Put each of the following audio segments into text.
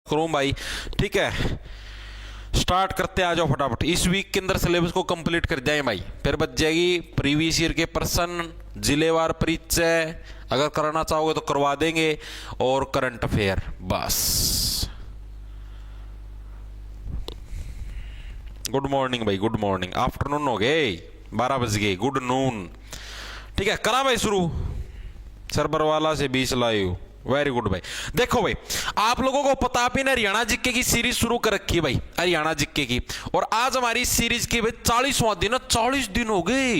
करूं भाई, ठीक है। स्टार्ट करते आ जाओ फटाफट। इस वीक के अंदर सिलेबस को कंप्लीट कर जाए भाई, फिर बच जाएगी प्रीवियस ईयर के प्रश्न, जिलेवार परिचय अगर कराना चाहोगे तो करवा देंगे, और करंट अफेयर। बस गुड मॉर्निंग भाई, गुड मॉर्निंग। आफ्टरनून हो गए, 12 बज गए, गुड नून। ठीक है, करा भाई शुरू। सर्वर वाला से 20 लाइव, वेरी गुड भाई। देखो भाई, आप लोगों को पता भी ना, हरियाणा जीके की सीरीज शुरू कर रखी है भाई, हरियाणा जीके की। और आज हमारी सीरीज की भाई 40वां दिन है। 40 दिन हो गए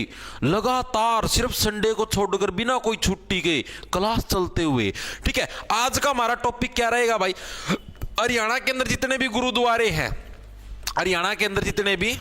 लगातार, सिर्फ संडे को छोड़कर बिना कोई छुट्टी के क्लास चलते हुए। ठीक है, आज का हमारा टॉपिक क्या रहेगा भाई? हरियाणा के अंदर जितने भी गुरुद्वारे हैं, हरियाणा के अंदर जितने भी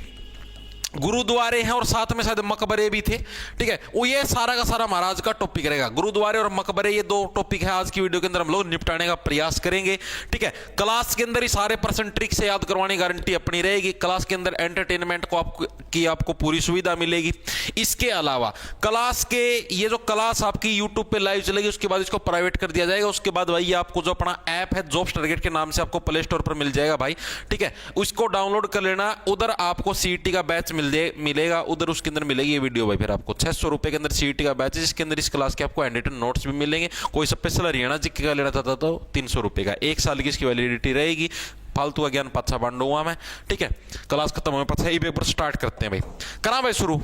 गुरुद्वारे हैं और साथ में शायद मकबरे भी थे, ठीक है, वो ये सारा का सारा महाराज का टॉपिक रहेगा। गुरुद्वारे और मकबरे, ये दो टॉपिक है आज की वीडियो के अंदर हम लोग निपटाने का प्रयास करेंगे। ठीक है, क्लास के अंदर ही सारे पर्सन ट्रिक से याद करवाने गारंटी अपनी रहेगी। क्लास के अंदर एंटरटेनमेंट को आपको पूरी सुविधा मिलेगी। इसके अलावा क्लास के, ये जो क्लास आपकी यूट्यूब पे लाइव चलेगी, उसके बाद इसको प्राइवेट कर दिया जाएगा। उसके बाद भाई आपको जो अपना ऐप है जॉब्स टारगेट के नाम से आपको प्ले स्टोर पर मिल जाएगा भाई, ठीक है, उसको डाउनलोड कर लेना। उधर आपको सीईटी का बैच मिलेगा, उधर उसके अंदर मिलेगी ये वीडियो भाई। फिर आपको 600 रुपए के अंदर सीईटी का बैच है, जिसके अंदर इस क्लास के आपको हैंड नोट्स भी मिलेंगे। कोई स्पेशल हरियाणा जीके का लेना चाहता तो 300 रुपए का, 1 साल की इसकी वैलिडिटी रहेगी। फालतू का ज्ञान पाछा बांटूंगा मैं, ठीक है। क्लास खत्म होने पाछा ही पेपर स्टार्ट करते हैं भाई। करा भाई शुरू,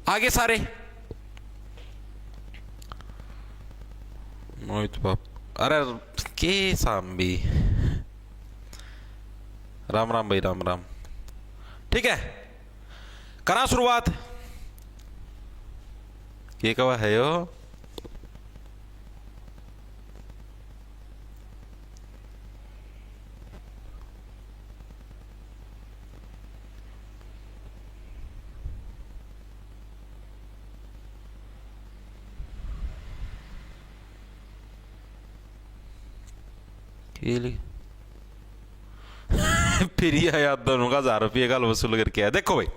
आगे सारे मोहित बाप, अरे के सांबी, राम राम भाई, राम राम। ठीक है, करा शुरुआत। ये कवा है यो, फिर ये याद दोनों का 1000 रुपये का वसूल करके आया। देखो भाई,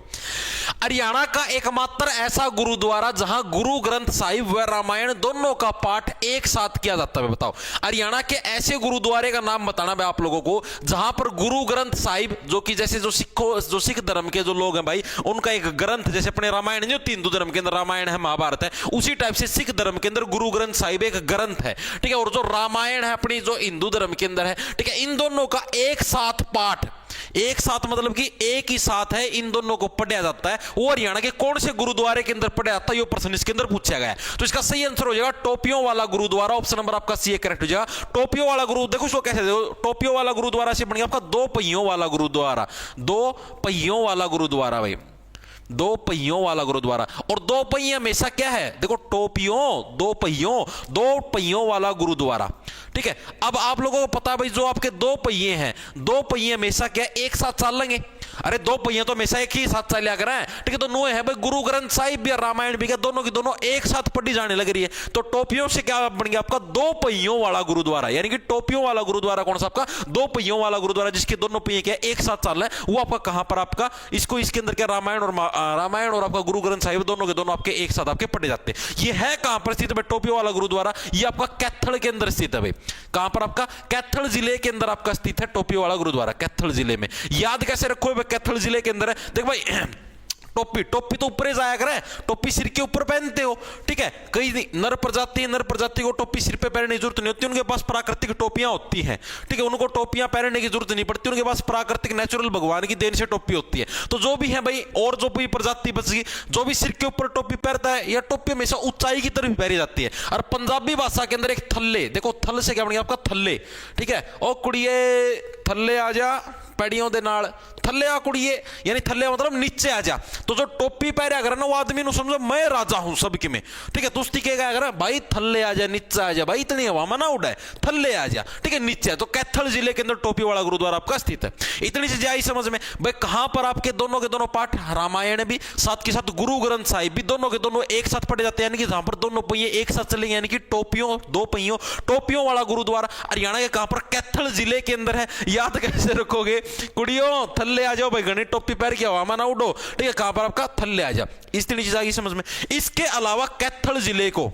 हरियाणा का एकमात्र ऐसा गुरुद्वारा जहां गुरु ग्रंथ साहिब व रामायण दोनों का पाठ एक साथ किया जाता है। बताओ, हरियाणा के ऐसे गुरुद्वारे का नाम बताना मैं आप लोगों को जहां पर गुरु ग्रंथ साहिब, जो कि जैसे जो सिख धर्म के जो लोग हैं भाई, उनका एक ग्रंथ, जैसे अपने रामायण जो हिंदू धर्म के अंदर रामायण है, महाभारत है, उसी टाइप से सिख धर्म के अंदर गुरु ग्रंथ साहिब एक ग्रंथ है, ठीक है। और जो रामायण है अपनी जो हिंदू धर्म के अंदर है, ठीक है, इन दोनों का एक साथ पाठ, एक साथ मतलब कि एक ही साथ है, इन दोनों को पढ़ा जाता है। वो हरियाणा के कौन से गुरुद्वारे के अंदर पढ़ा जाता है, ये प्रश्न इसके अंदर पूछा गया है। तो इसका सही आंसर हो जाएगा टोपियों वाला गुरुद्वारा। ऑप्शन नंबर आपका सी करेक्ट हो जाएगा। टोपियों वाला गुरु, देखो इसको कैसे देखो, टोपियों वाला गुरुद्वारा से बन गया आपका 2 पहियों वाला गुरुद्वारा। 2 पहियों वाला गुरुद्वारा भाई, 2 पहियों वाला गुरुद्वारा। और 2 पहिए हमेशा क्या है, देखो टोपियों, 2 पहियों वाला गुरुद्वारा, ठीक है। अब आप लोगों को पता भाई, जो आपके 2 पहिए हैं, 2 पहिए हमेशा क्या एक साथ चल लेंगे? अरे 2 पहिए तो हमेशा एक ही साथ चलिया करें, ठीक है। तो नो है भाई, गुरु ग्रंथ साहिब भी रामायण भी क्या, दोनों की दोनों एक साथ पढ़ी जाने लग रही है। तो टोपियों से क्या बन गया आपका 2 पहियों वाला गुरुद्वारा, यानी कि टोपियों वाला गुरुद्वारा कौन सा आपका 2 पहियों वाला गुरुद्वारा, जिसके दोनों पहिए क्या एक साथ चल रहे हैं। वो आपका कहां पर आपका, इसको इसके अंदर क्या रामायण और आपका गुरु ग्रंथ साहिब दोनों के दोनों आपके एक साथ आपके पढ़े जाते हैं। ये है कहां पर स्थित है टोपियों वाला गुरुद्वारा? ये आपका कैथल के अंदर स्थित है भाई। कहां पर आपका? कैथल जिले के अंदर आपका स्थित है टोपियों वाला गुरुद्वारा, कैथल जिले में। याद कैसे रखो भाई, कैथल जिले के अंदर है। देख भाई, टोपी तो ऊपर जाया करे, टोपी सिर के ऊपर पहनते हो, ठीक है। कई नर प्रजाति को टोपी सिर पे पहनने की जरूरत नहीं होती, उनके पास प्राकृतिक टोपियां होती हैं, ठीक है। उनको टोपियां पहनने की जरूरत नहीं पड़ती, उनके पास प्राकृतिक नेचुरल भगवान की देन से टोपी होती है। तो जो भी है भाई, और जो भी प्रजाति बच गई, जो भी सिर के ऊपर टोपी पहनता है, या टोपी हमेशा ऊंचाई की तरफ पहनी जाती है। और पंजाबी भाषा के अंदर एक थल्ले, देखो थल से क्या बन गया आपका थल्ले, ठीक है। ओ कुड़िए थल्ले आ जा, पैड़ियों दे नाल थल्ले आ कुड़िए, यानी थल्ले मतलब नीचे आ जा। तो जो टोपी पहने अगर ना, वो आदमी नु समझो मैं राजा हूं सबके में, ठीक है। तुस्ती कहेगा अगर भाई थल्ले आ जा, नीचे आ जा भाई, इतनी हवा में ना उड़ाए, थल्ले आ जा, ठीक है, नीचे। तो कैथल जिले के अंदर टोपी वाला गुरुद्वारा आपका स्थित है। इतनी चीज आई समझ में भाई, कहां पर आपके दोनों के दोनों पाठ, रामायण भी साथ के साथ गुरु ग्रंथ साहिब भी दोनों के दोनों एक साथ पढ़े जाते हैं, यानी कि जहां पर दोनों पहिए एक साथ चलेंगे, यानी कि टोपियों, 2 पहियों, टोपियों वाला गुरुद्वारा हरियाणा के कहां पर? कैथल जिले के अंदर है। याद कैसे रखोगे? कुड़ियों थल्ले आ जाओ भाई, घनी टोपी पहन के हवा में ना उड़ो, ठीक है। कहां पर आपका? थल्ले आ जा। इस तरह चीज आ गई समझ में। इसके अलावा कैथल जिले को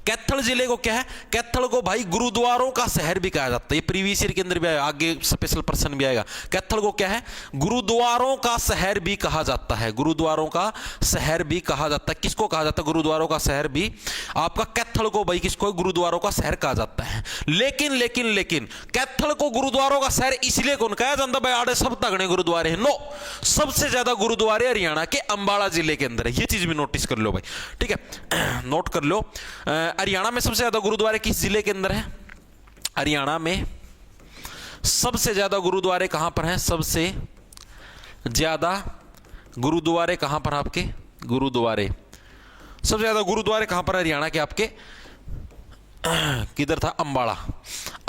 कैथल जिले को क्या है, कैथल को भाई गुरुद्वारों का शहर भी कहा जाता है। ये प्रीवियस ईयर के अंदर भी आएगा, आगे स्पेशल प्रश्न भी आएगा। कैथल को क्या है, गुरुद्वारों का शहर भी कहा जाता है। गुरुद्वारों का शहर भी कहा जाता है। किसको कहा जाता है गुरुद्वारों का शहर भी? आपका कैथल को भाई किसको गुरुद्वारों का शहर कहा जाता है। लेकिन लेकिन लेकिन कैथल को गुरुद्वारों का शहर इसलिए कौन कहा जाता भाई? आड़े सब तगड़े गुरुद्वारे हैं। नो, सबसे ज्यादा गुरुद्वारे हरियाणा के अंबाला जिले के अंदर है। ये चीज भी नोटिस कर लो भाई, ठीक है, नोट कर लो। हरियाणा में सबसे ज्यादा गुरुद्वारे किस जिले के अंदर है? हरियाणा में सबसे ज्यादा गुरुद्वारे कहां पर हैं? सबसे ज्यादा गुरुद्वारे कहां पर? आपके गुरुद्वारे सबसे ज्यादा गुरुद्वारे कहां पर? हरियाणा के आपके किधर था? अंबाला,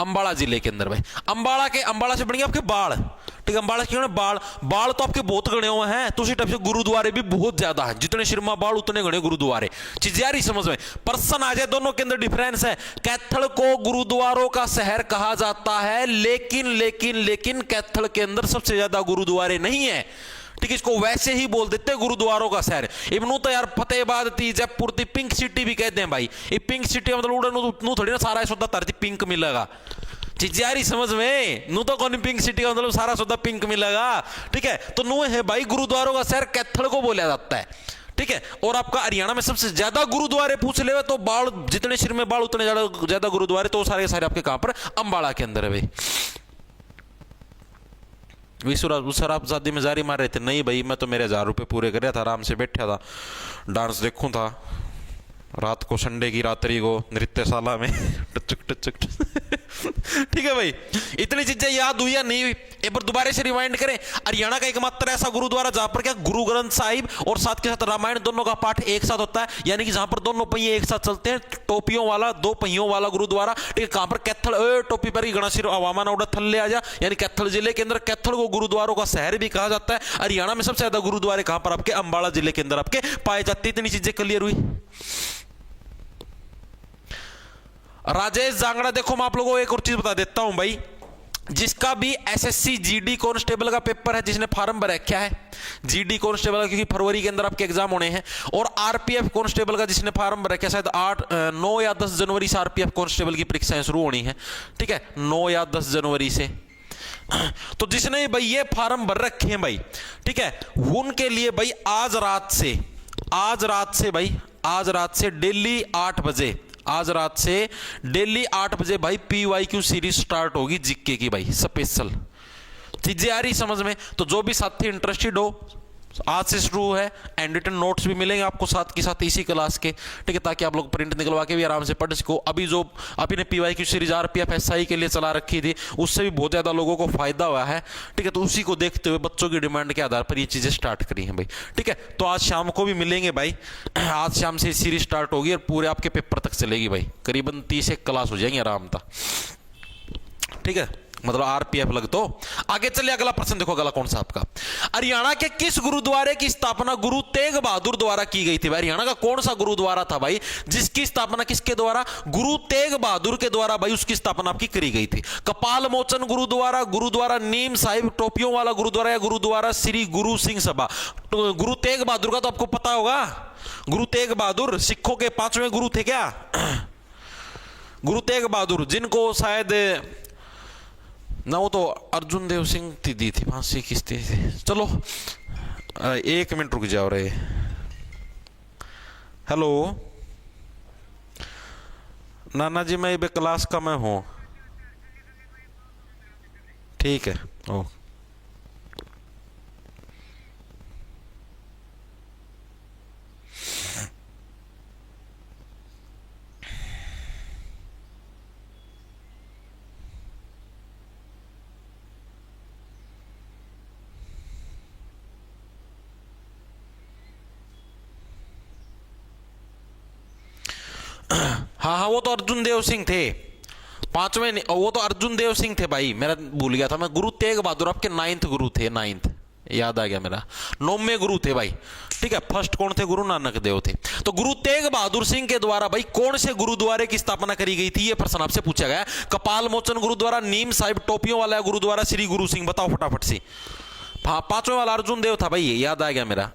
अंबाला जिले के अंदर भाई। अंबाला से बढ़िया आपके बाढ़, ठीक है। अंबाला क्यों? बाढ़ तो आपके बहुत गणे हुए हैं, तो उसी टाइप से गुरुद्वारे भी बहुत ज्यादा है। जितने सिरमा बाढ़ उतने गणे गुरुद्वारे। चीज यार समझ में, पर्सन आ जाए, दोनों के अंदर डिफरेंस है। कैथल को गुरुद्वारों का शहर कहा जाता है, लेकिन लेकिन लेकिन कैथल के अंदर सबसे ज्यादा गुरुद्वारे नहीं है, ठीक है। इसको वैसे ही बोल देते हैं गुरुद्वारों का शहर। इबनू तो यार फतेहाबाद थी, जयपुर थी, पिंक सिटी भी कहते हैं भाई। ये पिंक सिटी मतलब उड़न थोड़ी ना सारा सौदा तरती पिंक मिलेगा। चीज यार समझ में, नू तो कौन पिंक सिटी का मतलब सारा सौदा पिंक मिलेगा, ठीक है। तो नू है भाई गुरुद्वारों का शहर कैथल को बोला जाता है, ठीक है। और आपका हरियाणा में सबसे ज्यादा गुरुद्वारे पूछ ले तो बाढ़, जितने सिर में बाढ़ उतने ज्यादा गुरुद्वारे, तो सारे सारे आपके कहां पर? अंबाला के अंदर है भाई। सर आप शादी में जारी मार रहे थे? नहीं भाई, मैं तो मेरे 1000 रुपये पूरे कर रहा था, आराम से बैठा था, डांस देखूं था रात को, संडे की रात्रि को नृत्यशाला में टचक टचक ठीक है भाई। इतनी चीजें याद हुई या नहीं हुई? एक बार दोबारा से रिवाइंड करें। हरियाणा का एकमात्र ऐसा गुरुद्वारा जहां पर क्या गुरु ग्रंथ साहिब और साथ के साथ रामायण दोनों का पाठ एक साथ होता है, यानी कि जहां पर दोनों पहिए एक साथ चलते हैं, टोपियों वाला, 2 पहियों वाला गुरुद्वारा, ठीक है। कहां पर? कैथल। टोपी पर ही गणासिर अवामान उड़ा थल्ले आ जा, यानी कैथल जिले के अंदर कैथल को गुरुद्वारों का शहर भी कहा जाता है। हरियाणा में सबसे ज्यादा गुरुद्वारे कहां पर? आपके अंबाला जिले के अंदर आपके पाए जाते। इतनी चीजें क्लियर हुई। राजेश जांगड़ा, देखो मैं आप लोगों को एक और चीज बता देता हूं भाई, जिसका भी एसएससी जीडी कांस्टेबल का पेपर है, जिसने फॉर्म भर रखा है जीडी कांस्टेबल का, क्योंकि फरवरी के अंदर आपके एग्जाम होने हैं, और आरपीएफ कांस्टेबल का जिसने फॉर्म भर रखा है, शायद 9 या 10 जनवरी से आरपीएफ कांस्टेबल की परीक्षाएं शुरू होनी है, ठीक है, 9 या 10 जनवरी से। तो जिसने भाई ये फॉर्म भर रखे हैं भाई, ठीक है, उनके लिए भाई आज रात से डेली 8 बजे, आज रात से डेली 8 बजे भाई PYQ सीरीज स्टार्ट होगी जीके की भाई, स्पेशल। चीजें आ रही समझ में? तो जो भी साथी इंटरेस्टेड हो, आज से शुरू है, एंड रिटन नोट्स भी मिलेंगे आपको साथ के साथ इसी क्लास के, ठीक है, ताकि आप लोग प्रिंट निकलवा के भी आराम से पढ़ सको। अभी ने PYQ सीरीज RPF SI के लिए चला रखी थी, उससे भी बहुत ज्यादा लोगों को फायदा हुआ है, ठीक है। तो उसी को देखते हुए बच्चों की डिमांड के आधार पर ये चीजें स्टार्ट करी हैं भाई, ठीक है। तो आज शाम को भी मिलेंगे भाई, आज शाम से सीरीज स्टार्ट होगी और पूरे आपके पेपर तक चलेगी भाई, करीबन 30 एक क्लास हो जाएंगे आराम था, ठीक है, मतलब आरपीएफ लग। तो आगे चलिए, अगला प्रश्न देखो, अगला कौन सा आपका? हरियाणा के किस गुरुद्वारे की स्थापना गुरु तेग बहादुर द्वारा की गई थी? हरियाणा का कौन सा गुरुद्वारा था भाई जिसकी स्थापना किसके द्वारा? गुरु तेग बहादुर के द्वारा भाई उसकी स्थापना आपकी करी गई थी। कपाल मोचन गुरुद्वारा, गुरुद्वारा नीम साहिब, टोपियों वाला गुरुद्वारा, या गुरुद्वारा श्री गुरु सिंह सभा? तो गुरु तेग बहादुर का तो आपको पता होगा, गुरु तेग बहादुर सिखों के 5वें गुरु थे क्या? गुरु तेग बहादुर, जिनको शायद ना, वो तो अर्जुन देव सिंह दी थी फांसी किसती थी। चलो 1 मिनट रुक जाओ रे। हेलो नाना जी, मैं ये क्लास का मैं हूँ, ठीक है। ओ हाँ, वो तो अर्जुन देव सिंह थे 5वें, वो तो अर्जुन देव सिंह थे भाई, मेरा भूल गया था मैं। गुरु तेग बहादुर आपके 9th गुरु थे, 9th, याद आ गया मेरा, 9वें गुरु थे भाई, ठीक है। फर्स्ट कौन थे? गुरु नानक देव थे। तो गुरु तेग बहादुर सिंह के द्वारा भाई कौन से गुरुद्वारे की स्थापना करी गई थी, ये प्रश्न आपसे पूछा गया। कपाल मोचन गुरुद्वारा, नीम साहिब, टोपियों वाला गुरुद्वारा, श्री गुरु सिंह, बताओ फटाफट से। हाँ, 5वें वाला अर्जुन देव था भाई, याद आ गया मेरा।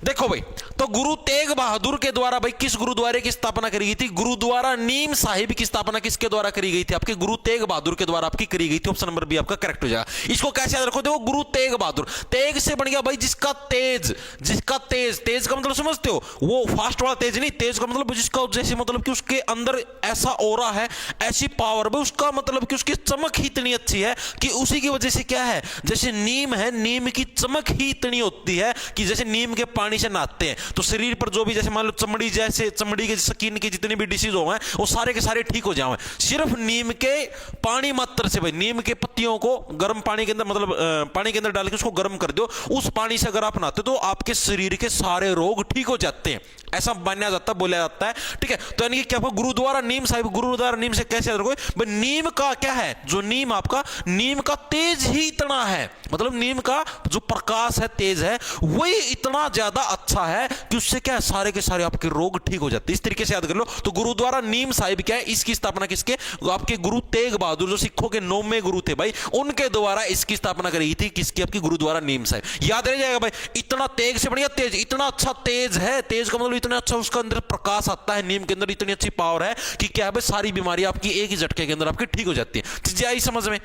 देखो भाई, तो गुरु तेग बहादुर के द्वारा भाई किस गुरुद्वारे की स्थापना करी गई थी? गुरुद्वारा नीम साहिब की स्थापना किसके द्वारा करी गई थी? आपके गुरु तेग बहादुर के द्वारा आपकी करी गई थी। ऑप्शन नंबर बी आपका करेक्ट हो जाएगा। इसको कैसे याद रखो? देखो गुरु तेग बहादुर, तेग से बन गया भाई जिसका तेज, जिसका तेज, तेज का मतलब समझते हो वो फास्ट वाला तेज नहीं, तेज का मतलब जिसका जैसे मतलब कि उसके अंदर ऐसा ऑरा है, ऐसी पावर भाई, उसका मतलब कि उसकी चमक ही इतनी अच्छी है कि उसी की वजह से क्या है, जैसे नीम है, नीम की चमक ही इतनी होती है कि जैसे नीम के पानी से नहाते हैं तो शरीर पर जो भी जैसे मान लो चमड़ी, जैसे चमड़ी के स्किन के जितने भी डिसीज हो वो सारे के सारे ठीक हो जाए सिर्फ नीम के पानी मात्र से। भाई नीम के पत्तियों को गर्म पानी के अंदर मतलब पानी के अंदर डाल के उसको गर्म कर दो, उस पानी से अगर आप नहाते तो आपके शरीर के सारे रोग ठीक हो जाते हैं, ऐसा माना जाता है, बोला जाता है। ठीक है, तो यानी कि क्या गुरुद्वारा नीम साहिब, गुरुद्वारा नीम से कैसे याद रखोगे? नीम का क्या है, जो नीम आपका, नीम का तेज ही इतना है, मतलब नीम का जो प्रकाश है, तेज है, वही इतना ज्यादा अच्छा है कि उससे क्या है, सारे के सारे आपके रोग ठीक हो जाते हैं। इस तरीके से याद कर लो। तो गुरुद्वारा नीम साहिब क्या है, इसकी स्थापना किसके? आपके गुरु तेग बहादुर, जो सिखों के 9वें गुरु थे भाई, उनके द्वारा इसकी स्थापना करी थी। किसकी? आपकी गुरुद्वारा नीम साहिब। याद रह जाएगा भाई, इतना तेज से बढ़िया तेज, इतना अच्छा तेज है, तेज का मतलब इतना अच्छा उसका अंदर प्रकाश आता है, नीम के अंदर इतनी अच्छी पावर है कि क्या है भाई, सारी बीमारी आपकी एक ही झटके के अंदर आपकी ठीक हो जाती है। चीजें आई समझ में,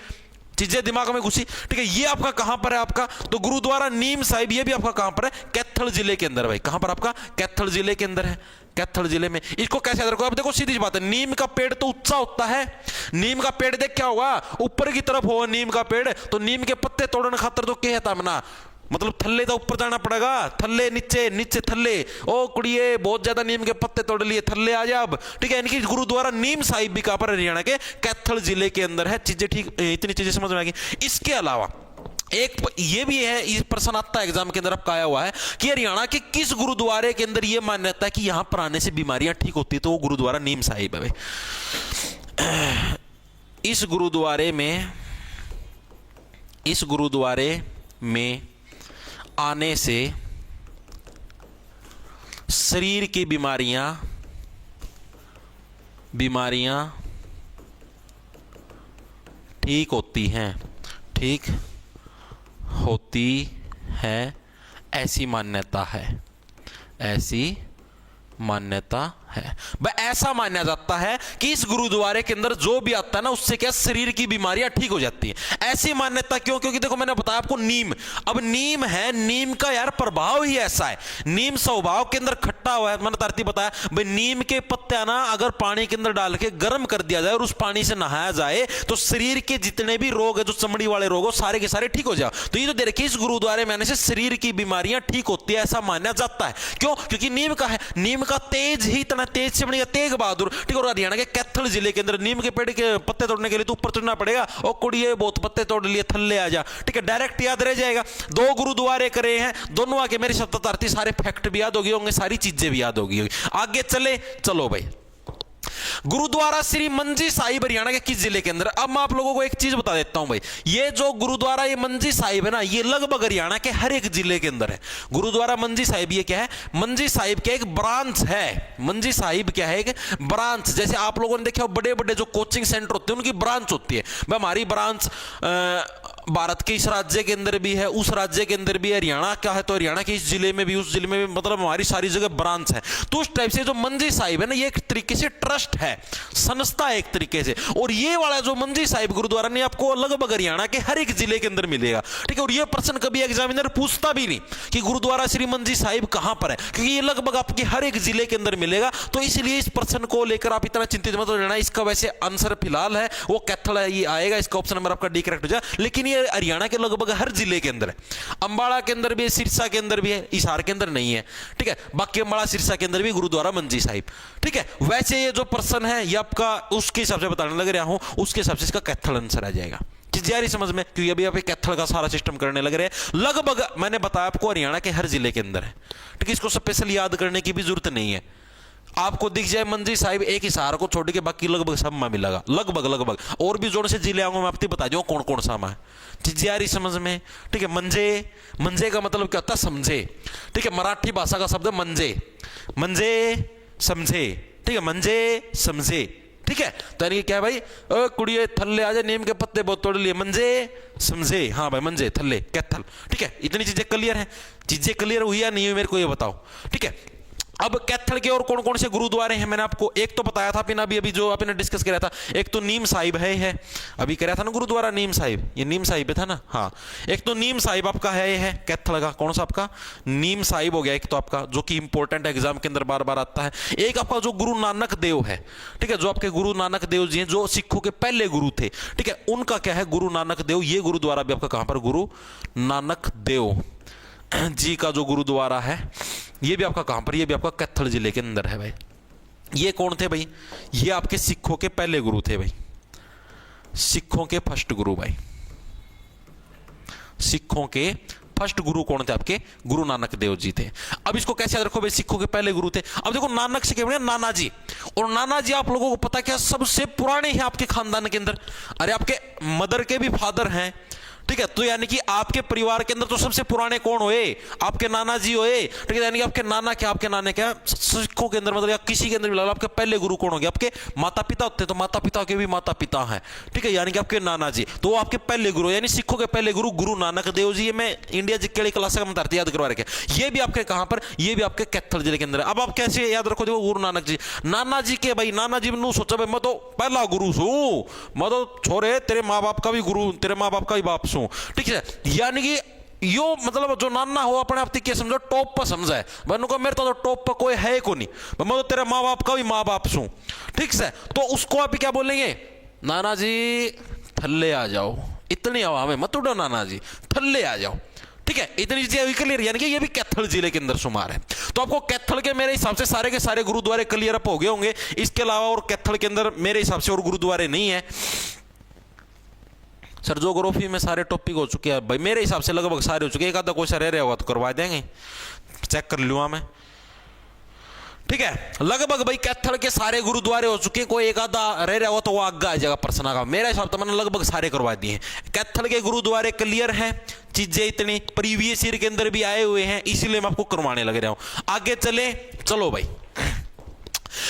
चीजें दिमाग में घुसी। ठीक है, ये आपका कहां पर है आपका? तो गुरुद्वारा नीम साहिब ये भी आपका कहां पर है? कैथल जिले के अंदर। भाई कहां पर आपका? कैथल जिले के अंदर है, कैथल जिले में। इसको कैसे याद रखो? अब देखो सीधी बात है, नीम का पेड़ तो ऊंचा होता है, नीम का पेड़ देख क्या होगा, ऊपर की तरफ होगा नीम का पेड़, तो नीम के पत्ते तोड़ने खातर तो क्या है ना, मतलब थल्ले तो ऊपर जाना पड़ेगा, थल्ले नीचे, नीचे थल्ले। ओ कुड़िए बहुत ज्यादा नीम के पत्ते तोड़ लिए, थल्ले आ जा अब। ठीक है, इनकी गुरुद्वारा नीम साहिब भी कहां पर? हरियाणा के कैथल जिले के अंदर है। चीजें ठीक, इतनी चीजें समझ में आ गई। इसके अलावा एक ये भी है, इस प्रश्न आता है एग्जाम के अंदर आपका आया हुआ है कि हरियाणा के किस गुरुद्वारे के अंदर यह मान्यता है कि यहां पर आने से बीमारियां ठीक होती है? तो वो गुरुद्वारा नीम साहिब है भाई। इस गुरुद्वारे में आने से शरीर की बीमारियां ठीक होती हैं, ठीक होती है, ऐसी मान्यता है, ऐसी मान्यता है। भाई ऐसा माना जाता है कि इस गुरुद्वारे के अंदर जो भी आता है ना, उससे क्या शरीर की बीमारियां ठीक हो जाती हैं। ऐसी मान्यता क्यों? क्योंकि देखो मैंने बताया आपको नीम, अब नीम है, नीम का यार प्रभाव ही ऐसा है, नीम स्वभाव के अंदर खट्टा हुआ है। मैंने तरती बताया भाई, नीम के पत्ते ना अगर पानी के अंदर डाल के गर्म कर दिया जाए और उस पानी से नहाया जाए तो शरीर के जितने भी रोग है, जो चमड़ी वाले रोग हो, सारे के सारे ठीक हो जाए। तो ये तो देखिए, इस गुरुद्वारे में आने से शरीर की बीमारियां ठीक होती है, ऐसा माना जाता है। क्यों? क्योंकि नीम का है, नीम का तेज ही इतना तेज से बनेगा तेग बहादुर। ठीक है, और हरियाणा के कैथल जिले के अंदर नीम के पेड़ के पत्ते तोड़ने के लिए तो ऊपर चढ़ना पड़ेगा, और कुड़िए बहुत पत्ते तोड़ लिए, थल्ले आ जा। ठीक है, डायरेक्ट याद रह जाएगा। 2 गुरुद्वारे करे हैं, दोनों आके मेरे शब्दार्थी सारे फैक्ट भी याद होगी होंगे, सारी चीजें भी याद होगी। आगे चले, चलो भाई। गुरुद्वारा श्री मंजी साहिब हरियाणा के किस जिले के अंदर? अब मैं आप लोगों को एक चीज बता देता हूं भाई, ये जो गुरुद्वारा ये मंजी साहिब है ना, ये लगभग हरियाणा के हर एक जिले के अंदर है। गुरुद्वारा मंजी साहिब ये क्या है? मंजी साहिब क्या एक ब्रांच है। मंजी साहिब क्या है? एक ब्रांच। जैसे आप लोगों ने देखा बड़े बड़े जो कोचिंग सेंटर होते हैं उनकी ब्रांच होती है। भाई हमारी ब्रांच भारत के इस राज्य के अंदर भी है, उस राज्य के अंदर भी है। हरियाणा क्या है तो हरियाणा के इस जिले में भी, उस जिले में भी, मतलब हमारी सारी जगह ब्रांच है। तो उस टाइप से जो मंजी साहिब है ना, ये एक तरीके से ट्रस्ट है, संस्था है एक तरीके से। और ये वाला जो मंजी साहिब गुरुद्वारा ने आपको लगभग हरियाणा के हर एक जिले के अंदर मिलेगा। ठीक है, और ये प्रश्न कभी एग्जामिनर पूछता भी नहीं कि गुरुद्वारा श्री मंजी साहिब कहां पर है, क्योंकि ये लगभग आपके हर एक जिले के अंदर मिलेगा। तो इसलिए इस प्रश्न को लेकर आप इतना चिंतित मत रहना। इसका वैसे आंसर फिलहाल है वो कैथल ये आएगा, इसका ऑप्शन नंबर आपका डी करेक्ट हो जाए। लेकिन ये हरियाणा के लगभग हर जिले के अंदर है। अंबाला के अंदर भी है, सिरसा के अंदर भी है, हिसार के अंदर नहीं है। ठीक है, बाकी अंबाला सिरसा के अंदर भी गुरुद्वारा मंजी साहिब। ठीक है, वैसे ये जो प्रश्न है ये आपका उसके हिसाब से बताने लग रहा हूं, उसके हिसाब से इसका कैथल आंसर आ जाएगा। जारी समझ में, क्योंकि अभी आप कैथल का सारा सिस्टम करने लग रहे हैं। लगभग मैंने बताया आपको हरियाणा के हर जिले के अंदर है। ठीक है, इसको स्पेशल याद करने की भी जरूरत नहीं है। आपको दिख जाए मंजी साहिब एक हिसार को छोड़ के बाकी लगभग सब में मिलेगा, लगभग। और भी जोड़ से जिले आऊंगा मैं आपको बता दूं कौन कौन सा में है समझ में। ठीक है, मंजे का मतलब क्या होता है? समझे। ठीक है, मराठी भाषा का शब्द मंजे, मंजे समझे। ठीक है, मंजे समझे। ठीक है, तो यानी कि क्या है भाई, कुड़िए थल्ले आ जाए, नीम के पत्ते बहुत तोड़ लिए, मंजे समझे, हाँ भाई मंजे थल्ले कैथल। ठीक है, इतनी चीजें क्लियर है। चीजें क्लियर हुई या नहीं हुई मेरे को ये बताओ। ठीक है, अब कैथल के और कौन कौन से गुरुद्वारे हैं मैंने आपको एक तो बताया था पिना, अभी जो आपने डिस्कस किया था, एक तो नीम साहिब है अभी कराया था ना गुरुद्वारा नीम साहिब, ये नीम साहिब था ना, हाँ। एक तो नीम साहिब आपका है, ये है कैथल का, कौन सा आपका नीम साहिब हो गया एक तो आपका, जो कि इंपॉर्टेंट एग्जाम के अंदर बार बार आता है। एक आपका जो गुरु नानक देव है, ठीक है, जो आपके गुरु नानक देव जी हैं, जो सिखों के पहले गुरु थे, ठीक है, उनका क्या है गुरु नानक देव, ये गुरुद्वारा भी आपका कहां पर, गुरु नानक देव जी का जो गुरुद्वारा है, ये भी आपका कहां पर, ये भी आपका कैथल जिले के अंदर है भाई। ये कौन थे भाई, ये आपके सिखों के पहले गुरु थे भाई, सिखों के फर्स्ट गुरु भाई, सिखों के फर्स्ट गुरु कौन थे आपके, गुरु नानक देव जी थे। अब इसको कैसे याद रखो भाई, सिखों के पहले गुरु थे। अब देखो नानक से क्या नाना जी, और नाना जी आप लोगों को पता क्या सबसे पुराने हैं आपके खानदान के अंदर, अरे आपके मदर के भी फादर हैं, ठीक है, तो यानी कि आपके परिवार के अंदर तो सबसे पुराने कौन हुए, आपके नाना जी हुए, ठीक है, यानी कि आपके नाना क्या, आपके नाने क्या, सिखों के अंदर मतलब या किसी के अंदर भी आपके पहले गुरु कौन हो गया, आपके माता पिता होते हैं, तो माता पिता के भी माता पिता हैं, ठीक है, यानी कि आपके नाना जी, तो वो आपके पहले गुरु, यानी सिखों के पहले गुरु गुरु नानक देव जी। मैं इंडिया जी के क्लास का बताते याद करवा रखे, ये भी आपके कहां पर, ये भी आपके कैथल जिले के अंदर है। अब आप कैसे याद रखो, देखो गुरु नानक जी, नाना जी के भाई, नाना जी ने सोचा भाई मैं तो पहला गुरु हूं, मैं तो छोरे तेरे माँ बाप का भी गुरु, तेरे माँ बाप का भी बाप हूं, ठीक है, यानी कि यो मतलब जो नाना हो अपने आप क्या समझो, टॉप पर समझा है, मैंने कहा मेरे तो टॉप पर कोई है को नहीं, मैं तो तेरे माँ बाप का भी माँ बाप हूं, ठीक है, तो उसको आप क्या बोलेंगे, नाना जी थल्ले आ जाओ, इतनी हवा में मत उड़ो नाना जी, थल्ले आ जाओ, ठीक है, इतनी चीजें क्लियर, यानी कि ये भी कैथल जिले के अंदर शुमार है। तो आपको कैथल के मेरे हिसाब से सारे के सारे गुरुद्वारे क्लियर अप हो गए होंगे, इसके अलावा और कैथल के अंदर मेरे हिसाब से और गुरुद्वारे नहीं है। सर ज्योग्राफी में सारे टॉपिक हो चुके हैं भाई, मेरे हिसाब से लगभग सारे हो चुके हैं, एक आधा कोई सा रह रहा होगा तो करवा देंगे, चेक कर लूंगा मैं, ठीक है, लगभग भाई कैथल के सारे गुरुद्वारे हो चुके हैं, कोई एक आधा रह रहा हो तो वो आगे आ जाएगा प्रश्न का, मेरा हिसाब तो मैंने लगभग सारे करवा दिए हैं। कैथल के गुरुद्वारे क्लियर है, चीजें इतनी प्रीवियस ईयर के अंदर भी आए हुए हैं, इसीलिए मैं आपको करवाने लग रहा हूं। आगे चले, चलो भाई,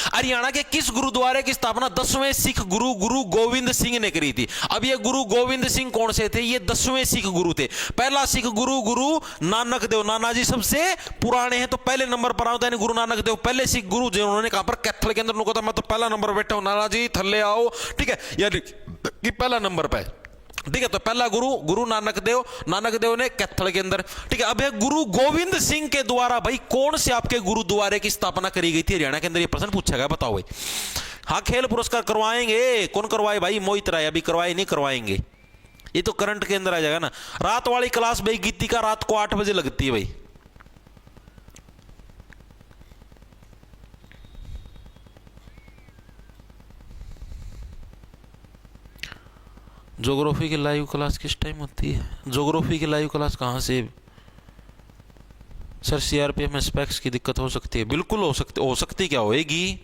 हरियाणा के किस गुरुद्वारे की स्थापना 10वें सिख गुरु गुरु गोविंद सिंह ने करी थी। अब ये गुरु गोविंद सिंह कौन से थे, ये 10वें सिख गुरु थे। पहला सिख गुरु गुरु नानक देव, नाना जी सबसे पुराने हैं, तो पहले नंबर पर आओ, यानी गुरु नानक देव पहले सिख गुरु जो उन्होंने कहा पर कैथल के अंदर उनको था मैं तो पहला नंबर बैठा हूं, नाना जी थल्ले आओ, ठीक है, यानी कि पहला नंबर पे, ठीक है, तो पहला गुरु गुरु नानक देव ने कैथल के अंदर, ठीक है। अब है गुरु गोविंद सिंह के द्वारा भाई कौन से आपके गुरुद्वारे की स्थापना करी गई थी हरियाणा के अंदर, ये प्रश्न पूछा गया, बताओ भाई। हाँ खेल पुरस्कार करवाएंगे, कौन करवाए भाई, मोहित राय, अभी करवाए नहीं करवाएंगे, ये तो करंट के अंदर आ जाएगा ना। रात वाली क्लास भाई गीति का रात को 8 बजे लगती है भाई, ज्योग्राफी की लाइव क्लास किस टाइम होती है, ज्योग्राफी की लाइव क्लास कहाँ से, सर सीआरपीएफ में स्पेक्स की दिक्कत हो सकती है, बिल्कुल हो सकती क्या होएगी,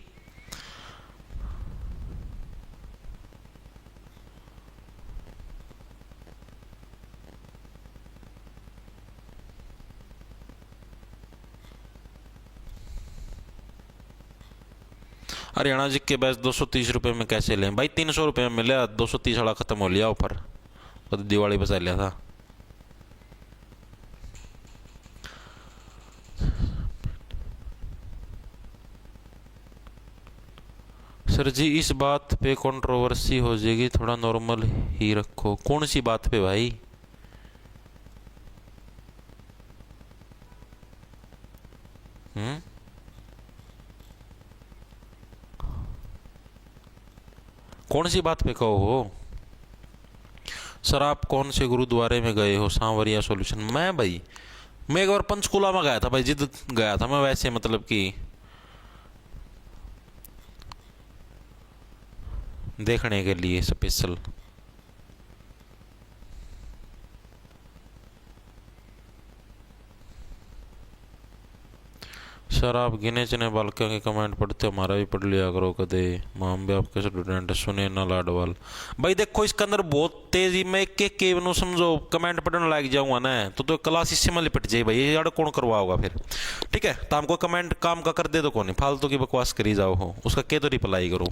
हरियाणा जी के बैच 230 रुपये में कैसे लें भाई, 300 रुपये में मिला, 230 वाला खत्म हो लिया ऑफर, तो दिवाली बचा लिया था। सर जी इस बात पे कंट्रोवर्सी हो जाएगी, थोड़ा नॉर्मल ही रखो। कौन सी बात पे भाई, कौन सी बात पे कहो हो। सर आप कौन से गुरुद्वारे में गए हो, सांवरिया सॉल्यूशन। मैं एक बार पंचकुला में गया था भाई, जिद गया था मैं, वैसे मतलब कि देखने के लिए स्पेशल। सर आप गिने चुने बालकों के कमेंट पढ़ते हो, हमारा भी पढ़ लिया करो कदे। माम भी आपके स्टूडेंट सुने ना लाडवाल भाई। देखो इसके अंदर बहुत तेजी में एक एक के नो समझो कमेंट पढ़ने लग जाऊंगा ना तो क्लास इससे में लिपट जाए भाई, ये कौन करवाओगा फिर। ठीक है, तो हमको कमेंट काम का कर दे तो कौन, फालतू की बकवास करी जाओ हो, उसका के तो रिप्लाई करो।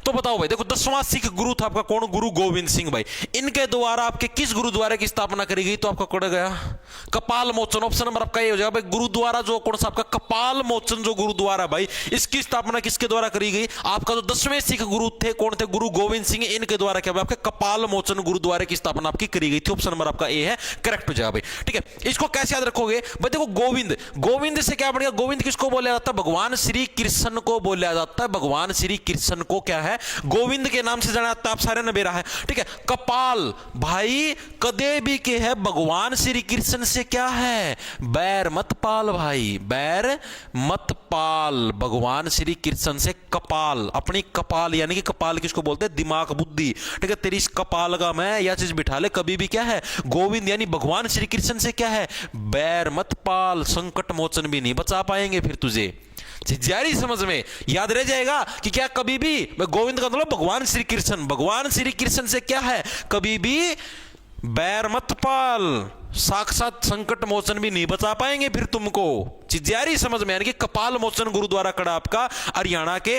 तो बताओ भाई, देखो 10वां सिख गुरु था आपका कौन, गुरु गोविंद सिंह भाई। इनके द्वारा आपके किस गुरुद्वारे की स्थापना करी गई, तो आपका कौन गया कपाल मोचन। ऑप्शन नंबर आपका ये हो जाएगा भाई, गुरुद्वारा जो कौन सा आपका कपाल मोचन जो गुरुद्वारा भाई, इसकी स्थापना किसके द्वारा करी गई, आपका जो 10वें सिख गुरु थे कौन थे, गुरु गोविंद सिंह, इनके द्वारा क्या आपके कपाल मोचन गुरुद्वारे की स्थापना आपकी करी गई थी। ऑप्शन नंबर आपका ए है करेक्ट हो जाएगा भाई। ठीक है, इसको कैसे याद रखोगे भाई, देखो गोविंद, गोविंद से क्या बढ़िया, गोविंद किसको बोला जाता है, भगवान श्री कृष्ण को बोला जाता है। भगवान श्री कृष्ण को क्या है, गोविंद के नाम से जाना जाता है, आप सारे ने बेरा है। ठीक है, कपाल भाई कदे भी के है, भगवान श्री कृष्ण से क्या है, बैर मत पाल भाई, बैर मत पाल। भगवान श्री कृष्ण से कपाल, अपनी कपाल यानी कि कपाल किसको बोलते हैं, दिमाग बुद्धि। ठीक है, तेरी इस कपाल का मैं यह चीज बिठा ले, कभी भी क्या है, गोविंद यानी भगवान श्री कृष्ण से क्या है, बैर मत पाल, संकट मोचन भी नहीं बचा पाएंगे फिर तुझे। जारी समझ में याद रह जाएगा कि क्या कभी भी गोविंद का मतलब भगवान श्री कृष्ण, भगवान श्री कृष्ण से क्या है, कभी भी बैर मत पाल, साक्षात संकट मोचन भी नहीं बचा पाएंगे फिर तुमको। चिज्यारी समझ में, यानी कि कपाल मोचन गुरुद्वारा कड़ा आपका हरियाणा के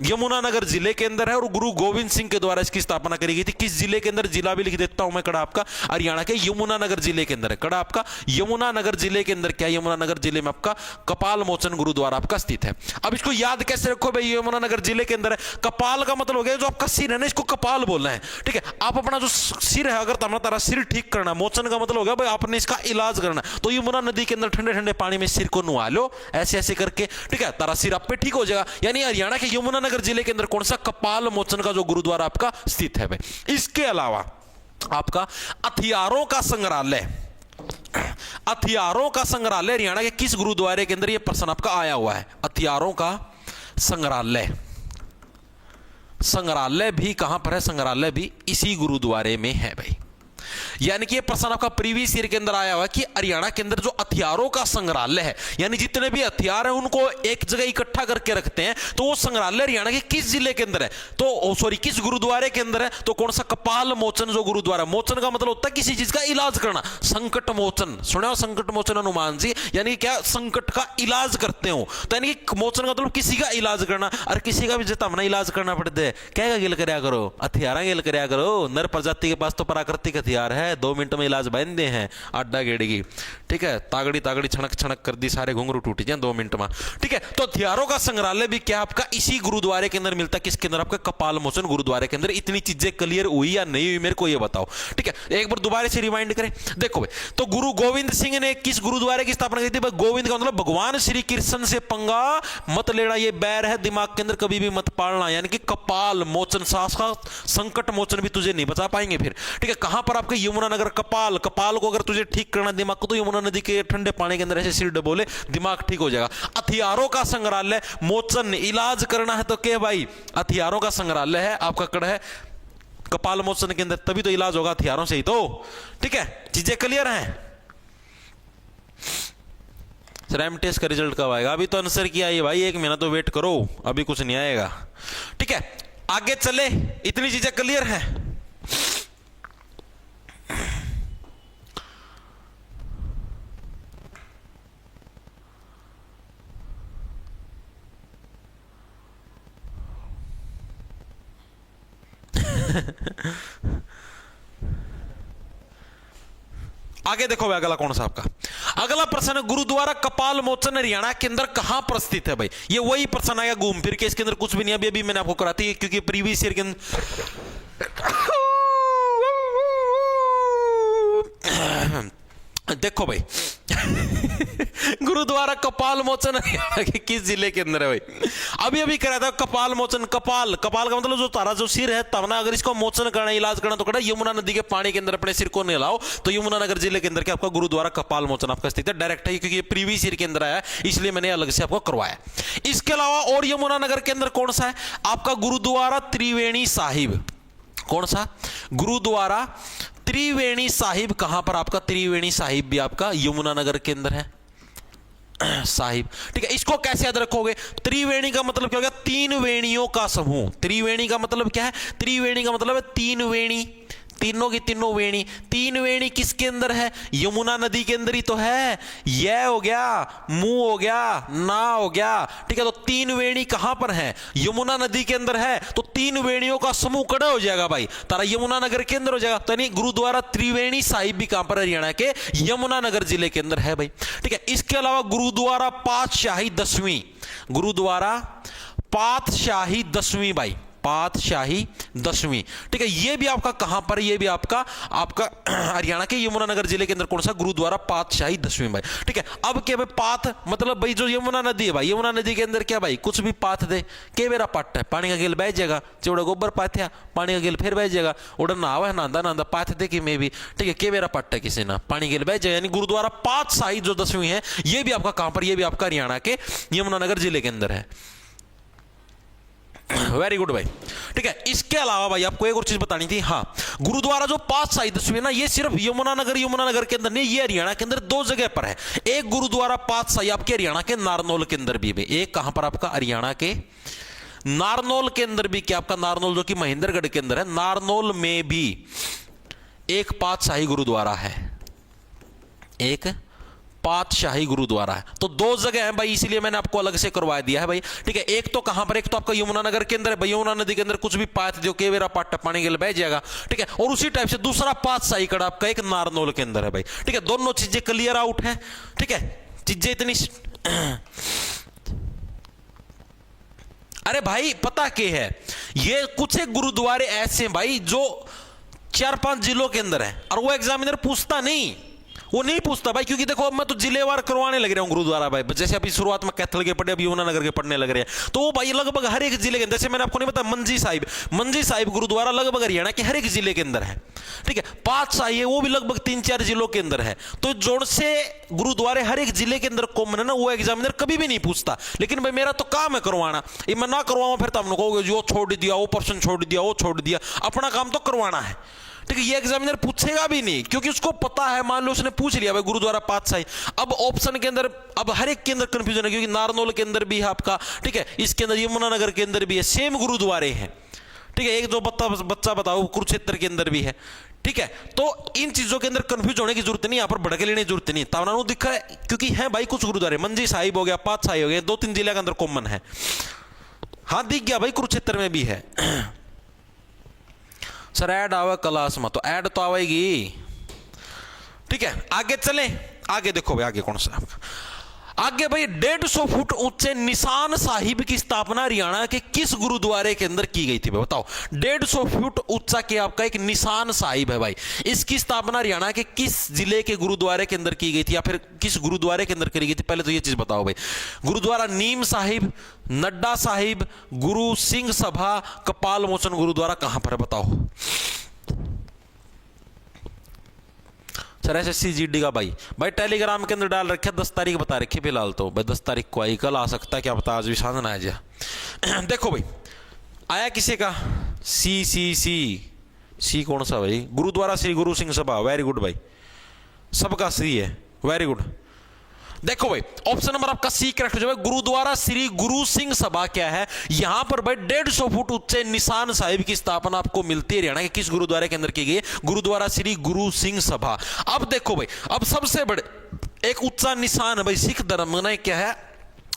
यमुनानगर जिले के अंदर है और गुरु गोविंद सिंह के द्वारा इसकी स्थापना करी गई थी। किस जिले के अंदर, जिला भी लिख देता हूं मैं, कड़ा आपका हरियाणा के यमुनानगर जिले के अंदर है। कड़ा आपका यमुनानगर जिले के अंदर क्या, यमुनानगर जिले में आपका कपाल मोचन गुरुद्वारा आपका स्थित है। अब इसको याद कैसे रखो भाई, यमुनानगर जिले के अंदर है। कपाल का मतलब हो गया जो आपका सिर है ना, इसको कपाल बोलना है। ठीक है, आप अपना जो सिर है, अगर तुम्हारा तारा सिर ठीक करना, मोचन का मतलब हो गया भाई आपने इसका इलाज करना, तो यमुना नदी के अंदर ठंडे ठंडे पानी में सिर को नुआ लो ऐसे ऐसे करके। ठीक है, तारा सिर आप पे ठीक हो जाएगा। यानी हरियाणा के यमुनानगर जिले के अंदर कौन सा, कपाल मोचन का जो गुरुद्वारा आपका स्थित है भाई। इसके अलावा आपका हथियारों का संग्रहालय, हथियारों का संग्रहालय हरियाणा के किस गुरुद्वारे के अंदर, यह प्रश्न आपका आया हुआ है। हथियारों का संग्रहालय, संग्रहालय भी कहां पर है, संग्रहालय भी इसी गुरुद्वारे में है भाई। यानी कि ये प्रश्न आपका प्रीवियस ईयर के अंदर आया हुआ है कि हरियाणा के अंदर जो हथियारों का संग्रहालय है, यानी जितने भी हथियार हैं उनको एक जगह इकट्ठा करके रखते हैं, तो वो संग्रहालय हरियाणा के किस जिले के अंदर है, तो सॉरी किस गुरुद्वारे के अंदर है, तो कौन सा, कपाल मोचन जो गुरुद्वारा। मोचन का मतलब होता है किसी चीज का इलाज करना, संकट मोचन सुना हो, संकट मोचन हनुमान जी, यानी क्या संकट का इलाज करते हो, तो यानी कि मोचन का मतलब किसी का इलाज करना। और किसी का भी जब हमने इलाज करना पड़ता है, क्या गिल करया करो, हथियार गिल करया करो। नर प्रजाति के पास तो प्राकृतिक हथियार है, 2 मिनट में इलाज बन दे हैं, आड्डा गेड़गी। ठीक है, तागड़ी तागड़ी छणक छणक कर दी, सारे घुंघरू टूट जाए 2 मिनट में। ठीक है, तो हथियारों का संग्रहालय भी क्या आपका इसी गुरुद्वारे के अंदर मिलता है, किसके अंदर, आपका कपाल मोचन गुरुद्वारे के अंदर। इतनी चीजें क्लियर हुई या नहीं हुई मेरे को ये बताओ। ठीक है, एक बार दोबारा से रिमाइंड करें। देखो भाई, तो गुरु गोविंद सिंह ने किस गुरुद्वारे की स्थापना की थी, गोविंद का मतलब भगवान श्री कृष्ण से पंगा मत लेना, ये बैर है दिमाग के अंदर, कभी भी मत पालना। यानी कि कपाल मोचन, साक्षात संकट मोचन भी तुझे नहीं बचा पाएंगे फिर। ठीक है, कहां पर आपके यमुनानगर, कपाल, कपाल को अगर तुझे ठीक करना दिमाग को, तो यमुना नदी के ठंडे पानी के अंदर ऐसे सिर डबोले, दिमाग ठीक हो जाएगा। हथियारों का संग्रहालय, मोचन इलाज करना है तो क्या भाई, हथियारों का संग्रहालय है आपका कड़ है कपाल मोचन के अंदर, तभी तो इलाज होगा हथियारों से ही तो। ठीक है, चीजें क्लियर हैं। रैम टेस्ट का रिजल्ट कब आएगा, अभी तो आंसर किया है भाई, 1 महीना तो वेट करो, अभी कुछ नहीं आएगा। ठीक है, आगे चले, इतनी चीजें क्लियर है। आगे देखो भाई, अगला कौन सा आपका, अगला प्रश्न है, गुरुद्वारा कपाल मोचन हरियाणा के अंदर कहां पर स्थित है भाई। ये वही प्रश्न आएगा घूम फिर के, इसके अंदर कुछ भी नहीं। अभी मैंने आपको कराती है क्योंकि प्रीवियस ईयर के अंदर देखो भाई गुरुद्वारा कपाल मोचन किस जिले के अंदर है भाई। अभी अभी करा था कपाल मोचन, कपाल, कपाल का मतलब जो तारा जो सिर है तब ना, अगर इसको मोचन करना, इलाज करना, तो करना यमुना नदी के पानी के अंदर अपने सिर को नहलाओ, तो यमुनानगर जिले के अंदर क्या आपका गुरुद्वारा कपाल मोचन आपका स्थित है। डायरेक्ट है क्योंकि ये प्रीवियस ईयर के अंदर आया, इसलिए मैंने अलग से आपको करवाया। इसके अलावा और यमुनानगर के अंदर कौन सा है आपका गुरुद्वारा त्रिवेणी साहिब। कौन सा गुरुद्वारा त्रिवेणी साहिब, कहां पर आपका त्रिवेणी साहिब भी आपका यमुनानगर के अंदर है। साहिब। ठीक है, इसको कैसे याद रखोगे? त्रिवेणी का मतलब क्या हो गया? तीन वेणियों का समूह। त्रिवेणी का मतलब क्या है? त्रिवेणी का मतलब है तीन वेणी, तीनों की तीनों वेणी। तीन वेणी किसके अंदर है? यमुना नदी के अंदर ही तो है। यह हो गया, मुंह हो गया, ना हो गया। ठीक है, तो तीन वेणी कहां पर है? यमुना नदी के अंदर है। तो तीन वेणियों का समूह कड़ा हो जाएगा भाई, तारा यमुना नगर के अंदर हो जाएगा। तो नहीं, गुरुद्वारा त्रिवेणी साहिब भी कहां पर? हरियाणा के यमुना नगर जिले के अंदर है भाई। ठीक है, इसके अलावा गुरुद्वारा पातशाही 10वीं, गुरुद्वारा पातशाही 10वीं भाई, पातशाही 10वीं। ठीक है, ये भी आपका कहां पर? ये भी आपका हरियाणा के यमुनानगर जिले के अंदर कौन सा? गुरुद्वारा पातशाही 10वीं भाई। ठीक है, अब क्या भाई? पात मतलब भाई जो यमुना नदी है भाई, यमुना नदी के अंदर क्या भाई? कुछ भी पात दे के मेरा पट है, पानी का गिल बह जाएगा। चौड़ा गोबर पाथ्या, पानी का गिल फिर बह जाएगा। उड़ा नहावा है, नहांदा नहांदा पाथ दे कि मैं भी। ठीक है, के मेरा पट है किसी ना, पानी गिल बह जाएगा। यानी गुरुद्वारा पातशाही जो 10वीं है, ये भी आपका कहां पर? ये भी आपका हरियाणा के यमुनानगर जिले के अंदर है। वेरी गुड भाई। ठीक है, इसके अलावा भाई आपको एक और चीज बतानी थी। हाँ, गुरुद्वारा जो पातशाही 10वीं ना, ये सिर्फ यमुनानगर के अंदर नहीं, ये हरियाणा के अंदर दो जगह पर है। एक गुरुद्वारा पातशाही आपके हरियाणा के नारनौल के अंदर भी है। एक कहां पर? आपका हरियाणा के नारनौल के अंदर भी। क्या आपका? नारनौल जो कि महेंद्रगढ़ के अंदर है, नारनौल में भी एक पातशाही गुरुद्वारा है, एक पातशाही गुरुद्वारा है। तो दो जगह है भाई, इसीलिए मैंने आपको अलग से करवा दिया है भाई। ठीक है, एक तो कहां पर? एक तो आपका यमुनानगर के अंदर है भाई, यमुना नदी के अंदर कुछ भी पात जो केवेरा पाट पानी के लिए बह जाएगा। ठीक है, और उसी टाइप से दूसरा पातशाही कड़ा आपका एक नारनौल के अंदर है भाई। ठीक है, दोनों चीजें क्लियर आउट है। ठीक है, चीजें इतनी अरे भाई पता क्या है, ये कुछ एक गुरुद्वारे ऐसे हैं भाई जो 4-5 जिलों के अंदर है, और वो एग्जामिनर पूछता नहीं, वो नहीं पूछता भाई। क्योंकि देखो, अब मैं तो जिलेवार करवाने लग रहा हूँ गुरुद्वारा भाई। जैसे अभी शुरुआत में कैथल के पढ़े, अभी यमुनानगर के पढ़ने लग रहे हैं, तो वो भाई लगभग हर एक जिले के अंदर। जैसे मैंने आपको नहीं बताया, मंजी साहिब गुरुद्वारा लगभग हरियाणा के हर एक जिले के अंदर है। ठीक है, पातशाही है, वो भी लगभग 3-4 जिलों के अंदर है। तो जोड़ से गुरुद्वारे हर एक जिले के अंदर कॉमन है ना, वो एग्जामिनर कभी भी नहीं पूछता। लेकिन भाई मेरा तो काम है करवाना, ये मैं ना करवाऊं फिर तो हम कहोगे जो छोड़ दिया, वो पर्सन छोड़ दिया, वो छोड़ दिया। अपना काम तो करवाना है। ठीक है, ये एग्जामिनर पूछेगा भी नहीं, क्योंकि उसको पता है। मान लो उसने पूछ लिया भाई गुरुद्वारा पातशाही, अब ऑप्शन के अंदर अब हर एक के अंदर कंफ्यूजन है, क्योंकि नारनौल के अंदर भी है आपका। ठीक है, इसके अंदर यमुनानगर के अंदर भी है, सेम गुरुद्वारे हैं। ठीक है, एक जो बच्चा बताओ कुरुक्षेत्र के अंदर भी है। ठीक है, तो इन चीजों के अंदर कंफ्यूज होने की जरूरत नहीं, यहां पर भड़के लेने की जरूरत नहीं। तावनानु दिखा है, क्योंकि है भाई कुछ गुरुद्वारे, मंजी साहिब हो गया, पातशाही हो गया, 2-3 जिले के अंदर कॉमन है। हाँ दिख गया भाई, कुरुक्षेत्र में भी है। सर ऐड आवे क्लास में, तो ऐड तो आवेगी। ठीक है, आगे चले। आगे देखो भाई, आगे कौन सा? आगे भाई 150 फुट ऊंचे निशान साहिब की स्थापना हरियाणा के किस गुरुद्वारे के अंदर की गई थी भाई? बताओ। 150 फुट ऊंचा के आपका एक निशान साहिब है भाई, इसकी स्थापना हरियाणा के किस जिले के गुरुद्वारे के अंदर की गई थी, या फिर किस गुरुद्वारे के अंदर करी गई थी? पहले तो ये चीज बताओ भाई। गुरुद्वारा नीम साहिब, नड्डा साहिब, गुरु सिंह सभा, कपाल मोचन गुरुद्वारा कहां पर है? बताओ। सर एसएससी जीडी का भाई टेलीग्राम के अंदर डाल रखे, 10 तारीख बता रखी फिलहाल तो भाई, 10 तारीख को आई, कल आ सकता है, क्या पता आज भी साधन आ जाए। देखो भाई, आया किसी का सी कौन सा भाई? गुरुद्वारा श्री गुरु सिंह सभा। वेरी गुड भाई, सबका सी है, वेरी गुड। देखो भाई, ऑप्शन नंबर आपका सी करेक्ट हो जाएगा। गुरुद्वारा श्री गुरु सिंह सभा क्या है? यहां पर भाई 150 फुट ऊंचे निशान साहिब की स्थापना आपको मिलती है हरियाणा के किस गुरुद्वारे के अंदर की गई है? गुरुद्वारा श्री गुरु सिंह सभा। अब देखो भाई, अब सबसे बड़े एक ऊंचा निशान है भाई सिख धर्म में, क्या है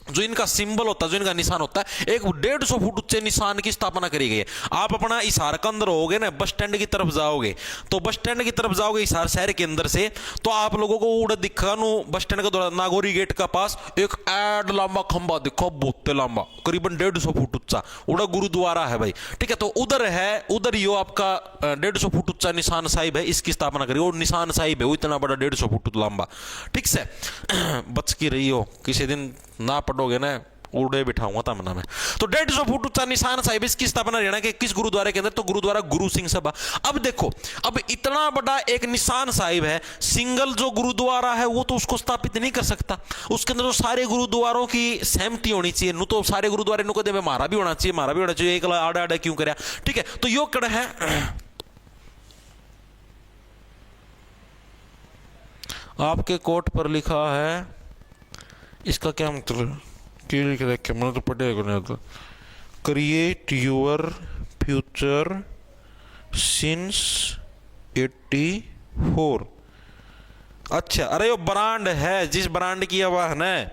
जो इनका सिंबल होता है, जो इनका निशान होता है, एक 150 फुट ऊंचे निशान की स्थापना करी गई है। आप अपना हिसार के अंदर होगे ना, बस स्टैंड की तरफ जाओगे, तो बस स्टैंड की तरफ जाओगे हिसार शहर के अंदर से, तो आप लोगों को उड़ा दिखा बस स्टैंड के द्वारा नागौरी गेट का पास एक ऐड लंबा खंबा दिखो, बहुत लंबा, करीबन 150 फुट ऊंचा, उड़ा गुरुद्वारा है भाई। ठीक है, तो उधर है, उधर यो आपका 150 फुट ऊंचा निशान साहिब है, इसकी स्थापना करी। और निशान साहिब है वो इतना बड़ा 150 फुट लंबा। ठीक से बच की रही हो, किसी दिन ना पढ़ोगे ना उड़े बिठाऊंगा तमना में। तो 150 फुट ऊंचा निशान साहिब, इसकी स्थापना हरियाणा के किस गुरुद्वारे के अंदर? तो गुरुद्वारा गुरु सिंह सभा। अब देखो, अब इतना बड़ा एक निशान साहिब है, सिंगल जो गुरुद्वारा है वो तो उसको स्थापित नहीं कर सकता, उसके अंदर तो सारे गुरुद्वारों की सहमति होनी चाहिए। नु तो सारे गुरुद्वारे नु कहते मारा भी होना चाहिए, मारा भी होना चाहिए, एक आड़ा आड़ा क्यों करे? ठीक है, तो यो कड़ है आपके कोट पर लिखा है इसका क्या मतलब, क्यों लिख रखा, मैंने तो पढ़ेगा नहीं आता। Create your future since 84। अच्छा, अरे वो ब्रांड है, जिस ब्रांड की आवाज है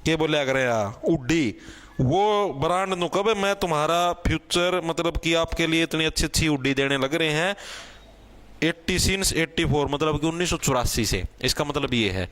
के बोले अगर उड्डी, वो ब्रांड नु कब मैं तुम्हारा फ्यूचर मतलब कि आपके लिए इतनी अच्छी अच्छी उड्डी देने लग रहे हैं 80 सिंस 84, मतलब कि 1984 से। इसका मतलब ये है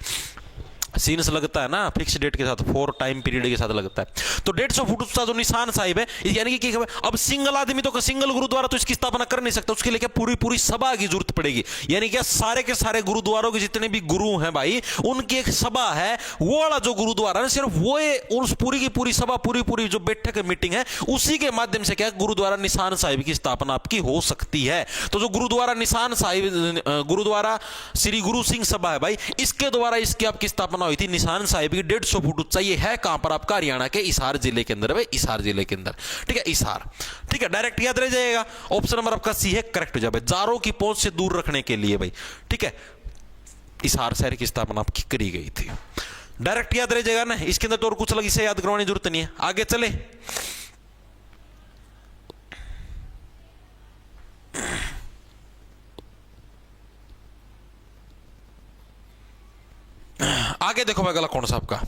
सीन्स लगता है ना फिक्स डेट के साथ, 4 टाइम पीरियड के साथ लगता है। तो 150 फुट उसका जो निशान साहिब है, यानी कि अब सिंगल आदमी तो सिंगल गुरुद्वारा तो इसकी स्थापना कर नहीं सकता, उसके लिए क्या पूरी पूरी सभा की जरूरत पड़ेगी। यानी क्या सारे के सारे गुरुद्वारों के जितने भी गुरु हैं भाई, उनकी एक सभा है, वो वाला जो गुरुद्वारा है सिर्फ वो उस पूरी की पूरी सभा, पूरी पूरी जो बैठक मीटिंग है, उसी के माध्यम से क्या गुरुद्वारा निशान साहिब की स्थापना आपकी हो सकती है। तो जो गुरुद्वारा निशान साहिब, गुरुद्वारा श्री गुरु सिंह सभा है भाई, इसके द्वारा इसकी आपकी स्थापना हुई थी निशान साहिब की 150 फुट ऊंचा। ये है कहां पर आपका, हरियाणा के हिसार जिले के अंदर, भाई हिसार जिले के अंदर, ठीक है हिसार, ठीक है डायरेक्ट याद रह जाएगा। ऑप्शन नंबर आपका सी है करेक्ट हो जाए, जारों की पहुंच से दूर रखने के लिए भाई, ठीक है हिसार शहर की स्थापना आपकी करी गई थी, डायरेक्ट याद रह जाएगा ना, इसके अंदर तो और कुछ अलग इसे याद करवाने की जरूरत नहीं है। आगे चले, आगे देखो मैं अगला कौन सा आपका,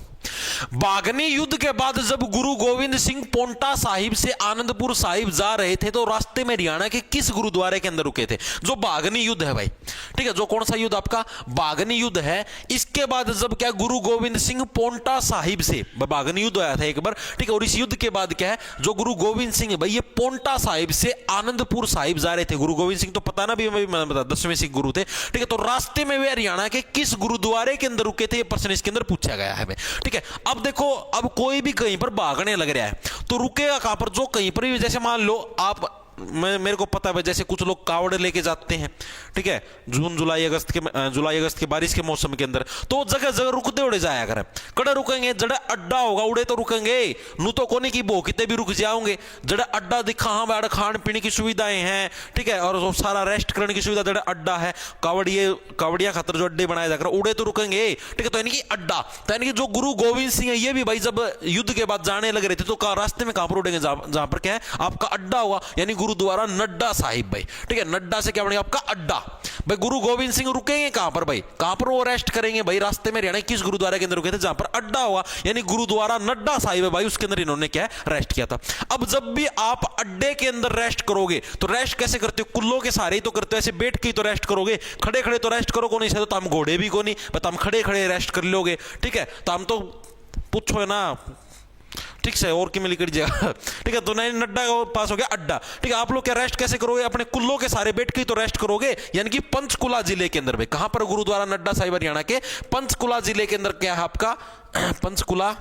बागनी युद्ध के बाद जब गुरु गोविंद सिंह पोंटा साहिब से आनंदपुर साहिब जा रहे थे तो रास्ते में हरियाणा के किस गुरुद्वारे के अंदर रुके थे। जो बागनी युद्ध है भाई, ठीक है, जो कौन सा युद्ध आपका बागनी युद्ध है, इसके बाद जब क्या गुरु गोविंद सिंह पोंटा साहिब से बागनी युद्ध आया था एक बार, ठीक है, और इस युद्ध के बाद क्या है, जो गुरु गोविंद सिंह भाई ये पोंटा साहिब से आनंदपुर साहिब जा रहे थे। गुरु गोविंद सिंह तो पता ना भी, मैं बता 10वें सिख गुरु थे, ठीक है, तो रास्ते में वे हरियाणा के किस गुरुद्वारे के अंदर रुके थे, ये प्रश्न इसके अंदर पूछा गया है, ठीक है। अब देखो, अब कोई भी कहीं पर भागने लग रहा है तो रुकेगा कहां पर, जो कहीं पर भी, जैसे मान लो आप, मेरे को पता है जैसे कुछ लोग कावड़ लेके जाते हैं, ठीक है, जून जुलाई अगस्त के बारिश के मौसम के अंदर, तो जगह जगह रुकते उड़े जाया करें, कड़े रुकेंगे, जड़ा अड्डा होगा उड़े तो रुकेंगे, नू तो कोने की भोकिते भी रुक जाओगे, जड़ा अड्डा दिखा, हाँ बैठ खान पीने की सुविधाएं हैं, ठीक है, और सारा रेस्ट करने की सुविधा, जड़ा अड्डा है, कावड़िया खातर जो अड्डे बनाए जाकर उड़े तो रुकेंगे, ठीक है, तो यानी कि अड्डा, तो यानी कि जो गुरु गोविंद सिंह है ये भी भाई जब युद्ध के बाद जाने लग रहे थे तो रास्ते में कहां पर उड़ेंगे, जहां पर क्या है आपका अड्डा हुआ, यानी गुरुद्वारा नड्डा साहिब भाई, ठीक है, नड्डा से क्या बनेगा आपका अड्डा भाई। गुरु गोविंद सिंह रुकेंगे कहां पर भाई, कहां पर वो रेस्ट करेंगे भाई, रास्ते में हरियाणा किस गुरुद्वारे के अंदर रुके थे, जहां पर अड्डा हुआ, यानी गुरुद्वारा नड्डा साहिब है भाई, उसके अंदर इन्होंने क्या है रेस्ट किया था। अब जब भी आप अड्डे के अंदर रेस्ट करोगे तो रेस्ट कैसे करते हो, कुल्लों के सहारे ही तो करते हो, ऐसे बैठ के ही तो रेस्ट करोगे, खड़े खड़े तो रेस्ट करो को नहीं, तो हम घोड़े भी को नहीं, बट हम खड़े खड़े रेस्ट कर लोगे, ठीक है, तो हम तो पूछो है ना, ठीक है, और की मिली कर जाएगा, ठीक है, तो नड्डा का पास हो गया अड्डा, ठीक है। आप लोग क्या रेस्ट कैसे करोगे, अपने कुल्लों के सारे बैठ के तो रेस्ट करोगे, यानी कि पंचकुला जिले के अंदर में, कहां पर गुरुद्वारा नड्डा साहिब हरियाणा के पंचकुला जिले के अंदर क्या है आपका, पंचकुला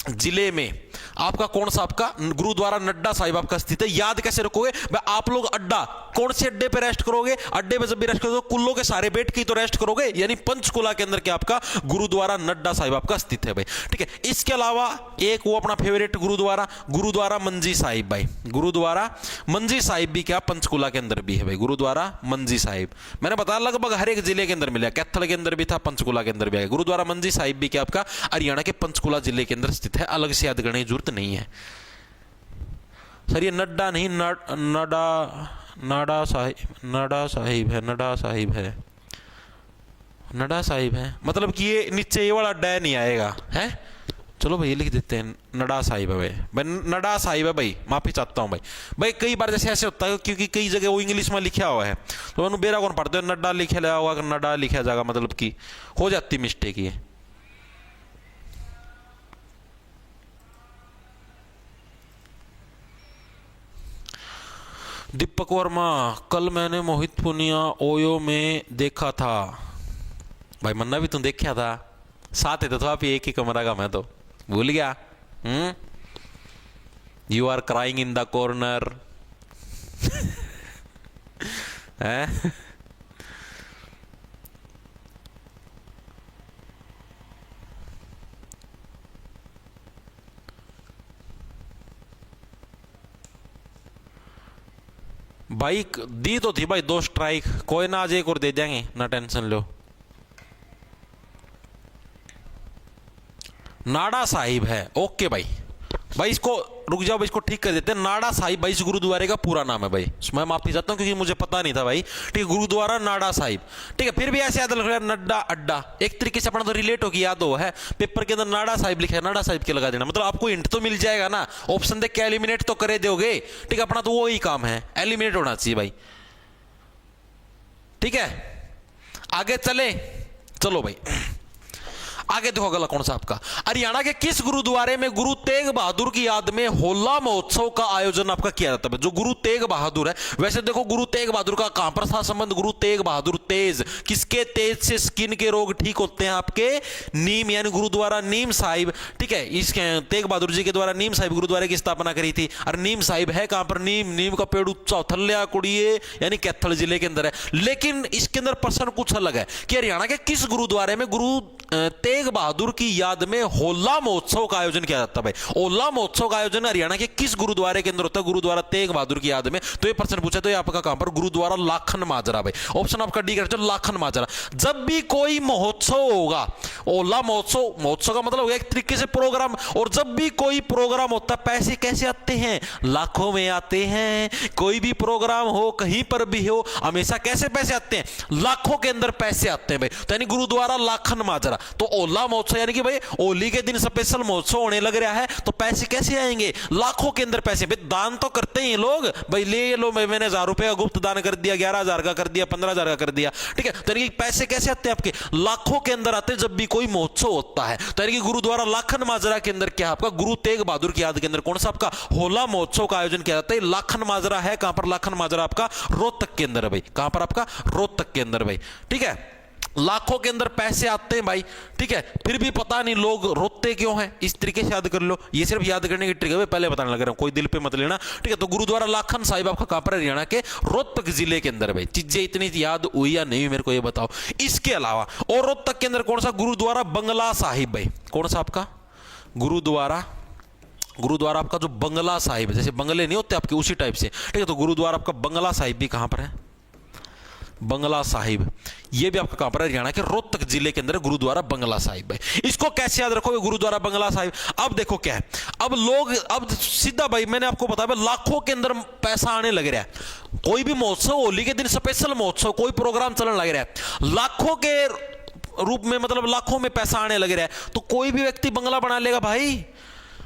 जिले में आपका कौन सा आपका गुरुद्वारा नड्डा साहिब आपका स्थित है। याद कैसे रखोगे भाई, आप लोग अड्डा कौन से अड्डे पे रेस्ट करोगे, अड्डे पे जब भी रेस्ट करोगे कुल्लों के सारे बैठ के तो रेस्ट करोगे, यानी पंचकुला के अंदर क्या आपका गुरुद्वारा नड्डा साहिब आपका स्थित है भाई, ठीक है। इसके अलावा एक वो अपना फेवरेट गुरुद्वारा मंजी साहिब भाई, गुरुद्वारा मंजी साहिब भी क्या पंचकुला के अंदर भी है भाई, गुरुद्वारा मंजी साहिब मैंने बताया लगभग हर एक जिले के अंदर मिला, कैथल के अंदर भी था, पंचकुला के अंदर भी आया। गुरुद्वारा मंजी साहिब भी क्या आपका हरियाणा के पंचकुला जिले के अंदर स्थित है, अलग से याद करने की जरूरत नहीं है सर। ये नड्डा नहीं, नाडा साहिब है, मतलब कि ये नीचे ये वाला डै नहीं आएगा है, चलो भाई लिख देते हैं नडा साहिब है भाई, नडा साहिब है भाई, माफी चाहता हूँ भाई कई बार जैसे ऐसे होता है क्योंकि कई जगह वो इंग्लिश में लिखा हुआ है तो उन्होंने बेरा कौन पढ़ते हो, नड्डा लिखा लिया होगा, नडा लिखा जाएगा, मतलब कि हो जाती मिस्टेक ये। दीपक वर्मा, कल मैंने मोहित पुनिया ओयो में देखा था भाई, मन्ना भी तुम देखा था, साथ है तो आप एक ही कमरा का, मैं तो भूल गया। You are crying in the corner है भाई, दी तो थी भाई 2 स्ट्राइक, कोई ना आज एक और दे देंगे, ना टेंशन लो, नाड़ा साहिब है। ओके भाई, भाई इसको रुक जाओ भाई, इसको ठीक कर देते हैं। नाड़ा साहिब भाई इस गुरुद्वारे का पूरा नाम है भाई, मैं माफी चाहता हूं क्योंकि मुझे पता नहीं था भाई। ठीक है, गुरुद्वारा नाड़ा साहिब। ठीक है, फिर भी ऐसे याद लग रहा है नड्डा अड्डा, एक तरीके से अपना तो रिलेट हो याद हो है, पेपर के अंदर नाड़ा साहिब लिखा है, नाड़ा साहिब के लगा देना, मतलब आपको हिंट तो मिल जाएगा ना, ऑप्शन देख के एलिमिनेट तो करे दोगे। ठीक है, अपना तो वही काम है, एलिमिनेट होना चाहिए भाई। ठीक है, आगे चले, चलो भाई आगे देखो अगला कौन सा आपका, हरियाणा के किस गुरुद्वारे में गुरु तेग बहादुर की याद में होला महोत्सव का आयोजन आपका किया जाता है। जो गुरु तेग बहादुर है, वैसे देखो गुरु तेग बहादुर का कहां पर था संबंध, गुरु तेग बहादुर तेज, किसके तेज से स्किन के रोग ठीक होते हैं आपके, नीम, यानी गुरुद्वारा नीम साहिब। ठीक है, इसके तेग बहादुर जी के द्वारा नीम साहिब गुरुद्वारे की स्थापना करी थी। और नीम साहिब है कहां पर, नीम का पेड़ ऊंचा थल्या कुड़िए यानी कैथल जिले के अंदर है। लेकिन इसके अंदर प्रश्न कुछ अलग है कि हरियाणा के किस गुरुद्वारे में गुरु तेग बहादुर की याद में होला महोत्सव का आयोजन किया जाता है भाई। होला महोत्सव का आयोजन हरियाणा के किस गुरुद्वारे के अंदर होता है, गुरुद्वारा तेग बहादुर की याद में। तो ये प्रश्न पूछा तो ये आपका कहां पर, गुरुद्वारा लाखन माजरा भाई, ऑप्शन आपका डी करेक्ट, लाखन माजरा। जब भी कोई महोत्सव होगा, होला महोत्सव, महोत्सव का मतलब हो गया एक तरीके से प्रोग्राम, और जब भी कोई प्रोग्राम होता है पैसे कैसे आते हैं, लाखों में आते हैं। कोई भी प्रोग्राम हो कहीं पर भी हो, हमेशा कैसे पैसे आते हैं, लाखों के अंदर पैसे आते हैं भाई। तो यानी गुरुद्वारा लाखन माजरा। तो ओला महोत्सव यानी कि भाई होली के दिन स्पेशल महोत्सव होने लग रहा है, तो पैसे कैसे आएंगे, लाखों के अंदर पैसे। भाई दान तो करते हैं लोग भाई, ले लो मैंने 1000 रुपए का गुप्त दान कर दिया, 11,000 का कर दिया, 15,000 का कर दिया। ठीक है, तो यानी कि पैसे कैसे आते हैं आपके, लाखों के अंदर आते हैं जब भी कोई महोत्सव होता है। तो यानी कि गुरुद्वारा लाखन माजरा के अंदर क्या आपका, गुरु तेग बहादुर की याद के अंदर कौन सा आपका होला महोत्सव का आयोजन किया जाता है। लाखन माजरा है कहां पर, लाखन माजरा आपका रोहतक के अंदर है भाई, कहां पर आपका, रोहतक के अंदर भाई। ठीक है, लाखों के अंदर पैसे आते हैं भाई। ठीक है, फिर भी पता नहीं लोग रोते क्यों हैं, इस तरीके से याद कर लो, ये सिर्फ याद करने की ट्रिक है, पहले बताने लग रहा हूं, कोई दिल पे मत लेना। ठीक है, तो गुरुद्वारा लाखन साहिब आपका कहां पर, हरियाणा के रोहतक जिले के अंदर भाई। चीजें इतनी याद हुई या नहीं मेरे को ये बताओ। इसके अलावा और रोहतक के अंदर कौन सा, गुरुद्वारा बंगला साहिब भाई, कौन सा आपका गुरुद्वारा आपका जो बंगला साहिब है, जैसे बंगले नहीं होते आपके उसी टाइप से। ठीक है, तो गुरुद्वारा आपका बंगला साहिब भी कहां पर है, बंगला साहिब, ये भी आपका कहां पर है, हरियाणा के रोहतक जिले के अंदर गुरुद्वारा बंगला साहिब है। इसको कैसे याद रखोगे, गुरुद्वारा बंगला साहिब। अब देखो क्या है, अब लोग, अब सीधा भाई मैंने आपको बताया लाखों के अंदर पैसा आने लग रहा है। कोई भी महोत्सव, होली के दिन स्पेशल महोत्सव, कोई प्रोग्राम चलने लग रहा है, लाखों के रूप में, मतलब लाखों में पैसा आने लग रहा है। तो कोई भी व्यक्ति बंगला बना लेगा भाई,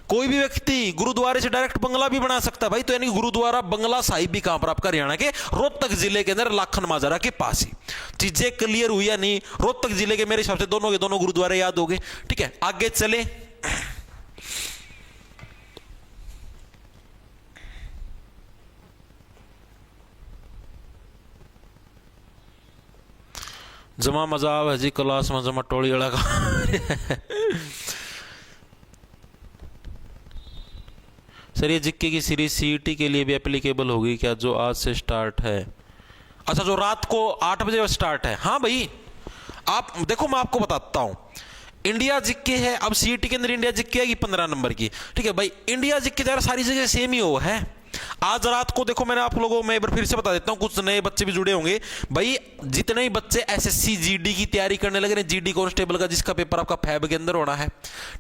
कोई भी व्यक्ति गुरुद्वारे से डायरेक्ट बंगला भी बना सकता है भाई। तो यानी गुरुद्वारा बंगला साहिब भी कहां पर आपका, हरियाणा के रोहतक जिले के अंदर लाखन माजरा के पास ही। चीजें क्लियर हुई या नहीं, रोहतक जिले के मेरे हिसाब से दोनों के दोनों गुरुद्वारे याद हो गए। ठीक है, आगे चले, जमा मजाब है जी क्लास में, जमा टोली वाला का सर ये जिक्के की सीरीज सीईटी के लिए भी एप्लीकेबल होगी क्या, जो आज से स्टार्ट है। अच्छा, जो रात को 8 बजे स्टार्ट है। हाँ भाई, आप देखो मैं आपको बताता हूं, इंडिया जिक्के है, अब सीईटी के अंदर इंडिया जिक्के आएगी 15 नंबर की। ठीक है भाई, इंडिया जिक्के जरा सारी जगह सेम ही हो है। आज रात को देखो, मैंने आप लोगों में एक बार फिर से बता देता हूं, कुछ नए बच्चे भी जुड़े होंगे भाई। जितने ही बच्चे एसएससी जीडी की तैयारी करने लगे हैं, जीडी कांस्टेबल का जिसका पेपर आपका फैब के अंदर होना है,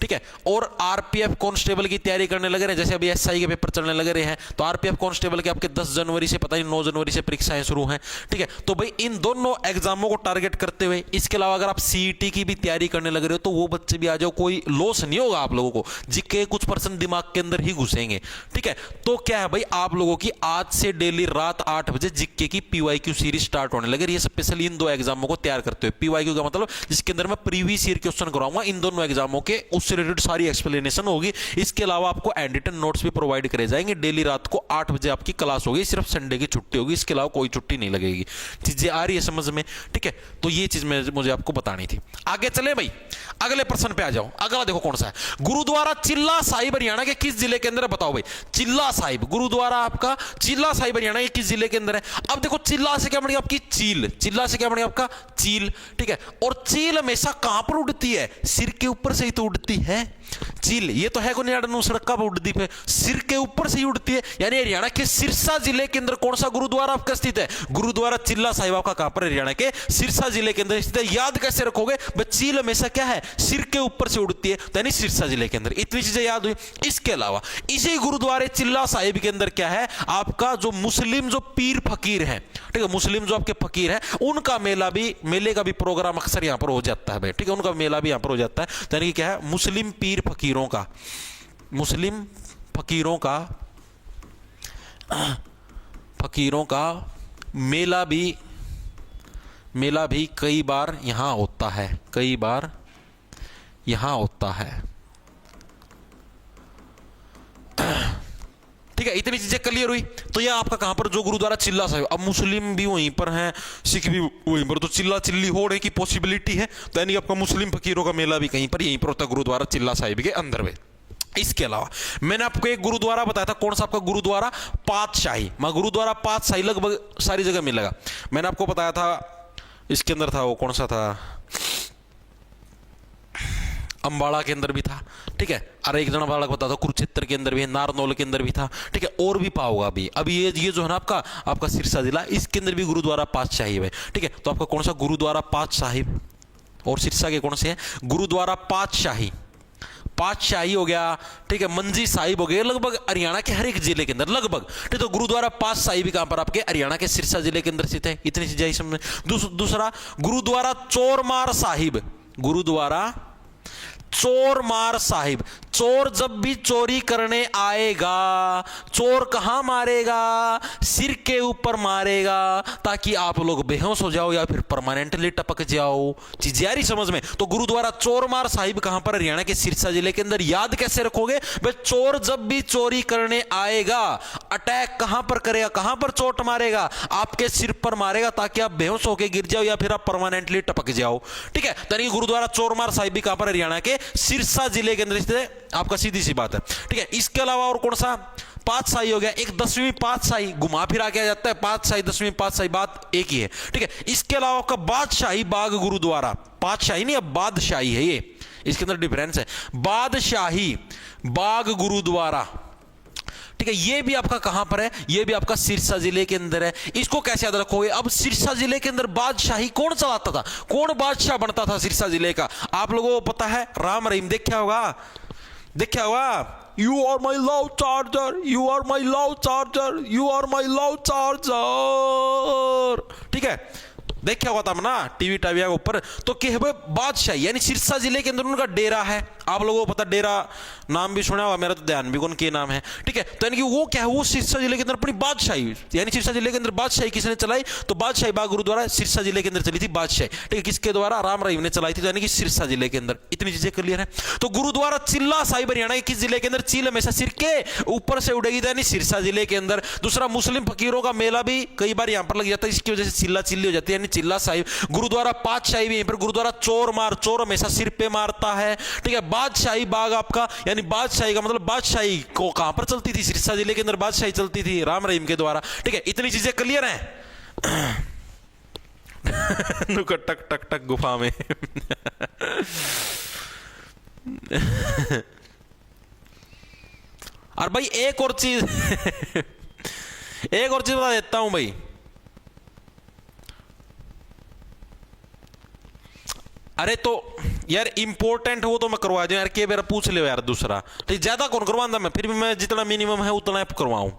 ठीक है, और आरपीएफ कांस्टेबल की तैयारी करने लगे हैं, जैसे अभी एसआई के पेपर चलने लगे रहे हैं, तो आरपीएफ कांस्टेबल के आपके 10 जनवरी से पता नहीं 9 जनवरी से परीक्षाएं शुरू हैं। ठीक है, तो भाई इन दोनों एग्जामों को टारगेट करते हुए, इसके अलावा अगर आप सीईटी की भी तैयारी करने लग रहे हो तो वो बच्चे भी आ जाओ, कोई लॉस नहीं होगा आप लोगों को, जिसके कुछ % दिमाग के अंदर ही घुसेंगे। ठीक है, तो क्या है भाई, आप लोगों की आज से डेली रात 8 बजे जीके की पीवाईक्यू सीरीज स्टार्ट होने लगे। ये स्पेशली इन दो एग्जामों को तैयार करते हुए, पीवाईक्यू का मतलब जिसके अंदर मैं प्रीवियस ईयर क्वेश्चन कराऊंगा, इन दोनों एग्जामों के उससे रिलेटेड सारी एक्सप्लेनेशन होगी। इसके अलावा आपको एंड रिटन नोट्स भी प्रोवाइड करे जाएंगे। डेली रात को 8 बजे आपकी क्लास होगी, सिर्फ संडे की छुट्टी होगी, इसके अलावा कोई छुट्टी नहीं लगेगी। चीजें आ रही है समझ में। ठीक है, तो ये चीज मुझे आपको बतानी थी। आगे चले भाई, अगले प्रश्न पे आ जाओ। अगला देखो कौन सा है, गुरुद्वारा चिल्ला साहिब हरियाणा के किस जिले के अंदर, बताओ भाई। चिल्ला साहिब, गुरुद्वारा गुरुद्वारा आपका चिल्ला साहिब हरियाणा के किस जिले के अंदर है? अब देखो चिल्ला से क्या बनेगा आपकी चील, चिल्ला से क्या बनेगा आपका चील, ठीक है। और चील हमेशा कहां पर उड़ती है? सिर के ऊपर से ही तो उड़ती है चील। ये तो है को सड़क पर उड़ती है, सिर के ऊपर से ही उड़ती है। यानी हरियाणा के सिरसा जिले के अंदर कौन सा गुरुद्वारा आपका स्थित है? गुरुद्वारा चिल्ला साहिब आपका कहां पर? हरियाणा के सिरसा जिले के अंदर स्थित है। याद कैसे रखोगे? चील हमेशा क्या है? सिर के ऊपर से उड़ती है, यानी सिरसा जिले के अंदर। इतनी चीजें याद हुई। इसके अलावा इसी गुरुद्वारे चिल्ला साहिब के अंदर क्या है आपका? जो मुस्लिम जो पीर फकीर है, ठीक है, मुस्लिम जो आपके फकीर है, उनका मेले का भी प्रोग्राम अक्सर यहां पर हो जाता है भाई, ठीक है, उनका मेला भी यहां पर हो जाता है। यानी कि क्या है? मुस्लिम पीर फकीरों का, मुस्लिम फकीरों का मेला भी कई बार यहां होता है, कई बार यहां होता है, ठीक है। इतनी चीजें क्लियर हुई। तो यह आपका कहां पर? जो गुरुद्वारा चिल्ला साहिब। अब मुस्लिम भी वहीं पर हैं, सिख भी वहीं पर, तो चिल्ला चिल्ली होने की पॉसिबिलिटी है। तो यानी आपका मुस्लिम फकीरों का मेला भी कहीं पर यहीं पर होता है, गुरुद्वारा चिल्ला साहिब के अंदर में। इसके अलावा मैंने आपको एक गुरुद्वारा बताया था, कौन सा आपका? गुरुद्वारा पातशाही। गुरुद्वारा पातशाही लगभग सारी जगह मिलेगा। मैंने आपको बताया था इसके अंदर था, वो कौन सा था? अंबाड़ा के अंदर भी था, ठीक है। अरे एक जना बालक बता दो, कुरुक्षेत्र के अंदर भी है, नारनौल के अंदर भी था, ठीक है, और भी पाओगा अभी। अभी ये जो है ना आपका सिरसा जिला, इसके अंदर भी गुरुद्वारा पातशाही है, ठीक है। तो आपका कौन सा? गुरुद्वारा पातशाही। और सिरसा के कौन से हैं? गुरुद्वारा पातशाही, पातशाही हो गया, ठीक है, मंजी साहिब हो गए, लगभग हरियाणा के हर एक जिले के अंदर लगभग, ठीक है। तो गुरुद्वारा पातशाही भी कहां पर? आपके हरियाणा के सिरसा जिले के अंदर स्थित है। इतनी चीजें समझ। दूसरा गुरुद्वारा चोरमार साहिब, गुरुद्वारा चोरमार साहिब। चोर जब भी चोरी करने आएगा, चोर कहां मारेगा? सिर के ऊपर मारेगा, ताकि आप लोग बेहोश हो जाओ या फिर परमानेंटली टपक जाओ। चीज यारी समझ में? तो गुरुद्वारा चोरमार साहिब कहां पर? हरियाणा के सिरसा जिले के अंदर। याद कैसे रखोगे? भाई चोर जब भी चोरी करने आएगा, अटैक कहां पर करेगा? कहां पर चोट मारेगा? आपके सिर पर मारेगा, ताकि आप बेहोश होकर गिर जाओ या फिर आप परमानेंटली टपक जाओ, ठीक है। यानी गुरुद्वारा चोरमार साहिब भी कहां पर? हरियाणा के सिरसा जिले के अंदर स्थित है। आपका सीधी सी बात है, ठीक है। इसके अलावा और कौन सा? पातशाही हो गया, एक 10वीं पातशाही, घुमा फिरा के आ जाता है पातशाही 10वीं पातशाही, बात एक ही है, ठीक है। इसके अलावा आपका बादशाही बाग गुरुद्वारा, पातशाही नहीं, अब बादशाही है, ये इसके अंदर डिफरेंस है। बादशाही बाग गुरुद्वारा, ठीक है, ये भी आपका कहां पर है? ये भी आपका सिरसा जिले के अंदर है। इसको कैसे याद रखोगे? अब सिरसा जिले के अंदर बादशाही कौन चलाता था? कौन बादशाह बनता था सिरसा जिले का? आप लोगों को पता है? राम रहीम देखा होगा, देखा होगा। You are my love charger, you are my love charger, you are my love charger, ठीक है, देखा हुआ था ना टीवी टाविया के ऊपर। तो क्या है? बादशाही, यानी सिरसा जिले के अंदर उनका डेरा है। आप लोगों को पता, डेरा नाम भी सुना होगा, मेरा तो ध्यान भी कौन के नाम है, ठीक है। तो यानी कि वो क्या है? वो सिरसा जिले के अंदर अपनी बादशाही, यानी सिरसा जिले के अंदर बादशाही किसने चलाई? तो बादशाही बाग गुरुद्वारा सिरसा जिले के अंदर चली थी बादशाही, ठीक है। किसके द्वारा? राम रहीम ने चलाई थी, यानी कि सिरसा जिले के अंदर। इतनी चीजें क्लियर है। तो गुरुद्वारा चिल्ला साहिब हरियाणा के किस जिले के अंदर? चील हमेशा सिर के ऊपर से उड़ेगी, यानी सिरसा जिले के अंदर। दूसरा मुस्लिम फकीरों का मेला भी कई बार यहां पर लग जाता है, इसकी वजह से चिल्ला चिल्ली हो जाती है, यानी चिल्ला साहिब। गुरुद्वारा पातशाही भी यहीं पर। गुरुद्वारा चोरमार, चोर हमेशा सिर पे मारता है, ठीक है। बादशाही बाग आपका, यानी बादशाही का मतलब बादशाही को कहां पर चलती थी? सिरसा जिले के अंदर बादशाही चलती थी राम रहीम के द्वारा, ठीक है। इतनी चीजें क्लियर हैं। टक टक टक गुफा में और भाई एक और चीज एक और चीज बता देता हूं भाई। अरे तो यार इंपॉर्टेंट हो तो मैं करवा दूं यार, के बार पूछ ले यार दूसरा, ठीक, ज्यादा कौन करवाऊंगा मैं, फिर भी मैं जितना मिनिमम है उतना करवाऊं।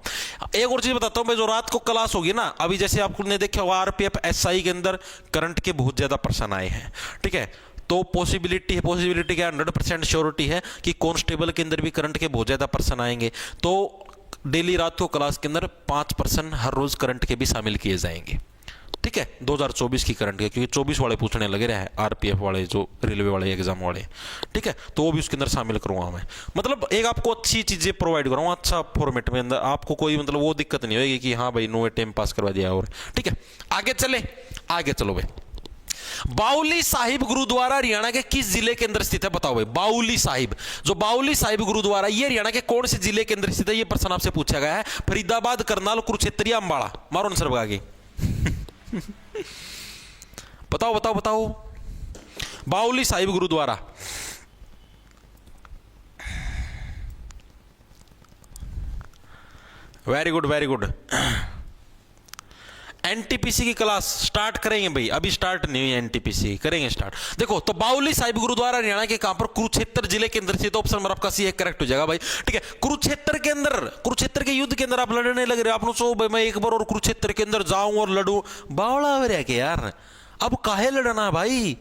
एक और चीज बताता हूं मैं, जो रात को क्लास होगी ना, अभी जैसे आपने देखा होगा आरपीएफ एसआई के अंदर करंट के बहुत ज्यादा प्रश्न आए हैं, ठीक है। तो पॉसिबिलिटी क्या 100% श्योरिटी है कि कांस्टेबल के अंदर भी करंट के बहुत ज्यादा प्रश्न आएंगे। तो डेली रात को क्लास के अंदर 5% हर रोज करंट के भी शामिल किए जाएंगे, ठीक है। 2024 की करंट के, क्योंकि 24 वाले पूछने लगे रहे हैं आरपीएफ वाले, जो रेलवे वाले एग्जाम वाले, ठीक है। तो वो भी उसके अंदर शामिल करूंगा मैं। मतलब एक आपको अच्छी चीजें प्रोवाइड करूंगा, अच्छा फॉर्मेट में अंदर, आपको कोई मतलब वो दिक्कत नहीं होगी कि हाँ भाई नो टाइम पास करवा दिया, और ठीक है। आगे चले, आगे चलो भाई। बाउली साहिब गुरुद्वारा हरियाणा के किस जिले के अंदर स्थित है? बताओ भाई। बाउली साहिब, जो बाउली साहिब गुरुद्वारा, ये हरियाणा के कौन से जिले के अंदर स्थित है? ये प्रश्न आपसे पूछा गया है। फरीदाबाद, करनाल, कुरुक्षेत्र या अंबाला? मारो आंसर बगा के। बताओ बताओ बताओ। Baoli Sahib Gurudwara, very good very good. NTPC की क्लास स्टार्ट करेंगे भाई, अभी स्टार्ट नहीं हुई एनटीपीसी, करेंगे स्टार्ट। देखो तो बाउली साहिब गुरुद्वारा हरियाणा के कहां पर? कुरुक्षेत्र जिले के अंदर से। तो ऑप्शन नंबर आपका सी है करेक्ट हो जाएगा भाई। ठीक है, कुरुक्षेत्र के अंदर, कुरुक्षेत्र के युद्ध के अंदर आप लड़ने लग रहे हो। आपने सो भाई मैं एक बार और कुरुक्षेत्र के अंदर जाऊं और लड़ूं, बावड़ा हो रहा के यार, अब काहे लड़ना भाई?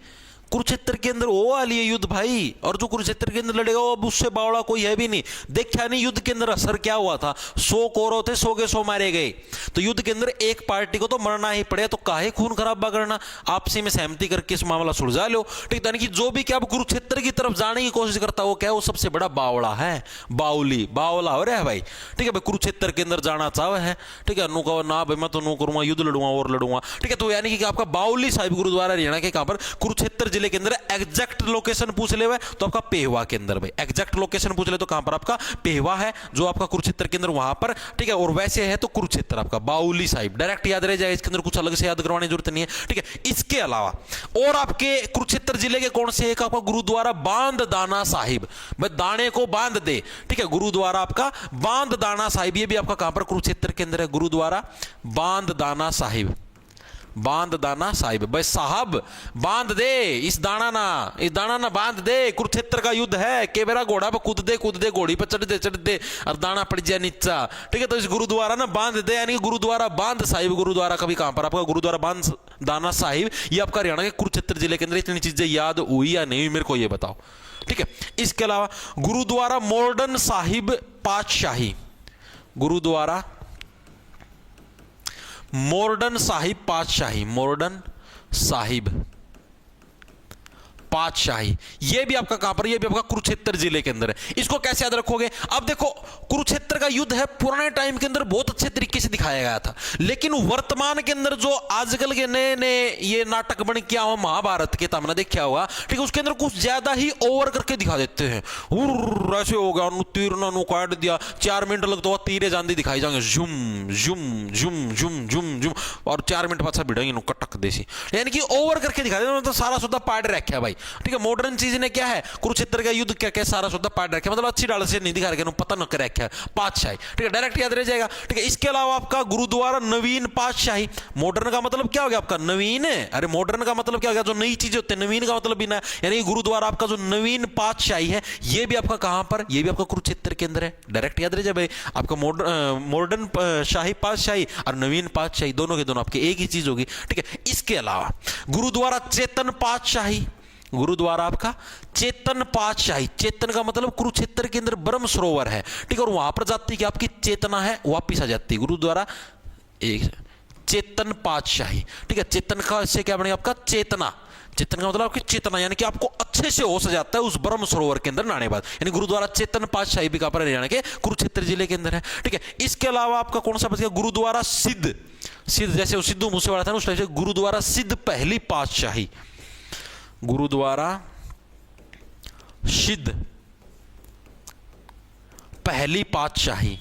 कुरुक्षेत्र के अंदर वो वाली है युद्ध भाई, और जो कुरुक्षेत्र के अंदर लड़ेगा वो अब उससे बावड़ा कोई है भी नहीं। देखा नहीं युद्ध के अंदर असर क्या हुआ था? 100 कौरव थे, 100 के 100 मारे गए। तो युद्ध के अंदर एक पार्टी को तो मरना ही पड़े, तो काहे खून खराबा करना? आपसी में सहमति करके इस मामला सुलझा लो। ठीक है, जो भी क्या कुरुक्षेत्र की तरफ जाने की कोशिश करता है वो क्या, वो सबसे बड़ा बावड़ा है, बाउली, बावला हो रहा है भाई। ठीक है भाई, कुरुक्षेत्र के अंदर जाना चाहे है, ठीक है, नु कहो ना भाई मैं तो नु करूंगा, युद्ध लड़ूंगा और लड़ूंगा। ठीक है, तो यानी कि आपका बाउली साहिब गुरुद्वारा हरियाणा के कहां पर? कुरुक्षेत्र जिले के अंदर। एग्जैक्ट लोकेशन पूछ ले तो आपका पेहवा के अंदर भाई। एग्जैक्ट लोकेशन पूछ ले तो कहां पर? आपका पेहवा है, जो आपका कुरुक्षेत्र के अंदर वहां पर। ठीक है, और वैसे है तो कुरुक्षेत्र आपका बाउली साहिब, डायरेक्ट याद रह जाएगा, इसके अंदर कुछ अलग से याद करवाने की जरूरत नहीं है। ठीक है, इसके अलावा और आपके कुरुक्षेत्र जिले के कौन से एक आपका गुरुद्वारा? बांध दाना साहिब, भाई दाने को बांध दे। ठीक है, गुरुद्वारा आपका बांध दाना साहिब, ये भी आपका कहां पर? कुरुक्षेत्र के अंदर है, गुरुद्वारा बांध दाना साहिब। बांध दाना साहिब, भाई साहब बांध दे इस दाना ना बांध दे। कुरुक्षेत्र का युद्ध है, के मेरा घोड़ा पे कूद दे, घोड़ी पे चढ़ दे और दाना पड़ जाए नीचा। ठीक है, तो इस गुरुद्वारा ना बांध दे, यानी गुरुद्वारा बांध साहिब गुरुद्वारा का भी कहां पर? आपका गुरुद्वारा बांध दाना साहिब, ये आपका हरियाणा के कुरुक्षेत्र जिले के अंदर। इतनी चीजें याद हुई या नहीं हुई मेरे को ये बताओ। ठीक है, इसके अलावा गुरुद्वारा मोर्डन साहिब पातशाही, गुरुद्वारा मोर्डन साहिब पातशाही, मोर्डन साहिब पातशाही, ये भी आपका कहां पर? ये भी आपका कुरुक्षेत्र जिले के अंदर है। इसको कैसे याद रखोगे? अब देखो कुरुक्षेत्र का युद्ध है, पुराने टाइम के अंदर बहुत अच्छे तरीके से दिखाया गया था, लेकिन वर्तमान के अंदर जो आजकल के नए नए ये नाटक बन के आओ महाभारत के, तुमने देखा होगा, ठीक है, उसके अंदर कुछ ज्यादा ही ओवर करके दिखा देते हैं। ऐसे हो गया, तीर ना काट दिया, 4 मिनट लगता हुआ तीरे जांदी दिखाई जाएंगे, झुम झुम झुम झुम झुम झुम, और 4 मिनट बाद भिड़ेंगे कटक देसी, यानी कि ओवर करके दिखा देते। तो सारा सुधा पार्ट रखा है भाई। ठीक है, मॉडर्न चीज ने क्या है? कुरुक्षेत्र का युद्ध क्या क्या सारा सुधा पार्ट रखा, मतलब अच्छी डाल से नहीं दिखा रखे, पता न कर रखा है पातशाही। ठीक है, डायरेक्ट याद रह जाएगा। ठीक है, इसके अलावा आपका गुरुद्वारा नवीन पातशाही, मॉडर्न का मतलब क्या हो गया आपका? नवीन है। अरे मॉडर्न का मतलब क्या हो गया? जो नई चीजें होती है। नवीन का मतलब भी ना, यानी गुरुद्वारा आपका जो नवीन पातशाही है, ये भी आपका कहां पर? ये भी आपका कुरुक्षेत्र के अंदर है। डायरेक्ट याद रह जाए भाई, आपका मॉडर्न शाही पातशाही और नवीन पातशाही दोनों के दोनों आपके एक ही चीज होगी। ठीक है, इसके अलावा गुरुद्वारा चेतन पातशाही, गुरुद्वारा आपका चेतन पातशाही, चेतन का मतलब कुरुक्षेत्र के अंदर ब्रह्म सरोवर है। ठीक है, और वहां पर जाती कि आपकी चेतना है वापिस आ जाती है। गुरुद्वारा एक चेतन पातशाही। ठीक है, चेतन का इससे क्या बनेगा आपका? चेतना। चेतन का मतलब आपकी चेतना, यानी कि आपको अच्छे से होश आ जाता है उस ब्रह्म सरोवर के अंदर नहाने बाद। यानी गुरुद्वारा चेतन पातशाही भी कहां पर? हरियाणा के कुरुक्षेत्र जिले के अंदर है। ठीक है, इसके अलावा आपका कौन सा बच गया? गुरुद्वारा सिद्ध, सिद्ध जैसे वो सिद्धू मूसेवाला था ना उस टाइप से गुरुद्वारा सिद्ध पहली पातशाही, गुरुद्वारा सिद्ध पहली पातशाही।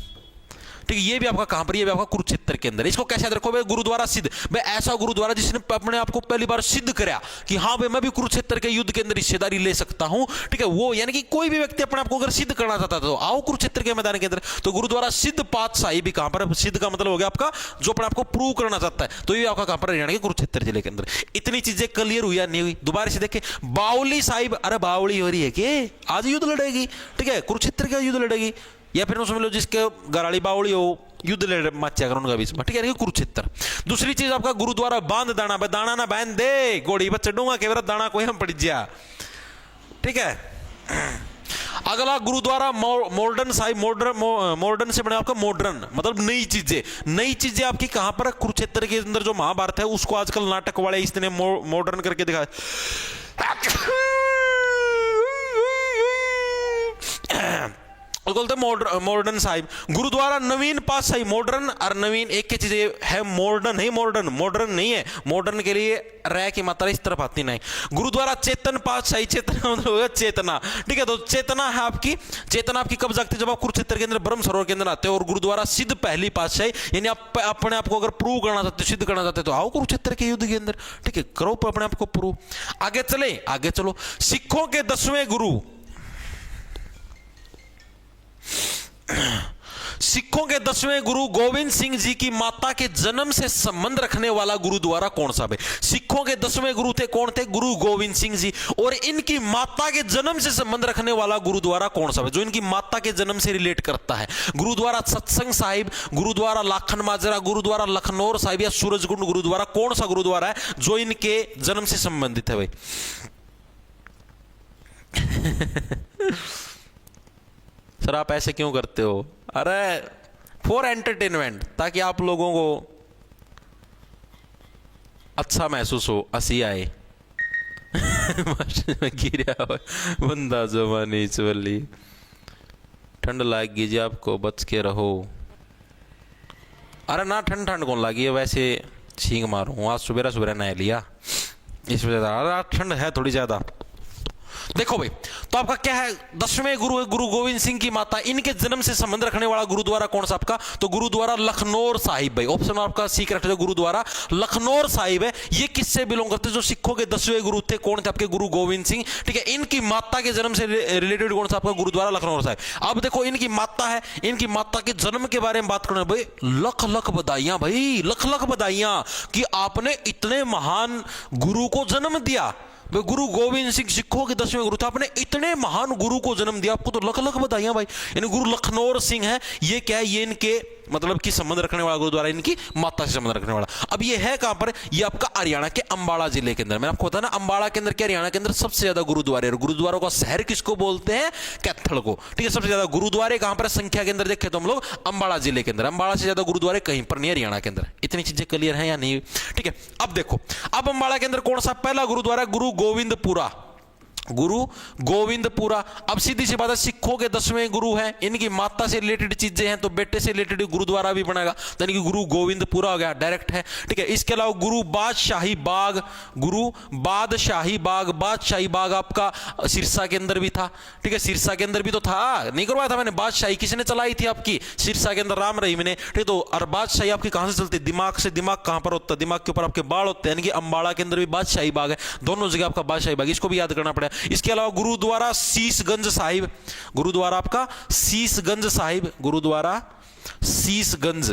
ठीक है, ये भी आपका कहां पर? ये भी आपका कुरुक्षेत्र के अंदर। इसको कैसे याद रखो भाई? गुरुद्वारा सिद्ध, भाई ऐसा गुरुद्वारा जिसने अपने आप को पहली बार सिद्ध कराया कि हाँ भाई मैं भी कुरुक्षेत्र के युद्ध के अंदर हिस्सेदारी ले सकता हूं। ठीक है, वो यानी कि कोई भी व्यक्ति अपने आप को अगर सिद्ध करना चाहता तो आओ कुरुक्षेत्र के मैदान के अंदर। तो गुरुद्वारा सिद्ध पातशाही भी कहां पर? सिद्ध का मतलब हो गया आपका जो अपने आप को प्रूव करना चाहता है, तो ये आपका कहां पर? हरियाणा के कुरुक्षेत्र जिले के अंदर। इतनी चीजें क्लियर हुई या नहीं हुई? दोबारा से देखें, बाउली साहिब, अरे बावली हो रही है कि आज युद्ध लड़ेगी। ठीक है, कुरुक्षेत्र का युद्ध लड़ेगी, या फिर समझ लो जिसके गराड़ी बावड़ी हो युद्ध लड़ मचा कर उनका बीच में। ठीक है, कुरुक्षेत्र। दूसरी चीज आपका गुरुद्वारा बांध दाना, दाना ना बांध दे, घोड़ी पर चढ़ूंगा केवल दाना कोई हम पड़ जा। ठीक है, अगला गुरुद्वारा मॉडर्न साहिब, मॉडर्न से बने आपका मॉडर्न मतलब नई चीजें। नई चीजें आपकी कहां पर? कुरुक्षेत्र के अंदर जो महाभारत है उसको आजकल नाटक वाले इसने मॉडर्न करके दिखाया। बोलते मॉडर्न साहिब गुरुद्वारा नवीन पातशाही। मॉडर्न और नवीन एक ही चीज है, मॉडर्न नहीं, मॉडर्न नहीं है। मॉडर्न के लिए रह की मात्रा इस तरफ आती नहीं। गुरुद्वारा चेतन पातशाही, चेतना मतलब होगा चेतना, ठीक है। तो चेतना है आपकी, चेतना आपकी कब जागती है? जब आप कुरुक्षेत्र के अंदर ब्रह्म सरोवर के अंदर आते हो। और गुरुद्वारा सिद्ध पहली पातशाही, यानी आप अपने आप को अगर प्रूव करना चाहते हो, सिद्ध करना चाहते हो, तो आओ कुरुक्षेत्र के युद्ध के अंदर, ठीक है, करो अपने आप को प्रूव। आगे चले, आगे चलो। सिखों के 10वें गुरु, सिखों के 10वें गुरु गोविंद सिंह जी की माता के जन्म से संबंध रखने वाला गुरुद्वारा कौन सा है? सिखों के 10वें गुरु थे, कौन थे? गुरु गोविंद सिंह जी। और इनकी माता के जन्म से संबंध रखने वाला गुरुद्वारा कौन सा है, जो इनकी माता के जन्म से रिलेट करता है? गुरुद्वारा सत्संग साहिब, गुरुद्वारा लाखन माजरा, गुरुद्वारा लखनौर साहिब या सूरजकुंड गुरुद्वारा, कौन सा गुरुद्वारा है जो इनके जन्म से संबंधित है भाई? सर आप ऐसे क्यों करते हो? अरे फॉर एंटरटेनमेंट, ताकि आप लोगों को अच्छा महसूस हो, हंसी आए। गिरा बंदा जमानी चवली, ठंड लाग गई जी आपको, बच के रहो। अरे ना ठंड कौन लगी है, वैसे छींक मारूं, आज सुबह सुबह नहा लिया इस वजह से ठंड है थोड़ी ज्यादा। देखो भाई, तो आपका क्या है? 10वें गुरु है गुरु गोविंद सिंह की माता, इनके जन्म से संबंध रखने वाला गुरुद्वारा कौन सा आपका? तो गुरुद्वारा लखनौर साहिब भाई। ऑप्शन आपका सी करेक्ट है, गुरुद्वारा लखनौर साहिब है। ये किससे बिलोंग करते हैं? जो सिखों के 10वें गुरु थे, कौन थे आपके? गुरु गोविंद सिंह, ठीक है। इनकी माता के जन्म से रिलेटेड कौन सा आपका? गुरुद्वारा लखनौर साहिब। अब देखो, इनकी माता है, इनकी माता के जन्म के बारे में बात करना भाई, लख लख बधाइयां भाई, लख लख बधाइयां कि आपने इतने महान गुरु को जन्म दिया। गुरु गोविंद सिंह सिखों के 10वें गुरु थे, आपने इतने महान गुरु को जन्म दिया, आपको तो लख लख बधाइयां भाई। यानी गुरु लखनौर सिंह है, ये क्या है? ये इनके मतलब कि संबंध रखने वाला गुरुद्वारा, इनकी माता से संबंध रखने वाला। अब ये है कहां पर? ये आपका हरियाणा के अंबाला जिले के अंदर। मैंने आपको बताया ना, अंबाला के अंदर क्या, हरियाणा के अंदर सबसे ज्यादा गुरुद्वारे, और गुरुद्वारों का शहर किसको बोलते हैं? कैथल को, ठीक है। सबसे ज्यादा गुरुद्वारे कहां पर? संख्या के अंदर देखें तो हम लोग अंबाला जिले के अंदर। अंबाला से ज्यादा गुरुद्वारे कहीं पर नहीं, हरियाणा के अंदर। इतनी चीजें क्लियर है या नहीं? ठीक है। अब देखो, अब अंबाला के अंदर कौन सा पहला गुरुद्वारा? गुरु गोविंदपुरा, गुरु गोविंदपुरा। अब सीधी सी बात है, सिखों के 10वें गुरु हैं, इनकी माता से रिलेटेड चीजें हैं, तो बेटे से रिलेटेड गुरुद्वारा भी बनेगा, यानी कि गुरु गोविंदपुरा हो गया, डायरेक्ट है, ठीक है। इसके अलावा गुरु बादशाही बाग, गुरु बादशाही बाग, बादशाही बाग आपका सिरसा के अंदर भी था, ठीक है। सिरसा के अंदर भी तो था, नहीं करवाया था मैंने? बादशाही किसने चलाई थी आपकी? सिरसा के अंदर राम रहीम ने, ठीक है। तो और बादशाही आपकी कहां से चलती? दिमाग से। दिमाग कहां पर होता है? दिमाग के ऊपर आपके बाल होते हैं, यानी कि अंबाला के अंदर भी बादशाही बाग है, दोनों जगह आपका बादशाही बाग, इसको भी याद करना पड़ेगा। इसके अलावा गुरुद्वारा शीशगंज साहिब, गुरुद्वारा आपका शीशगंज साहिब, गुरुद्वारा शीशगंज,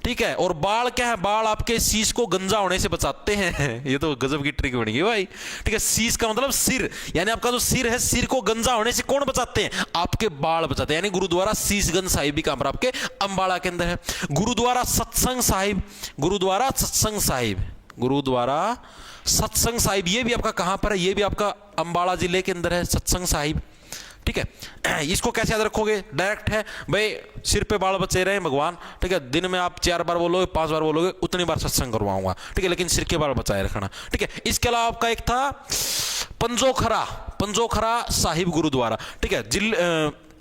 ठीक है। और बाल क्या है? बाल आपके शीश को गंजा होने से बचाते हैं। ये तो गजब की ट्रिक बनी है भाई, ठीक है। शीश का मतलब सिर, यानी आपका जो सिर है, सिर को गंजा होने से कौन बचाते हैं? आपके बाल बचाते हैं। यानी गुरुद्वारा शीशगंज साहिब भी कहां पर? आपके अंबाला के अंदर है। गुरुद्वारा सत्संग साहिब, गुरुद्वारा सत्संग साहिब, गुरुद्वारा सत्संग साहिब, ये भी आपका कहां पर है? ये भी आपका अंबाला जिले के अंदर है, सत्संग साहिब, ठीक है। इसको कैसे याद रखोगे? डायरेक्ट है भाई, सिर पे बाल बचे रहे भगवान, ठीक है। दिन में आप 4 बार बोलोगे, 5 बार बोलोगे, उतनी बार सत्संग करवाऊंगा, ठीक है, लेकिन सिर के बाल बचाए रखना, ठीक है। इसके अलावा आपका एक था पंजोखरा, पंजोखरा साहिब गुरुद्वारा, ठीक है।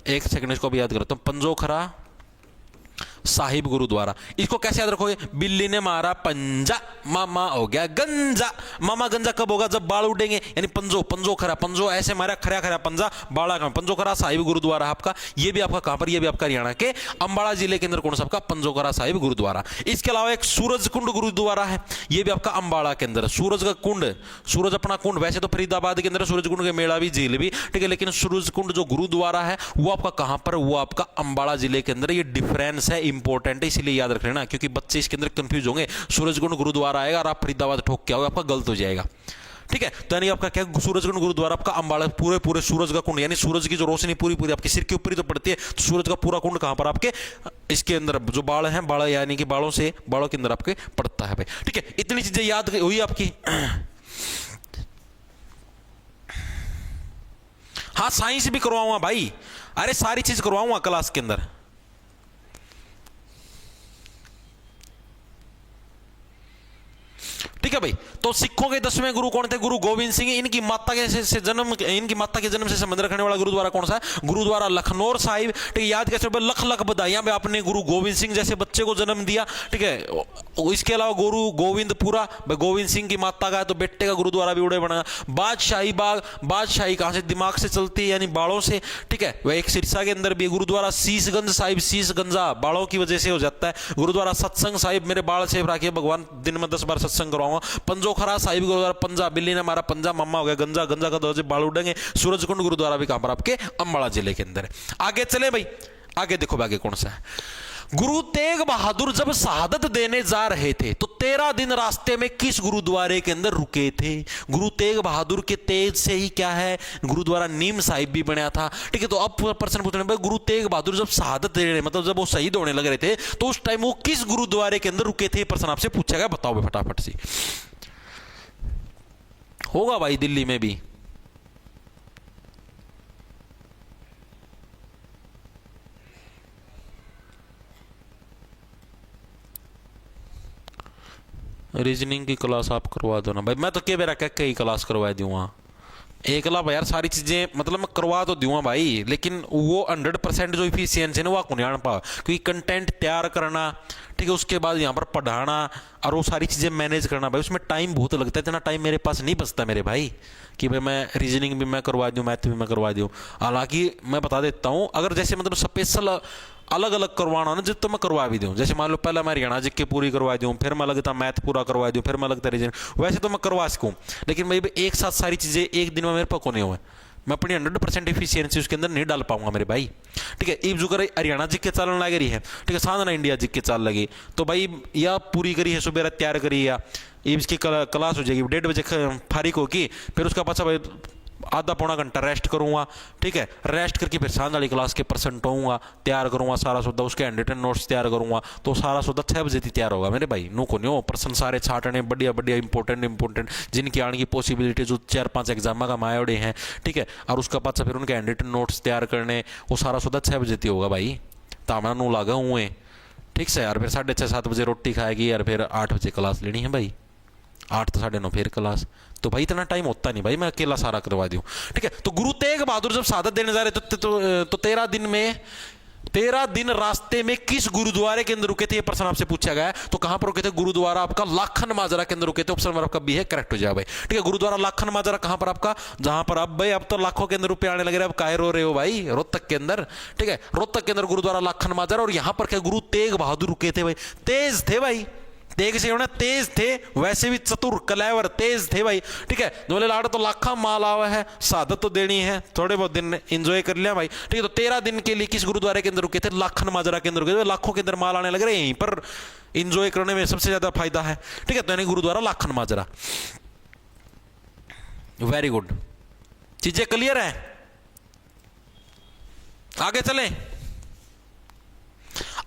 एक सेकंड, इसको भी याद करता हूं, पंजोखरा साहिब गुरुद्वारा। इसको कैसे याद रखोगे? बिल्ली ने मारा पंजा, मामा हो गया गंजा। मामा गंजा कब होगा? जब बाल उड़ेंगे, यानी पंजो, पंजो खरा, पंजो ऐसे मारा, खरा खरा पंजा, बाड़ा का पंजोखरा साहिब गुरुद्वारा आपका। ये भी आपका कहां पर? ये भी आपका हरियाणा के अंबाला जिले के अंदर कौन सा आपका? पंजोखरा साहिब गुरुद्वारा। इसके अलावा एक सूरज कुंड गुरुद्वारा है, ये भी आपका अंबाला के अंदर। सूरज का कुंड, सूरज अपना कुंड, वैसे तो फरीदाबाद के अंदर सूरज कुंड के मेला भी, झील भी, ठीक है, लेकिन सूरज कुंड जो गुरुद्वारा है वो आपका कहां पर? वो आपका अंबाला जिले के अंदर। ये डिफरेंस है, इंपॉर्टेंट है, इसीलिए याद रख लेना, क्योंकि बच्चे इसके अंदर कंफ्यूज होंगे। सूरजकुंड गुरुद्वारा आएगा और आप फरीदाबाद ठोक के आओगे, आपका गलत हो जाएगा, ठीक है। तो यानी आपका क्या? सूरजकुंड गुरुद्वारा आपका अंबाला, पूरे सूरज का कुंड, यानी सूरज की जो रोशनी पूरी आपके सिर के ऊपर ही तो पड़ती है, तो सूरज का पूरा कुंड कहां पर? आपके इसके अंदर जो बाल हैं, बाल यानी कि बालों से, बालों के अंदर आपके पड़ता है भाई, ठीक है। इतनी चीजें याद हुई आपकी। हाँ, साइंस भी करवाऊंगा भाई, अरे सारी चीज करवाऊंगा क्लास के अंदर। ठीक है। ठीक है भाई। तो सिखों के 10वें गुरु कौन थे? गुरु गोविंद सिंह। इनकी माता के जन्म से संबंध रखने वाला गुरुद्वारा कौन सा है? गुरुद्वारा लखनौर साहिब। ठीक है, याद कैसे? लख लख बधाइयां भाई, आपने गुरु गोविंद सिंह जैसे बच्चे को जन्म दिया। ठीक है, इसके अलावा गुरु गोविंदपुरा भाई, गोविंद सिंह की माता का है तो बेटे का गुरुद्वारा भी उड़े बना। बादशाही बाग, बादशाही कहां से? दिमाग से चलती है, यानी बालों से। ठीक है, वह एक सिरसा के अंदर भी। गुरुद्वारा शीशगंज साहिब, शीशगंजा बालों की वजह से हो जाता है। गुरुद्वारा सत्संग साहिब, मेरे बाल सेफ रखिए भगवान, दिन में 10 बार सत्संग करवाऊंगा। पंजोखरा साहिब गुरुद्वारा, पंजा बिल्ली ने हमारा पंजा मम्मा हो गया, गंजा गंजा का दर्जे बाल उड़ेंगे। सूरजकुंड गुरुद्वारा भी कहां पर? आपके अम्बाड़ा जिले के अंदर है। आगे चले भाई, आगे देखो आगे कौन सा है? गुरु तेग बहादुर जब शहादत देने जा रहे थे तो 13 दिन रास्ते में किस गुरुद्वारे के अंदर रुके थे? गुरु तेग बहादुर के तेज से ही क्या है, गुरुद्वारा नीम साहिब भी बना था। ठीक है, तो अब प्रश्न पूछने पर गुरु तेग बहादुर जब शहादत दे रहे, मतलब जब वो शहीद होने लग रहे थे, तो उस टाइम वो किस गुरुद्वारे के अंदर रुके थे? प्रश्न आपसे पूछा गया, बताओ भाई फटाफट से। होगा भाई दिल्ली में भी। रीजनिंग की क्लास आप करवा दो ना भाई, मैं तो क्या बेरा कई क्लास करवा दूंगा। एक लाभ यार, सारी चीजें मतलब मैं करवा तो दूंगा भाई, लेकिन वो 100% जो इफिशियंसी है ना, वो आपको नहीं आना पा, क्योंकि कंटेंट तैयार करना, ठीक है, उसके बाद यहाँ पर पढ़ाना और वो सारी चीज़ें मैनेज करना भाई, उसमें टाइम बहुत लगता है। इतना टाइम मेरे पास नहीं बचता मेरे भाई कि भाई मैं रीजनिंग भी मैं करवा दूँ, मैथ भी मैं करवा दूँ। हालांकि मैं बता देता हूँ, अगर जैसे मतलब स्पेशल अलग अलग करवाना ना, जित तो मैं करवा भी दूँ। जैसे मान लो पहले मैं हरियाणा जीके पूरी करवा दूँ, फिर मैं लगता मैथ पूरा करवा दूँ, फिर मैं लगता रीजनिंग, वैसे तो मैं करवा सकूँ, लेकिन भाई एक साथ सारी चीज़ें एक दिन में मेरे पको नहीं हुए। मैं अपनी 100% इफिशियंसी उसके अंदर नहीं डाल पाऊंगा मेरे भाई। ठीक है, एक जो कर हरियाणा जी के चालन लग रही है, ठीक है, साधना इंडिया जी के चाल लगी, तो भाई या पूरी करी है, सुबह तैयार करी या इसकी क्लास हो जाएगी 1:30 बजे फारिग होगी, फिर उसका पाछा भाई आधा पौना घंटा रेस्ट करूंगा। ठीक है, रेस्ट करके फिर सांझ वाली क्लास के परसेंट होऊंगा, तैयार करूंगा सारा सौदा, उसके हैंड रिटन नोट्स तैयार करूंगा, तो सारा सौदा 6 बजे तैयार होगा मेरे भाई। नो को नो पर्सन सारे छाटने बढ़िया बढ़िया इंपॉर्टेंट जिनकी आने की पॉसिबिलिटी जो 4-5 एग्जाम का मायोड़े हैं। ठीक है, और उसका पाछा फिर उनके हैंड रिटन नोट्स तैयार करने, वो सारा सौदा 6 बजे होगा भाई। तामना नू लागा हुए, ठीक से यार, फिर 6:30-7 बजे रोटी खाएगी यार, फिर 8 बजे क्लास लेनी है भाई, 8 तो 9:30 फिर क्लास, तो भाई इतना टाइम होता नहीं भाई मैं अकेला सारा करवा दूं। ठीक है, तो गुरु तेग बहादुर जब शहादत देने जा रहे तो 13 दिन में 13 दिन रास्ते में किस गुरुद्वारे के अंदर रुके थे, ये प्रश्न आपसे पूछा गया है। तो कहां पर रुके थे? गुरुद्वारा आपका लाखन माजरा के अंदर रुके थे। ऑप्शन नंबर आपका बी है, करेक्ट हो जाए भाई। ठीक है, गुरुद्वारा लाखन माजरा कहां पर आपका? जहां पर अब भाई अब तो लाखों के अंदर रुपए आने लग रहे, अब काहे रो रहे हो भाई? रोहतक के अंदर। ठीक है, रोहतक के अंदर गुरुद्वारा लाखन माजरा, और यहां पर क्या गुरु तेग बहादुर रुके थे भाई? तेज थे भाई, तेग से होना तेज थे, वैसे भी चतुर कलेवर तेज थे भाई। ठीक है, बोले लाड़ तो लाखा माल आवा है, शहादत तो देनी है, थोड़े बहुत दिन एंजॉय कर लिया भाई। ठीक है, तो 13 दिन के लिए किस गुरुद्वारे के अंदर रुके थे? लाखन माजरा के अंदर रुके थे। लाखों के अंदर माल आने लग रहे हैं, यहीं पर एंजॉय करने में सबसे ज्यादा फायदा है। ठीक है, तो यानी गुरुद्वारा लाखन माजरा। वेरी गुड, चीजें क्लियर है? आगे चलें,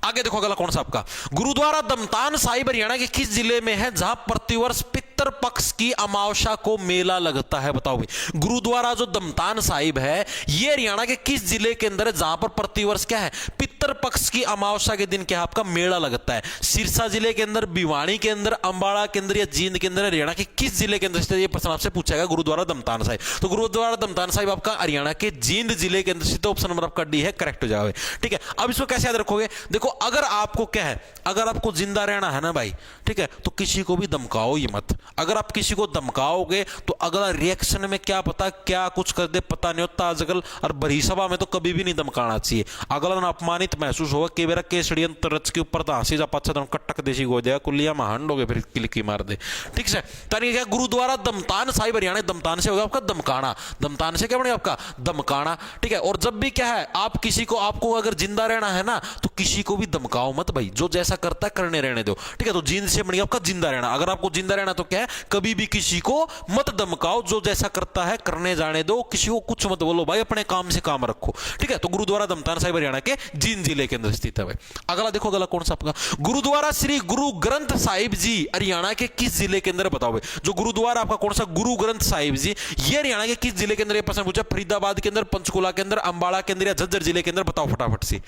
आगे देखो अगला कौन सा आपका? गुरुद्वारा दमतान साहिब हरियाणा के किस जिले में है जहां प्रतिवर्ष पितर पक्ष की अमावस्या को मेला लगता है? बताओ भाई, गुरुद्वारा जो दमतान साहिब है ये हरियाणा के किस जिले के अंदर है जहां पर प्रतिवर्ष क्या है, पितर पक्ष की अमावस्या के दिन क्या है आपका मेला लगता है? सिरसा जिले के अंदर, भिवानी के अंदर, अंबाला के अंदर या जींद के अंदर? हरियाणा के किस जिले के अंदर? ये प्रश्न आपसे पूछा गया गुरुद्वारा दमतान साहिब। तो गुरुद्वारा दमतान साहिब आपका हरियाणा के जींद जिले के अंदर स्थित। ऑप्शन नंबर आपका डी है, करेक्ट हो जाए। ठीक है, अब इसको कैसे याद रखोगे? देखो, अगर आपको क्या है, अगर आपको जिंदा रहना है ना भाई, ठीक है, तो किसी को भी धमकाओ ही मत। अगर आप किसी को धमकाओगे तो अगला रिएक्शन में क्या पता क्या कुछ कर दे, पता नहीं होता आजकल। और बड़ी सभा में तो कभी भी नहीं धमकाना चाहिए, अगला ना अपमानित महसूस होगा कि मेरा केसड़ियन रच के ऊपर हंसी जा पाछा कटक देसी हो जाएगा, कुलिया में हंड हो गए, फिर किलकी मार दे। ठीक है, ताकि क्या गुरुद्वारा दमतान साहिब हरियाणा, दमतान से होगा आपका दमकाना, दमतान से क्या बनेगा आपका दमकाना। ठीक है, और जब भी क्या है आप किसी को, आपको अगर जिंदा रहना है ना तो किसी को भी धमकाओ मत भाई, जो जैसा करता है करने रहने दो। ठीक है, तो जींद से बनेगा आपका जिंदा रहना। अगर आपको जिंदा रहना तो क्या है, कभी भी किसी को मत धमकाओ, जो जैसा करता है करने जाने दो, किसी को कुछ मत बोलो भाई, अपने काम से काम रखो। ठीक है, तो गुरुद्वारा दमतान साहिब हरियाणा के जींद जिले के अंदर स्थित है भाई। अगला देखो, अगला कौन सा आपका? गुरुद्वारा श्री गुरु ग्रंथ साहिब जी हरियाणा के किस जिले के अंदर? बताओ भाई, जो गुरुद्वारा आपका कौन सा गुरु ग्रंथ साहिब जी, ये हरियाणा के किस जिले के अंदर? ये प्रश्न पूछा, फरीदाबाद के अंदर, पंचकुला के अंदर, अंबाला के अंदर या झज्जर जिले के अंदर? बताओ फटाफट से।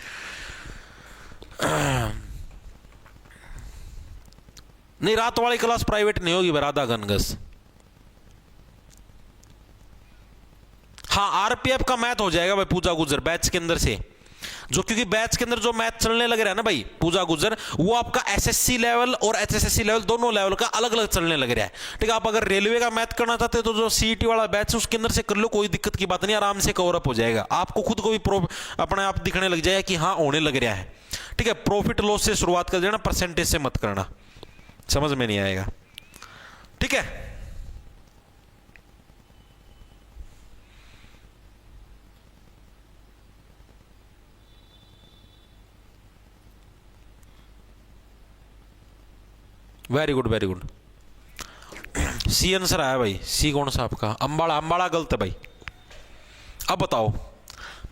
नहीं, रात वाली क्लास प्राइवेट नहीं होगी, राधा गनगस। हाँ, आरपीएफ का मैथ हो जाएगा भाई पूजा गुजर बैच के अंदर से, जो क्योंकि बैच के अंदर जो मैथ चलने लग रहा है ना भाई पूजा गुजर, वो आपका एसएससी लेवल और एचएसएससी लेवल दोनों लेवल का अलग अलग चलने लग रहा है। ठीक है, आप अगर रेलवे का मैथ करना चाहते हो तो जो सीईटी वाला बैच है उसके अंदर से कर लो, कोई दिक्कत की बात नहीं, आराम से कवर अप हो जाएगा। आपको खुद को भी अपने आप दिखने लग जाएगा कि हाँ होने लग रहा है। ठीक है, प्रॉफिट लॉस से शुरुआत कर देना, परसेंटेज से मत करना, समझ में नहीं आएगा। ठीक है, very good very good. C answer आया भाई, सी कौन सा आपका? अंबाला, अंबाला गलत है भाई। अब बताओ,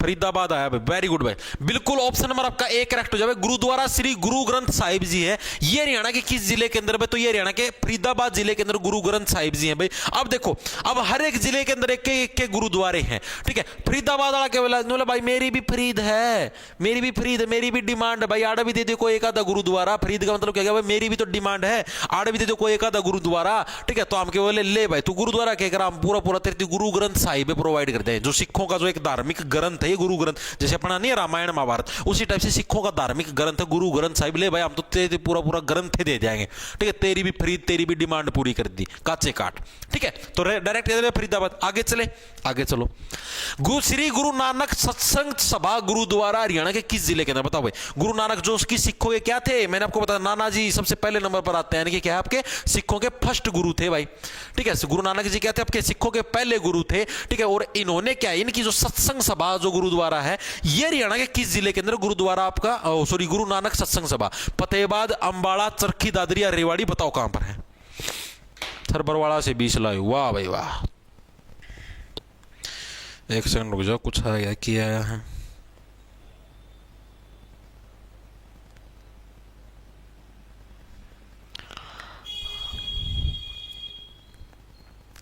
फरीदाबाद आया भाई, वेरी गुड भाई, बिल्कुल ऑप्शन नंबर आपका ए करेक्ट हो जाए। गुरुद्वारा श्री गुरु ग्रंथ साहिब जी है, ये हरियाणा के किस जिले के अंदर? तो ये हरियाणा के फरीदाबाद जिले के अंदर गुरु ग्रंथ साहिब जी हैं भाई। अब देखो, अब हर एक जिले के अंदर एक के गुरुद्वारे हैं। ठीक है, फरीदाबाद वाला क्या बोला भाई, मेरी भी फरीद है, मेरी भी फरीद है, मेरी भी डिमांड है भाई, आड़ा भी दे दे कोई एक आधा गुरुद्वारा। फरीद का मतलब क्या भाई, मेरी भी तो डिमांड है, आड़ा भी दे दो कोई एक आधा गुरुद्वारा। ठीक है, तो हम क्या बोले, ले भाई तू गुरुद्वारा क्या करा, हम पूरा पूरा तेरे गुरु ग्रंथ साहिब प्रोवाइड करते हैं, जो सिखों का जो एक धार्मिक ग्रंथ है, गुरु ग्रंथ, जैसे अपना नहीं रामायण महाभारत, उसी टाइप से सिखों का धार्मिक ग्रंथ है गुरु ग्रंथ साहिब। ले भाई हम तो तेरे पूरा पूरा ग्रंथ दे जाएंगे। ठीक है, तेरी भी फरीद, तेरी भी डिमांड पूरी कर दी, काचे काट। ठीक है, तो डायरेक्ट फरीदाबाद। आगे चले, आगे चलो। श्री गुरु नानक सत्संग सभा गुरुद्वारा हरियाणा के किस जिले के अंदर? बताओ भाई, गुरु नानक जो उसकी सिखों के क्या थे, मैंने आपको बताया, नाना जी सबसे पहले नंबर पर आते हैं, यानी कि क्या है आपके सिखों के फर्स्ट गुरु थे भाई। ठीक है, गुरु नानक जी क्या थे, आपके सिखों के पहले गुरु थे। ठीक है, और इन्होंने क्या, इनकी जो सत्संग सभा जो गुरुद्वारा है, ये हरियाणा के किस जिले के अंदर गुरुद्वारा आपका, सॉरी गुरु नानक सत्संग सभा? फतेहाबाद, अंबाला, चरखी दादरी, रेवाड़ी, बताओ कहां पर है? थरबरवाड़ा से 20 लाए, वाह भाई वाह। एक सेकंड रुक जाओ, कुछ आया किया है।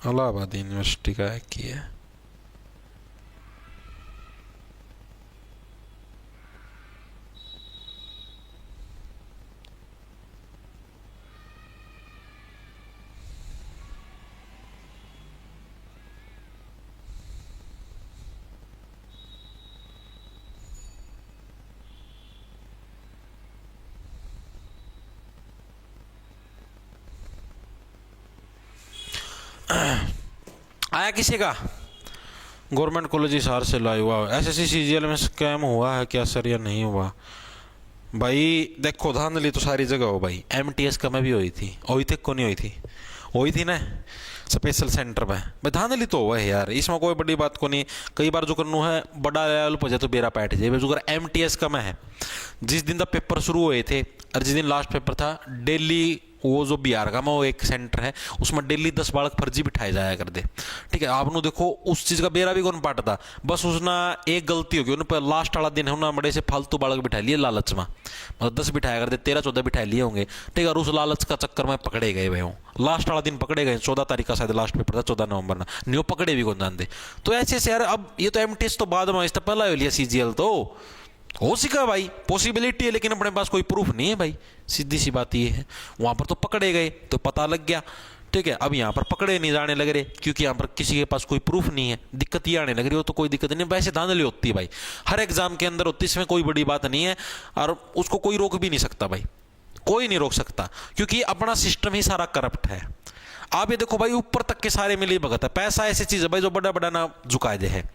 इलाहाबाद यूनिवर्सिटी का किया है। आया किसी का? गवर्नमेंट कॉलेज हिसार से लाया हुआ, एसएससी सीजीएल में स्कैम हुआ है क्या सर या नहीं हुआ? भाई देखो, धांधली तो सारी जगह हो भाई। एमटीएस का में भी हुई थी को नहीं हुई थी ना स्पेशल सेंटर में भाई। धांधली तो हुआ है यार, इसमें कोई बड़ी बात को नहीं। कई बार जो करना है बड़ा लेवल पर जाए तो बेरा पैठ जाए। जो अगर एमटीएस का में है, जिस दिन तक पेपर शुरू हुए थे और जिस दिन लास्ट पेपर था, डेली वो जो बिहार का में वो एक सेंटर है, उसमें डेली 10 बालक फर्जी बिठाए जाया कर दे। ठीक है, आपने देखो उस चीज़ का बेरा भी कौन पाटता, बस उसना एक गलती होगी, उन्हें लास्ट वाला दिन है उन्होंने बड़े से फालतू बालक बिठा लिए लालच में, मतलब 10 बिठाया कर दे, 13-14 बिठा लिए होंगे। ठीक है, और उस लालच का चक्कर में पकड़े गए भाई, लास्ट वाला दिन पकड़े गए। 14 तारीख का शायद लास्ट पेपर था, 14 नवंबर ना, नहीं पकड़े भी कौन जानते। तो ऐसे से यार, अब ये तो एमटीएस तो बाद में, इस पहला हो लिया सीजीएल तो हो सका भाई, पॉसिबिलिटी है, लेकिन अपने पास कोई प्रूफ नहीं है भाई, सीधी सी बात ये है। वहां पर तो पकड़े गए तो पता लग गया। ठीक है, अब यहाँ पर पकड़े नहीं जाने लग रहे क्योंकि यहाँ पर किसी के पास कोई प्रूफ नहीं है। दिक्कत ये आने लग रही हो तो कोई दिक्कत नहीं, वैसे धांधली होती है भाई, हर एग्जाम के अंदर होती है, इसमें कोई बड़ी बात नहीं है और उसको कोई रोक भी नहीं सकता भाई, कोई नहीं रोक सकता, क्योंकि अपना सिस्टम ही सारा करप्ट है। आप ये देखो भाई, ऊपर तक के सारे मिली भगत है। पैसा ऐसी चीज है भाई जो बड़ा बड़ा ना झुकाए दे है।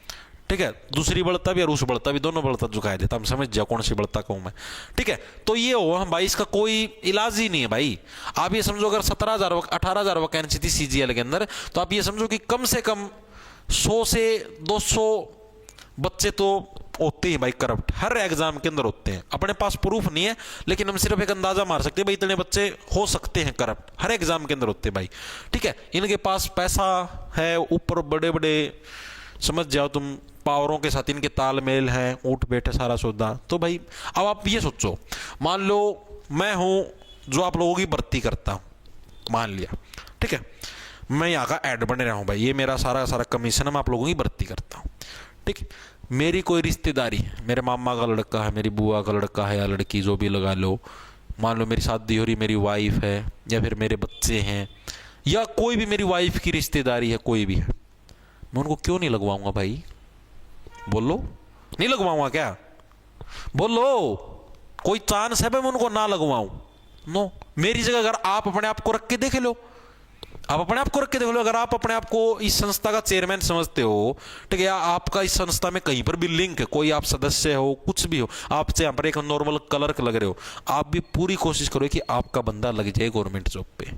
ठीक है, दूसरी बढ़ता भी और उस बढ़ता भी, दोनों बढ़ता झुकाए देता, हम समझ जाओ कौन सी बढ़ता कहूं मैं। ठीक है, तो ये हो हम भाई, इसका कोई इलाज ही नहीं है भाई। आप ये समझो अगर 18,000 वैकेंसी थी सीजीएल के अंदर, तो आप ये समझो कि कम से कम 100 से 200 बच्चे तो होते हैं भाई करप्ट, हर एग्जाम के अंदर होते हैं। अपने पास प्रूफ नहीं है, लेकिन हम सिर्फ एक अंदाजा मार सकते हैं भाई इतने बच्चे हो सकते हैं करप्ट, हर एग्जाम के अंदर होते हैं भाई। ठीक है, इनके पास पैसा है, ऊपर बड़े बड़े समझ जाओ तुम पावरों के साथ इनके तालमेल है, ऊँट बैठे सारा सौदा। तो भाई अब आप ये सोचो, मान लो मैं हूं जो आप लोगों की भर्ती करता हूं, मान लिया, ठीक है, मैं यहाँ का ऐड बने रहा हूं भाई, ये मेरा सारा सारा कमीशन है, मैं आप लोगों की भर्ती करता हूं। ठीक, मेरी कोई रिश्तेदारी, मेरे मामा का लड़का है, मेरी बुआ का लड़का है या लड़की जो भी लगा लो, मान लो मेरी शादी हो रही, मेरी वाइफ है या फिर मेरे बच्चे हैं या कोई भी मेरी वाइफ की रिश्तेदारी है, कोई भी है, मैं उनको क्यों नहीं लगवाऊंगा भाई? बोलो, नहीं लगवाऊंगा क्या? बोलो, कोई चांस है भाई मैं उनको ना लगवाऊं? नो। मेरी जगह अगर आप अपने आप को रख के देख लो, आप अपने आप को रख के देख लो, अगर आप अपने आप को इस संस्था का चेयरमैन समझते हो, ठीक है, या आपका इस संस्था में कहीं पर भी लिंक है, कोई आप सदस्य हो, कुछ भी हो, आपसे यहाँ पर एक नॉर्मल क्लर्क लग रहे हो, आप भी पूरी कोशिश करो कि आपका बंदा लग जाए गवर्नमेंट जॉब पे।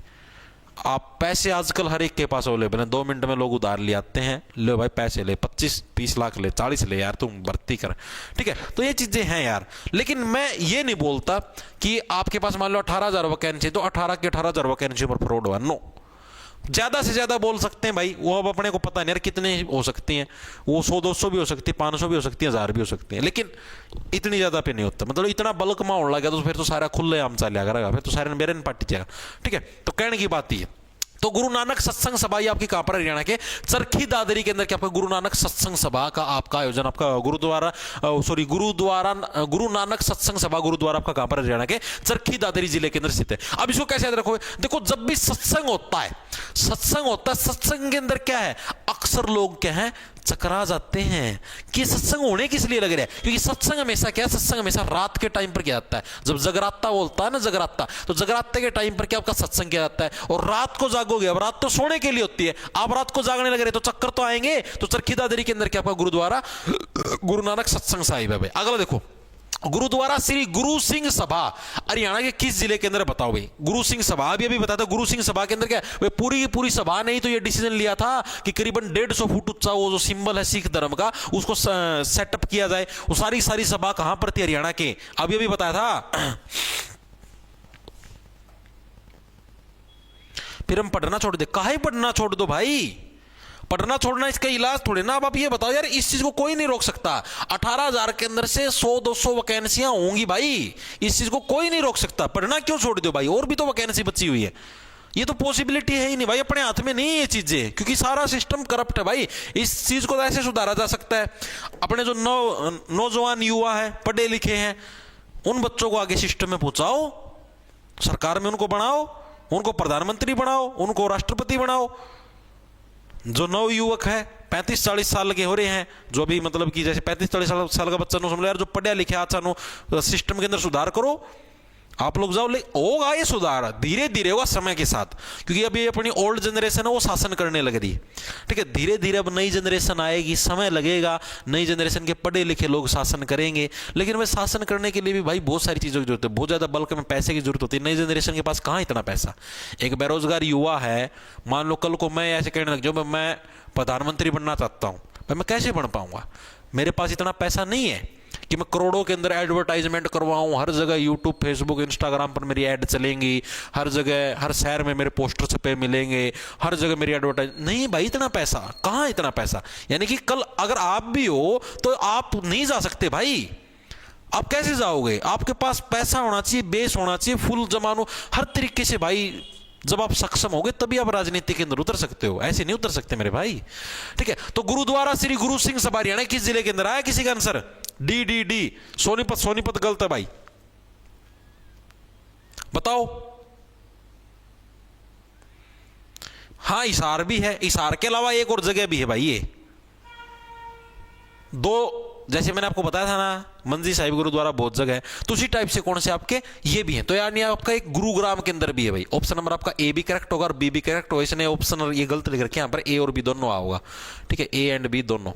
आप पैसे आजकल हर एक के पास अवेलेबल है, 2 मिनट में लोग उधार ले आते हैं, ले भाई पैसे ले, 25-30 लाख ले, 40 ले यार, तुम भर्ती कर, ठीक है। तो ये चीजें हैं यार, लेकिन मैं ये नहीं बोलता कि आपके पास मान लो 18,000 वैकेंसी तो 18 की 18,000 वैकेंसी पर फ्रॉड हुआ, नो। ज्यादा से ज्यादा बोल सकते हैं भाई, वो अब अपने को पता नहीं यार कितने हो सकती हैं, वो 100-200 भी हो सकती है, 500 भी हो सकती है, 1000 भी हो सकती है, लेकिन इतनी ज्यादा पे नहीं होता। मतलब इतना बल्क में होने लगा तो फिर तो सारा खुले आम चल जाएगा, फिर तो सारे मेरे पार्टी जाएगा, ठीक है। तो कहने की बात ये, तो गुरु नानक सत्संग सभा ये आपकी कहां पर, हरियाणा के चरखी दादरी के अंदर क्या आपका गुरु नानक सत्संग सभा का आपका आयोजन, आपका गुरु नानक सत्संग सभा गुरुद्वारा आपका कहां पर, हरियाणा के चरखी दादरी जिले के अंदर स्थित है। अब इसको कैसे याद रखोगे? देखो, जब भी सत्संग होता है, सत्संग के अंदर क्या है, अक्सर लोग क्या है, चकरा जाते हैं कि सत्संग होने किस लिए लग रहा है, क्योंकि सत्संग हमेशा क्या है, सत्संग हमेशा रात के टाइम पर किया जाता है। जब जगराता बोलता है ना, जगराता, तो जगराते के टाइम पर क्या आपका सत्संग किया जाता है, और रात को जागोगे, अब रात तो सोने के लिए होती है, आप रात को जागने लग रहे तो चक्कर तो आएंगे। तो चरखी दादरी के अंदर क्या आपका गुरुद्वारा गुरु नानक सत्संग साहिब है। अगला देखो, गुरुद्वारा श्री गुरु सिंह सभा हरियाणा के किस जिले के अंदर, बताओ भाई। गुरु सिंह सभा अभी बताया था, गुरु सिंह सभा के अंदर क्या है, पूरी की पूरी सभा नहीं तो ये डिसीजन लिया था कि करीबन 150 फुट ऊंचा वो जो सिंबल है सिख धर्म का, उसको सेटअप किया जाए। वो सारी सभा कहां पर थी, हरियाणा के, अभी बताया था। फिर हम पढ़ना छोड़ दे, काहे पढ़ना छोड़ दो भाई, पढ़ना छोड़ना इसका इलाज थोड़े ना। अब आप ये बताओ यार, इस चीज को कोई नहीं रोक सकता, 18,000 के अंदर से 100-200 वैकेंसियां होंगी भाई, इस चीज को कोई नहीं रोक सकता। पढ़ना क्यों छोड़ दो भाई, और भी तो वैकेंसी बची हुई है, ये तो पॉसिबिलिटी है ही नहीं भाई, अपने हाथ में नहीं है ये चीजें, क्योंकि सारा सिस्टम करप्ट है भाई। इस चीज को ऐसे सुधारा जा सकता है, अपने जो नौजवान युवा है, पढ़े लिखे हैं, उन बच्चों को आगे सिस्टम में पहुंचाओ, सरकार में उनको बनाओ, उनको प्रधानमंत्री बनाओ, उनको राष्ट्रपति बनाओ। जो नव युवक है 35-40 साल के हो रहे हैं, जो भी मतलब कि जैसे 35-40 साल का बच्चा नो समझ लो यार, जो पढ़ा लिखा अच्छा नो, सिस्टम के अंदर सुधार करो, आप लोग जाओ, होगा ये सुधार, धीरे धीरे होगा समय के साथ, क्योंकि अभी अपनी ओल्ड जनरेशन है वो शासन करने लग रही है, ठीक है। धीरे धीरे अब नई जनरेशन आएगी, समय लगेगा, नई जनरेशन के पढ़े लिखे लोग शासन करेंगे, लेकिन वह शासन करने के लिए भी भाई बहुत सारी चीज़ों की जरूरत है, बहुत ज़्यादा बल्क में पैसे की जरूरत होती है। नई जनरेशन के पास कहाँ इतना पैसा, एक बेरोजगार युवा है, मान लो कल को मैं ऐसे कहने लग जाऊँ मैं प्रधानमंत्री बनना चाहता हूँ, भाई मैं कैसे बन पाऊंगा, मेरे पास इतना पैसा नहीं है कि मैं करोड़ों के अंदर एडवर्टाइजमेंट करवाऊं, हर जगह यूट्यूब, फेसबुक, इंस्टाग्राम पर मेरी ऐड चलेंगी, हर जगह, हर शहर में मेरे पोस्टर छपे मिलेंगे, हर जगह मेरी एडवर्टाइज, नहीं भाई इतना पैसा कहाँ, इतना पैसा, यानी कि कल अगर आप भी हो तो आप नहीं जा सकते भाई, आप कैसे जाओगे, आपके पास पैसा होना चाहिए, बेस होना चाहिए, फुल जमानो हर तरीके से भाई, जब आप सक्षम होगे तभी आप राजनीति के अंदर उतर सकते हो, ऐसे नहीं उतर सकते मेरे भाई, ठीक है। तो गुरुद्वारा श्री गुरु सिंह सभा हरियाणा किस जिले के अंदर आया, किसी का आंसर डी सोनीपत गलत है भाई, बताओ। हाँ, हिसार भी है, हिसार के अलावा एक और जगह भी है भाई, ये दो, जैसे मैंने आपको बताया था ना, मंजी साहिब गुरुद्वारा बहुत जगह है, तो उसी टाइप से कौन से आपके ये भी हैं। तो यानी आपका एक गुरुग्राम के अंदर भी है भाई। ऑप्शन नंबर आपका ए भी करेक्ट होगा और बी भी करेक्ट होगा, इसने ऑप्शन ये गलत लिख रखे, यहाँ पर ए और बी दोनों होगा, ठीक है, ए एंड बी दोनों,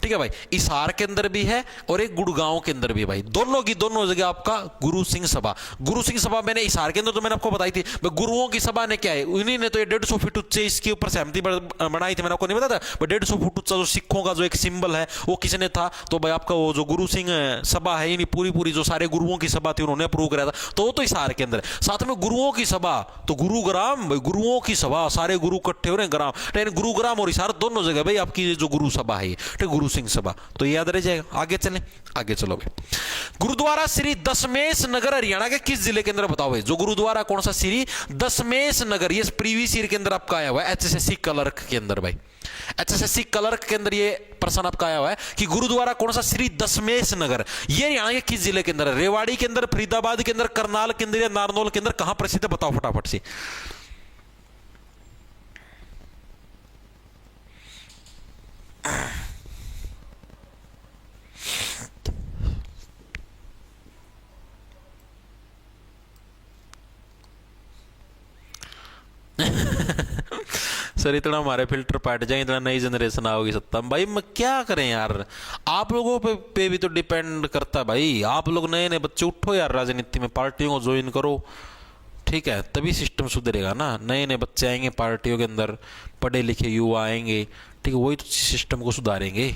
ठीक है भाई। हिसार के अंदर भी है और एक गुड़गांव के अंदर भी है भाई, दोनों की दोनों जगह आपका गुरु सिंह सभा। गुरु सिंह सभा मैंने हिसार के अंदर तो मैंने आपको बताई थी, गुरुओं की सभा ने क्या है, उन्हीं ने तो ये 150 फीट ऊंचे इसके ऊपर सहमति बनाई थी, मैंने आपको नहीं बताया था, 150 फुट ऊंचा जो सिखों का जो एक सिंबल है वो किसने था, तो भाई आपका वो जो गुरु सिंह सभा है, यानी पूरी जो सारे गुरुओं की सभा थी उन्होंने अप्रूव कराया था, तो वो तो हिसार के अंदर। साथ में गुरुओं की सभा तो गुरुग्राम, गुरुओं की सभा, सारे गुरु इकट्ठे हो रहे हैं ग्राम, लेकिन गुरुग्राम और हिसार दोनों जगह भाई आपकी जो गुरु सभा है, ठीक, गुरु सिंह सभा, तो याद रह जाएगा। आगे चलें, आगे चलो भाई। गुरुद्वारा श्री दशमेश नगर हरियाणा के किस जिले के अंदर, बताओ भाई। जो गुरुद्वारा कौन सा, श्री दशमेश नगर, ये प्रीवियस ईयर के अंदर आपका आया हुआ है, HSSC क्लर्क के अंदर भाई। HSSC क्लर्क के अंदर ये प्रश्न आपका आया हुआ है कि गुरुद्वारा कौन सा श्री दशमेश नगर, ये हरियाणा के किस जिले के अंदर है? रेवाड़ी के अंदर, फरीदाबाद के अंदर, करनाल के अंदर या नारनौल के अंदर? कहां प्रसिद्ध है बताओ फटाफट से। सर इतना हमारे फिल्टर पाट जाए, इतना नई जनरेशन आओगी सत्ता में, भाई मैं क्या करें यार, आप लोगों पे भी तो डिपेंड करता है भाई। आप लोग नए नए बच्चे उठो यार, राजनीति में पार्टियों को ज्वाइन करो, ठीक है, तभी सिस्टम सुधरेगा ना। नए नए बच्चे आएंगे पार्टियों के अंदर, पढ़े लिखे युवा आएंगे, ठीक है, वही तो सिस्टम को सुधारेंगे।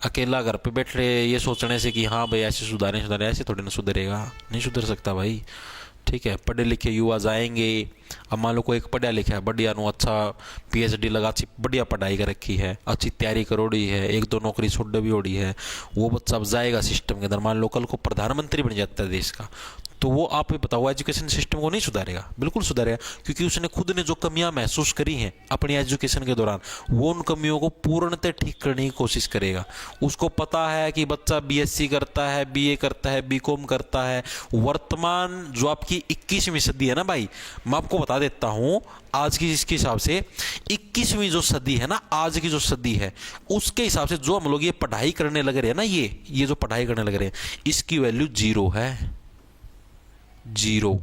अकेला घर पे बैठे ये सोचने से कि हाँ भाई ऐसे सुधारें ऐसे थोड़ी ना सुधरेगा, नहीं सुधर सकता भाई, ठीक है। पढ़े लिखे युवा जाएंगे। अब मान लो कोई एक पढ़ा लिखा है, बढ़िया नो अच्छा PhD लगा, अच्छी बढ़िया पढ़ाई कर रखी है, अच्छी तैयारी करोड़ी है, एक दो नौकरी छोड़ भी ओड़ी है, वो बच्चा अब जाएगा सिस्टम के अंदर, मान लो कल को प्रधानमंत्री बन जाता है देश का, तो वो आप बताओ एजुकेशन सिस्टम को नहीं सुधारेगा? बिल्कुल सुधारेगा, क्योंकि उसने खुद ने जो कमियां महसूस करी हैं अपनी एजुकेशन के दौरान, वो उन कमियों को पूर्णतः ठीक करने की कोशिश करेगा। उसको पता है कि बच्चा BSc करता है, BA करता है, BCom करता है। वर्तमान जो आपकी 21वीं सदी है ना भाई, मैं आपको बता देता हूं, आज की इसके हिसाब से 21वीं जो सदी है ना, आज की जो सदी है उसके हिसाब से जो हम लोग ये पढ़ाई करने लग रहे हैं ना, ये जो पढ़ाई करने लग रहे हैं, इसकी वैल्यू 0 है, 0,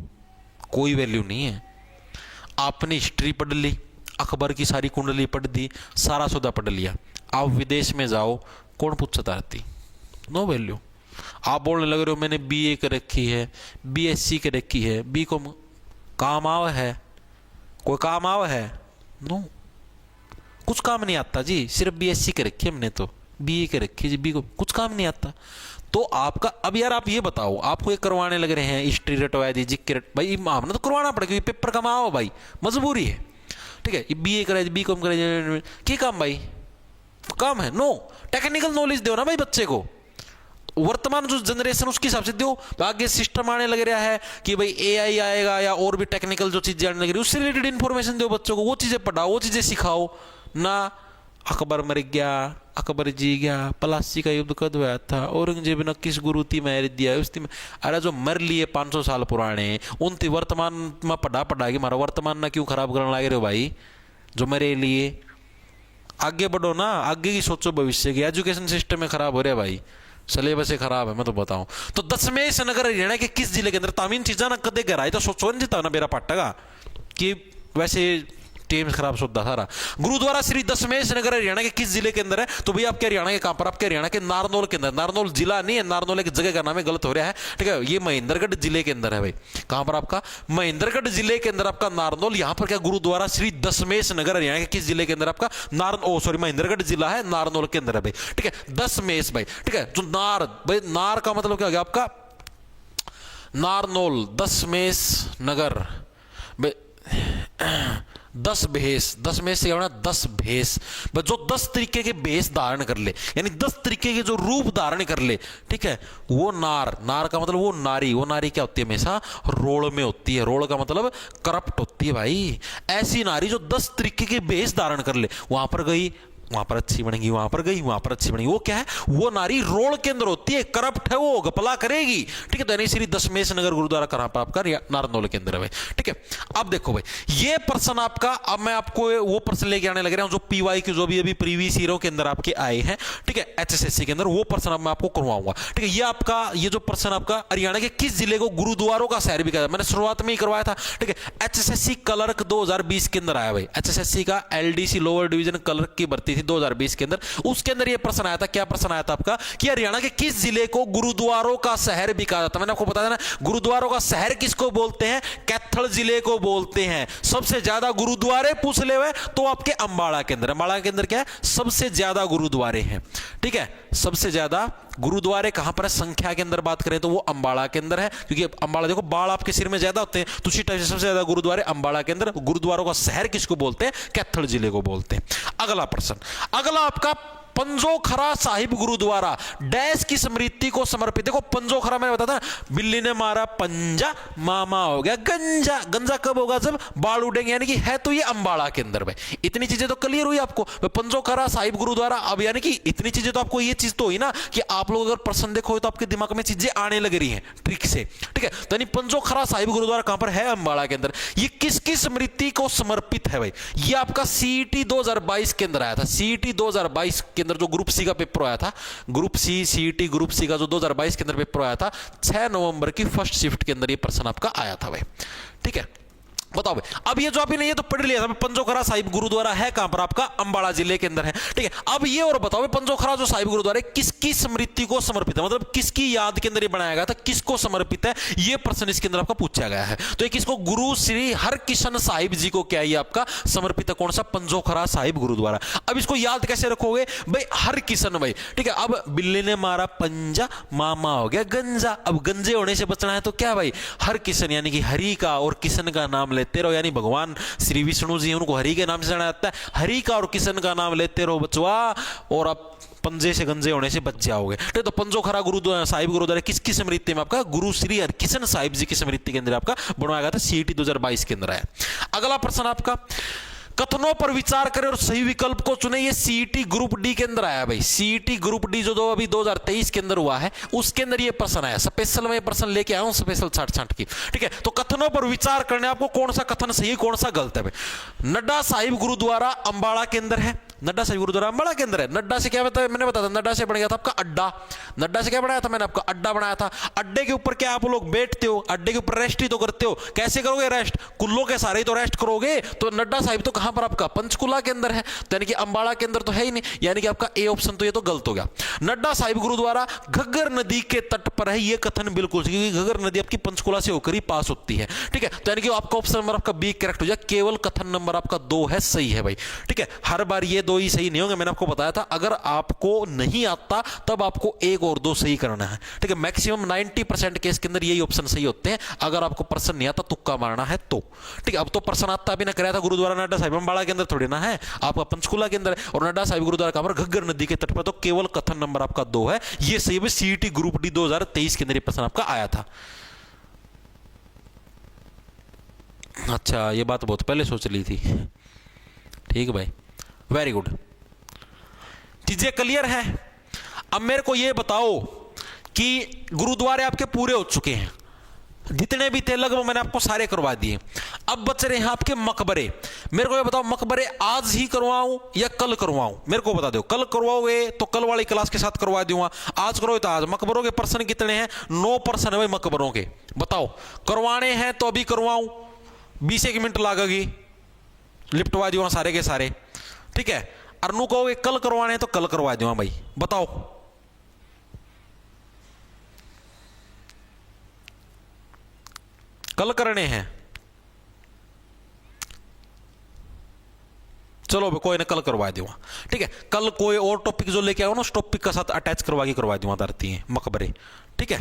कोई वैल्यू नहीं है। आपने हिस्ट्री पढ़ ली, अकबर की सारी कुंडली पढ़ दी, सारा सौदा पढ़ लिया, आप विदेश में जाओ, कौन पूछता आती? No value. आप बोलने लग रहे हो मैंने BA कर रखी है, BSc कर रखी है, BCom, काम आव है? कोई काम आव है? नो, कुछ काम नहीं आता जी, सिर्फ BSc कर रखी है हमने, तो BA कर रखी है जी, BCom, कुछ काम नहीं आता। तो आपका अब यार आप ये बताओ, आपको ये करवाने लग रहे हैं हिस्ट्री रटवा दी, जिक भाई हमने तो करवाना पड़ेगा, क्योंकि पेपर कमाओ भाई, मजबूरी है, ठीक है। BA कराए, BCom कराए, क्या काम भाई? काम है? नो, टेक्निकल नॉलेज दो ना भाई बच्चे को, वर्तमान जो जनरेशन उसके हिसाब से दो। आगे सिस्टम आने लग रहा है कि भाई AI आएगा या और भी टेक्निकल जो चीजें आने लग रही है, उससे रिलेटेड इन्फॉर्मेशन दो बच्चों को, वो चीजें पढ़ाओ, वो चीजें सिखाओ ना। अकबर मर गया, अकबर जी गया, प्लासी का युद्ध कद हुआ था, औरंगजेब ने किस गुरु थी मार दिया उसती में, अरे जो मर लिए 500 साल पुराने उनती वर्तमान में पढ़ा के हमारा वर्तमान ना क्यों खराब करने लगे रहे हो भाई, जो मेरे लिए आगे बढ़ो ना, आगे की सोचो, भविष्य की। एजुकेशन सिस्टम में खराब हो रहा है भाई, सिलेबस से खराब है, मैं तो बताऊं। तो दशमेश नगर हरियाणा के किस जिले के अंदर? तामीन चीजा ना कदे गहराई तो सोचो नहीं जीता ना मेरा पाटेगा कि वैसे टीम खराब सुधा सारा। गुरुद्वारा श्री दशमेश नगर हरियाणा के किस जिले के अंदर है? तो भैया आपके हरियाणा के कहां पर? आपके हरियाणा के नारनौल के अंदर। नारनौल जिला नहीं है, नारनौल एक जगह का नाम है, गलत हो रहा है, ठीक है। ये महेंद्रगढ़ जिले के अंदर है भाई। कहां पर आपका? महेंद्रगढ़ जिले के अंदर आपका नारनौल। यहां पर क्या गुरुद्वारा श्री दशमेश नगर हरियाणा के किस जिले के अंदर? आपका महेंद्रगढ़ जिला है, नारनौल के अंदर है भाई, ठीक है। दशमेश भाई, ठीक है। जो नार भाई, नार का मतलब क्या हो गया आपका? नारनौल, दशमेश नगर, 10 भेष, 10 में से क्या होना? 10 भेष, जो 10 तरीके के भेष धारण कर ले, यानी 10 तरीके के जो रूप धारण कर ले, ठीक है, वो नार। नार का मतलब वो नारी। वो नारी क्या होती है? हमेशा रोल में होती है। रोल का मतलब करप्ट होती है भाई। ऐसी नारी जो 10 तरीके के भेष धारण कर ले, वहां पर गई, वहां पर अच्छी बनेगी, वहां पर गई, वहां पर अच्छी बनेगी। वो क्या है? वो नारी रोल के अंदर होती है, करप्ट है, वो गपला करेगी, ठीक है। तो यानी श्री दशमेश नगर गुरुद्वारा कहां पर? आपका नारनौल के अंदर है भाई, ठीक है। अब देखो भाई, ये प्रश्न आपका, अब मैं आपको वो प्रश्न लेके आने लग रहा हूं जो PY के जो भी अभी प्रीवियस ईयरों के अंदर आपके आए हैं, ठीक है, HSSC के अंदर, वो प्रश्न अब मैं आपको करवाऊंगा, ठीक है। ये आपका, ये जो प्रश्न आपका हरियाणा के किस जिले को गुरुद्वारों का शहर भी कहा? मैंने शुरुआत में ही करवाया था, ठीक है। HSSC क्लर्क 2020 के अंदर आया भाई। HSSC का LDC लोअर डिवीजन क्लर्क की भर्ती थी 2020 के अंदर। उसके अंदर ये प्रश्न आया था, क्या प्रश्न आया था आपका? कि हरियाणा के किस जिले को गुरुद्वारों का शहर भी कहा जाता है? मैंने आपको बताया ना, गुरुद्वारों का शहर किसको बोलते हैं? कैथल जिले को बोलते हैं। सबसे ज्यादा गुरुद्वारे पूछ ले हुए तो आपके अंबाला के अंदर। अंबाला के अंदर क्या है? सबसे ज्यादा गुरुद्वारे हैं, ठीक है। सबसे ज्यादा गुरुद्वारे कहां पर है? संख्या के अंदर बात करें तो वो अंबाला के अंदर है, क्योंकि अंबाला देखो बाल आपके सिर में ज्यादा होते हैं, तो उसी टाइप से सबसे ज्यादा गुरुद्वारे अंबाला के अंदर। गुरुद्वारों का शहर किसको बोलते हैं? कैथल जिले को बोलते हैं। अगला प्रश्न, अगला आपका पंजोखरा साहिब गुरुद्वारा डैश की स्मृति को समर्पित। देखो पंजोखरा मैंने बताया था, बिल्ली ने मारा पंजा, मामा हो गया गंजा। गंजा कब होगा? जब बाल उड़ेंगे, यानी कि है तो ये अंबाला के अंदर में। इतनी चीजें तो क्लियर हुई आपको। पंजोखरा साहिब गुरुद्वारा, अब यानी कि इतनी चीजें तो आपको, ये चीज तो हुई ना कि आप लोग अगर प्रश्न देखो तो आपके दिमाग में चीजें आने लग रही हैं ट्रिक से, ठीक है। तो यानी पंजोखरा साहिब गुरुद्वारा कहां पर है? अंबाला के अंदर। ये किसकी स्मृति को समर्पित है भाई? ये आपका सीईटी 2022 के अंदर आया था। सीईटी 2022 के अंदर जो ग्रुप सी का पेपर आया था, group C CET group C का जो 2022 के अंदर पेपर आया था, 6 नवंबर की फर्स्ट शिफ्ट के अंदर ये प्रश्न आपका आया था भाई, ठीक है। बताओ भाई, अब ये जो आपने ये तो पढ़ लिया था, पंजोखरा साहिब गुरुद्वारा है कहां पर? आपका अंबाला जिले के अंदर है, ठीक है। अब ये और बताओ, पंजोखरा जो साहिब गुरुद्वारा है किसकी स्मृति को समर्पित है? मतलब किसकी याद के अंदर ये बनाया गया था, किसको समर्पित है? ये प्रश्न इसके अंदर आपका पूछा गया है। तो एक इसको गुरु श्री हरकिशन साहिब जी को क्या ये आपका समर्पित है? कौन सा? पंजोखरा साहिब गुरुद्वारा। अब इसको याद कैसे रखोगे भाई? हरकिशन भाई, ठीक है। अब बिल्ली ने मारा पंजा, मामा हो गया गंजा। अब गंजे होने से बचना है तो क्या भाई? हरकिशन, यानी कि हरि का और किशन का नाम लेते रहो, यानी भगवान श्री विष्णु जी उनको हरि के नाम से जाना जाता है। हरि का और किशन का नाम लेते रहो बचवा, और आप पंजे से गंजे होने से बच जाओगे। तो पंजोखरा गुरुद्वारा साहिब गुरुद्वारा किसकी स्मृति में? आपका गुरु श्री हरकिशन साहिब जी की स्मृति के अंदर आपका बनवाया गया था, सीईटी 2022 के अंदर है। अगला प्रश्न आपका, कथनों पर विचार करें और सही विकल्प को चुने। ये सीईटी ग्रुप डी के अंदर आया भाई। सीईटी ग्रुप डी जो अभी 2023 के अंदर हुआ है, उसके अंदर ये प्रश्न आया। स्पेशल में प्रश्न लेके आया हूं, स्पेशल छाट की, ठीक है। तो कथनों पर विचार करने, आपको कौन सा कथन सही है, कौन सा गलत है भाई? नड्डा साहिब गुरुद्वारा अंबाला के अंदर है। नड्डा साहिब गुरुद्वारा अंबाला के अंदर है। नड्डा से क्या बताया मैंने? बताया था नड्डा से बन गया था आपका अड्डा। नड्डा से क्या बनाया था मैंने? आपका अड्डा बनाया था। अड्डे के ऊपर क्या आप लोग बैठते हो? अड्डे के ऊपर रेस्ट ही तो करते हो। कैसे करोगे रेस्ट? कुल्लों के सारे ही तो रेस्ट करोगे। तो नड्डा साहिब तो कहां पर? आपका पंचकुला के अंदर है, तो यानी कि अंबाला के अंदर तो है ही नहीं, यानी कि आपका ए ऑप्शन तो ये तो गलत हो गया। नड्डा साहिब गुरुद्वारा घग्गर नदी के तट पर है, ये कथन बिल्कुल, क्योंकि घग्गर नदी आपकी पंचकुला से होकर ही पास होती है, ठीक है। तो यानी कि आपका ऑप्शन नंबर आपका बी करेक्ट हो जाए। केवल कथन नंबर आपका 2 है सही है भाई, ठीक है। हर बार ये 2 ही सही नहीं होंगे, मैंने आपको बताया था। अगर आपको नहीं आता तब आपको 1 और 2 सही करना है, ठीक है। मैक्सिमम 90% केस के अंदर यही ऑप्शन सही होते हैं। अगर आपको प्रश्न नहीं आता, तुक्का मारना है तो, ठीक है। अब तो प्रश्न आता भी ना कराया था गुरुद्वारा नड्डा साहिब अंबाला के अंदर थोड़ी ना है, आपका पंचकुला के अंदर है। और नड्डा साहिब गुरुद्वारा कहां पर? घग्गर नदी के तट पर। तो केवल कथन नंबर आपका 2 है, ये सही है। सीईटी ग्रुप डी 2023 के अंदर ये प्रश्न आपका आया था। अच्छा, ये बात बहुत पहले सोच ली थी, ठीक है भाई, वेरी गुड। चीजें क्लियर है। अब मेरे को ये बताओ कि गुरुद्वारे आपके पूरे हो चुके हैं, जितने भी थे लगभग मैंने आपको सारे करवा दिए। अब बच रहे हैं आपके मकबरे। मेरे को ये बताओ, मकबरे आज ही करवाऊं या कल करवाऊं? मेरे को बता दो। कल करवाओगे तो कल वाली क्लास के साथ करवा दूंगा, आज करोगे तो आज। मकबरों के प्रश्न कितने हैं? 9 प्रश्न है भाई मकबरों के। बताओ करवाने हैं तो अभी करवाऊं, 20 मिनट लगेगी, लिपटवा दूंगा सारे के सारे, ठीक है। अरनू कहोगे कल करवाने हैं तो कल करवा दूंगा भाई। बताओ कल करने हैं? चलो कोई ना, कल करवा दूंगा, ठीक है। कल कोई और टॉपिक जो लेके आओ ना, उस टॉपिक के साथ अटैच करवा दूंगा धरती है मकबरे, ठीक है।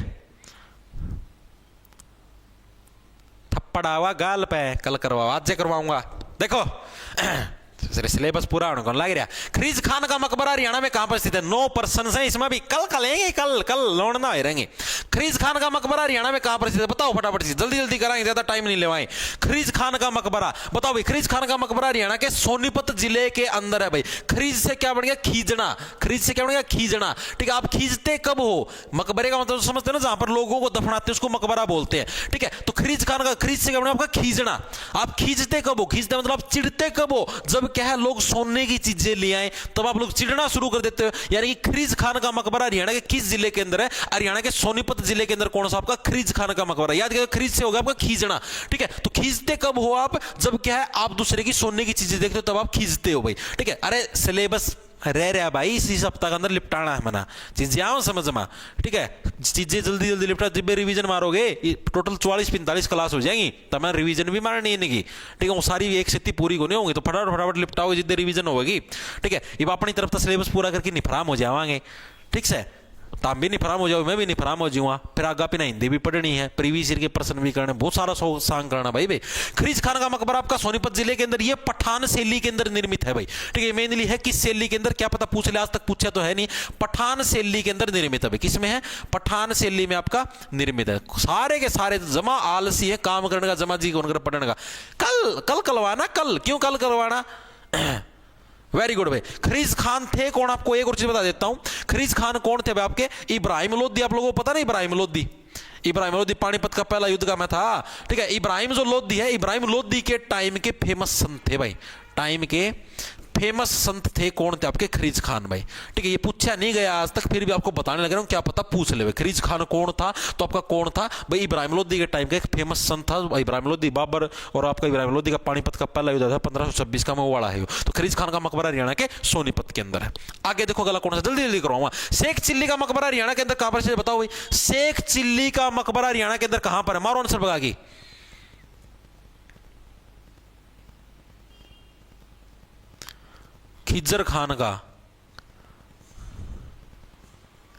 थप्पड़ावा गाल पे, कल करवाओ, आज से करवाऊंगा। देखो सिलेबस पूरा होने को लग रहा। खरीज खान का मकबरा हरियाणा में कहां पर स्थित है? 9 पर्सन है इसमें भी। कल कलेंगे, कल लौटना रहेंगे। खरीज खान का मकबरा हरियाणा में कहां पर स्थित है? बताओ फटाफट से, जल्दी जल्दी कराएंगे, ज्यादा टाइम नहीं लेवाएं। खरीज खान का मकबरा बताओ भाई। खरीज खान का मकबरा हरियाणा के सोनीपत जिले के अंदर है भाई। खरीज से क्या बन गया? खींचना। खरीज से क्या बन गया? खींचना, ठीक है। आप खींचते कब हो? मकबरे का मतलब समझते हैं ना, जहां पर लोगों को दफनाते हैं उसको मकबरा बोलते हैं, ठीक है। तो खरीज खान का, खरीज से क्या बन गया आपका? खींचना। आप खींचते कब हो? खींचते मतलब आप चिढ़ते कब हो? जब क्या है, लोग सोने की चीजें ले आए तब आप लोग चिढ़ना शुरू कर देते हो। यानी कि खरीज खान का मकबरा हरियाणा के किस जिले के अंदर है? हरियाणा के सोनीपत जिले के अंदर। कौन सा? आपका खरीज खान का मकबरा। याद करिए, खरीज से होगा आपका खींचना, ठीक है। तो खींचते कब हो आप? जब क्या है, आप दूसरे की सोने की चीजें देखते हो तब आप खींचते हो भाई, ठीक है। अरे सिलेबस रह रहा भाई, इसी सप्ताह के अंदर लिपटाना है मना चीजें, आओ समझ में, ठीक है। चीजें जल्दी जल्दी लिपटा, जब रिवीजन मारोगे टोटल 44-45 क्लास हो जाएंगी, तब मैं रिवीजन भी मारनी है इनकी, ठीक है। वो सारी एक सेती पूरी को नहीं होंगी, तो फटाफट लिपटाओगे जितने रिवीजन होगी, ठीक है। अब अपनी तरफ से सिलेबस पूरा करके निफराम हो जावांगे, ठीक से। ताम भी नहीं फराम हो जाओ, मैं भी नहीं फराम हो जाऊंगा, फिर आगा पिना हिंदी भी पढ़नी है, प्रीवियस ईयर के प्रश्न भी करने, बहुत सारा सांग करना भाई। खरीज खान का मकबरा आपका सोनीपत जिले के अंदर, ये पठान शैली के अंदर निर्मित है भाई, ठीक है। मेनली है किस शैली के अंदर, क्या पता पूछ ले, आज तक पूछा तो है नहीं। पठान शैली के अंदर निर्मित है भाई, किसमें है, पठान शैली में आपका निर्मित है। सारे के सारे जमा आलसी है काम करने का, जमा जी कौन कर पढ़ने का, कल करवाना, कल क्यों कल करवाना। वेरी गुड भाई। खरीज खान थे कौन, आपको एक और चीज बता देता हूं, खरीज खान कौन थे भाई आपके, इब्राहिम लोधी, आप लोगों को पता नहीं इब्राहिम लोधी, इब्राहिम लोधी पानीपत का पहला युद्ध का मैं था, ठीक है। इब्राहिम जो लोधी है, इब्राहिम लोधी के टाइम के फेमस संत थे भाई, टाइम के फेमस संत थे कौन थे आपके, खरीज खान भाई, ठीक है। ये पूछा नहीं गया आज तक, फिर भी आपको बताने लग रहा हूं, क्या पता पूछ ले भाई। खरीज खान कौन था, तो आपका कौन था भाई, इब्राहिम लोधी के टाइम का एक फेमस संत था इब्राहिम लोधी, बाबर, और आपका इब्राहिम लोधी का पानीपत का पहला युद्ध था 1526 का, मैं वो वाला है। तो खरीज खान का मकबरा हरियाणा के सोनीपत के अंदर है। आगे देखो गला कौन सा, जल्दी जल्दी कराऊंगा। शेख चिल्ली का मकबरा हरियाणा के अंदर कहां पर है, बताओ भाई। शेख चिल्ली का मकबरा हरियाणा के अंदर कहां पर है, मारो आंसर बगा की। खिज्जर खान का,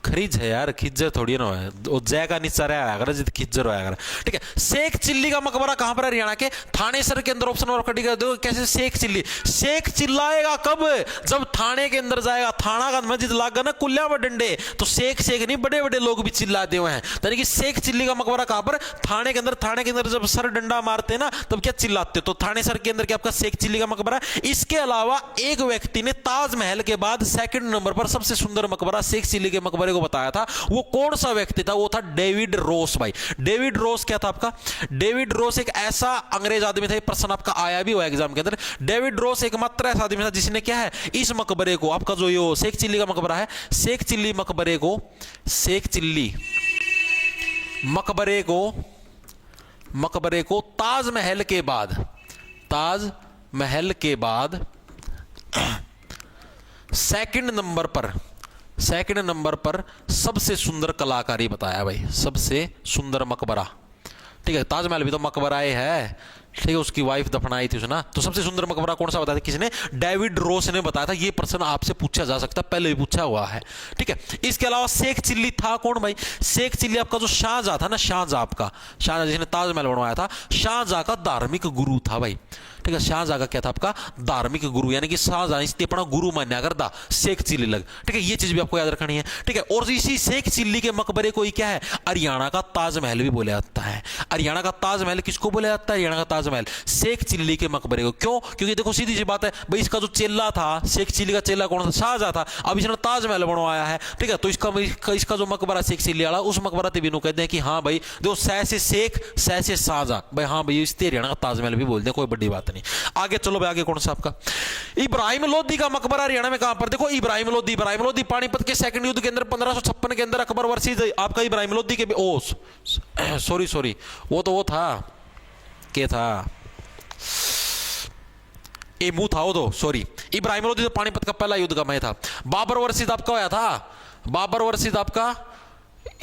खरीज है यार, खिज्जर थोड़ी ना है, वो जय का नीचा रहा जित खिज्जर होया कर, ठीक है। शेख चिल्ली का मकबरा कहां पर है, हरियाणा के थानेसर के अंदर। ऑप्शन और कटिंग देखो कैसे, शेख चिल्ली, शेख चिल्लाएगा कब, जब थाने के अंदर जाएगा, थाना का मस्जिद लागा ना कुल्ला में डंडे, तो शेख शेख नहीं, बड़े बड़े लोग भी चिल्लाते हुए हैं। यानी कि शेख चिल्ली का मकबरा कहां पर, थाने के अंदर। थाने के अंदर जब सर डंडा मारते ना तब क्या चिल्लाते, तो थानेसर के अंदर क्या आपका शेख चिल्ली का मकबरा। इसके अलावा एक व्यक्ति ने ताजमहल के बाद सेकंड नंबर पर सबसे सुंदर मकबरा शेख चिल्ली के मकबरे को बताया था, वो कौन सा व्यक्ति था, वो था डेविड रोस भाई। डेविड रोस क्या था आपका, डेविड रोस एक ऐसा अंग्रेज आदमी था, प्रश्न आपका आया भी हुआ एग्जाम के अंदर। डेविड रोस एकमात्र ऐसा आदमी था जिसने क्या है, इस मकबरे को, आपका जो ये शेख चिल्ली का मकबरा है, शेख चिल्ली मकबरे को, शेख चिल्ली मकबरे को ताजमहल के बाद, ताजमहल के बाद सेकंड नंबर पर सबसे सुंदर कलाकारी बताया भाई, सबसे सुंदर मकबरा, ठीक है। ताजमहल भी तो मकबरा है, ठीक है, उसकी वाइफ दफनाई थी उसने, तो सबसे सुंदर मकबरा कौन सा बताया था, किसने, डेविड रोस ने बताया था। ये प्रश्न आपसे पूछा जा सकता है, पहले भी पूछा हुआ है, ठीक है। इसके अलावा शेख चिल्ली था कौन भाई, शेख चिल्ली आपका जो शाहजहां था ना, शाहजहां आपका, शाहजहां जिसने ताजमहल बनवाया था, शाहजहां का धार्मिक गुरु था भाई, ठीक है। शाहजहां का क्या था आपका, धार्मिक गुरु, यानी कि शाहजहां इसने अपना गुरु मान्या करता शेख चिल्ली लग, ठीक है। ये चीज भी आपको याद रखनी है, ठीक है। और इसी शेख चिल्ली के मकबरे को ही क्या है, हरियाणा का ताजमहल भी बोला जाता है। हरियाणा का ताजमहल किसको बोला जाता है, हरियाणा का ताजमहल शेख चिल्ली के मकबरे को। क्यों, क्योंकि देखो सीधी सी बात है भाई, इसका जो चेला था, शेख चिल्ली का चेला कौन था, शाहजहां था, अब इसने ताजमहल बनवाया है, ठीक है। तो इसका जो मकबरा शेख चिल्ली वाला, उस मकबरा तिबिनो कहते हैं कि हाँ भाई देखो, सै से शेख, सै से शाहजहां भाई, हाँ भाई इस हरियाणा का ताजमहल भी बोलते हैं, कोई बड़ी बात नहीं। आगे चलो भाई, आगे कौन सा आपका, इब्राहिम लोधी का मकबरा हरियाणा में कहां पर, देखो इब्राहिम लोधी पानीपत के सेकंड युद्ध के अंदर 1556 के अंदर अकबर वर्षी आपका इब्राहिम लोधी के, ओ सॉरी वो था, क्या था, एमू था वो तो, सॉरी। इब्राहिम लोधी तो पानीपत का पहला युद्ध का मैं था। बाबर वर्षित आपका होया था, बाबर वर्षित आपका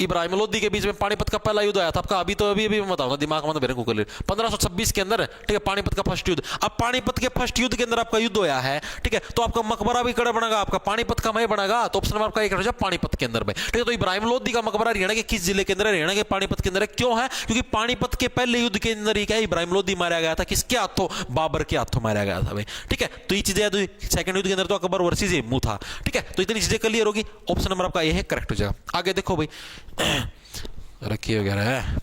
इब्राहिम लोधी के बीच में पानीपत का पहला युद्ध आया था आपका, अभी मैं बताऊंगा, दिमाग में मेरे को कर ले, 1526 के अंदर, ठीक है, पानीपत का फर्स्ट युद्ध। अब पानीपत के फर्स्ट युद्ध के अंदर आपका युद्ध होया है, ठीक है, तो आपका मकबरा भी कड़ा बनेगा, आपका पानीपत का मैं बनेगा, तो ऑप्शन नंबर आपका एक पानीपत के अंदर में, ठीक है। तो इब्राहिम लोधी का मकबरा हरियाणा के किस जिले के अंदर, हरियाणा के पानीपत के अंदर। क्यों है, क्योंकि पानीपत के पहले युद्ध के अंदर ही क्या इब्राहिम लोधी मारा गया था, किसके हाथों, बाबर के हाथों मारा गया था भाई, ठीक है। तो ये चीजें सेकंड युद्ध के अंदर तो अकबर वर्सेस एमू था, ठीक है। तो इतनी चीजें क्लियर होगी, ऑप्शन नंबर आपका ये है करेक्ट हो जाएगा। आगे देखो भाई, रखी वगैरह है।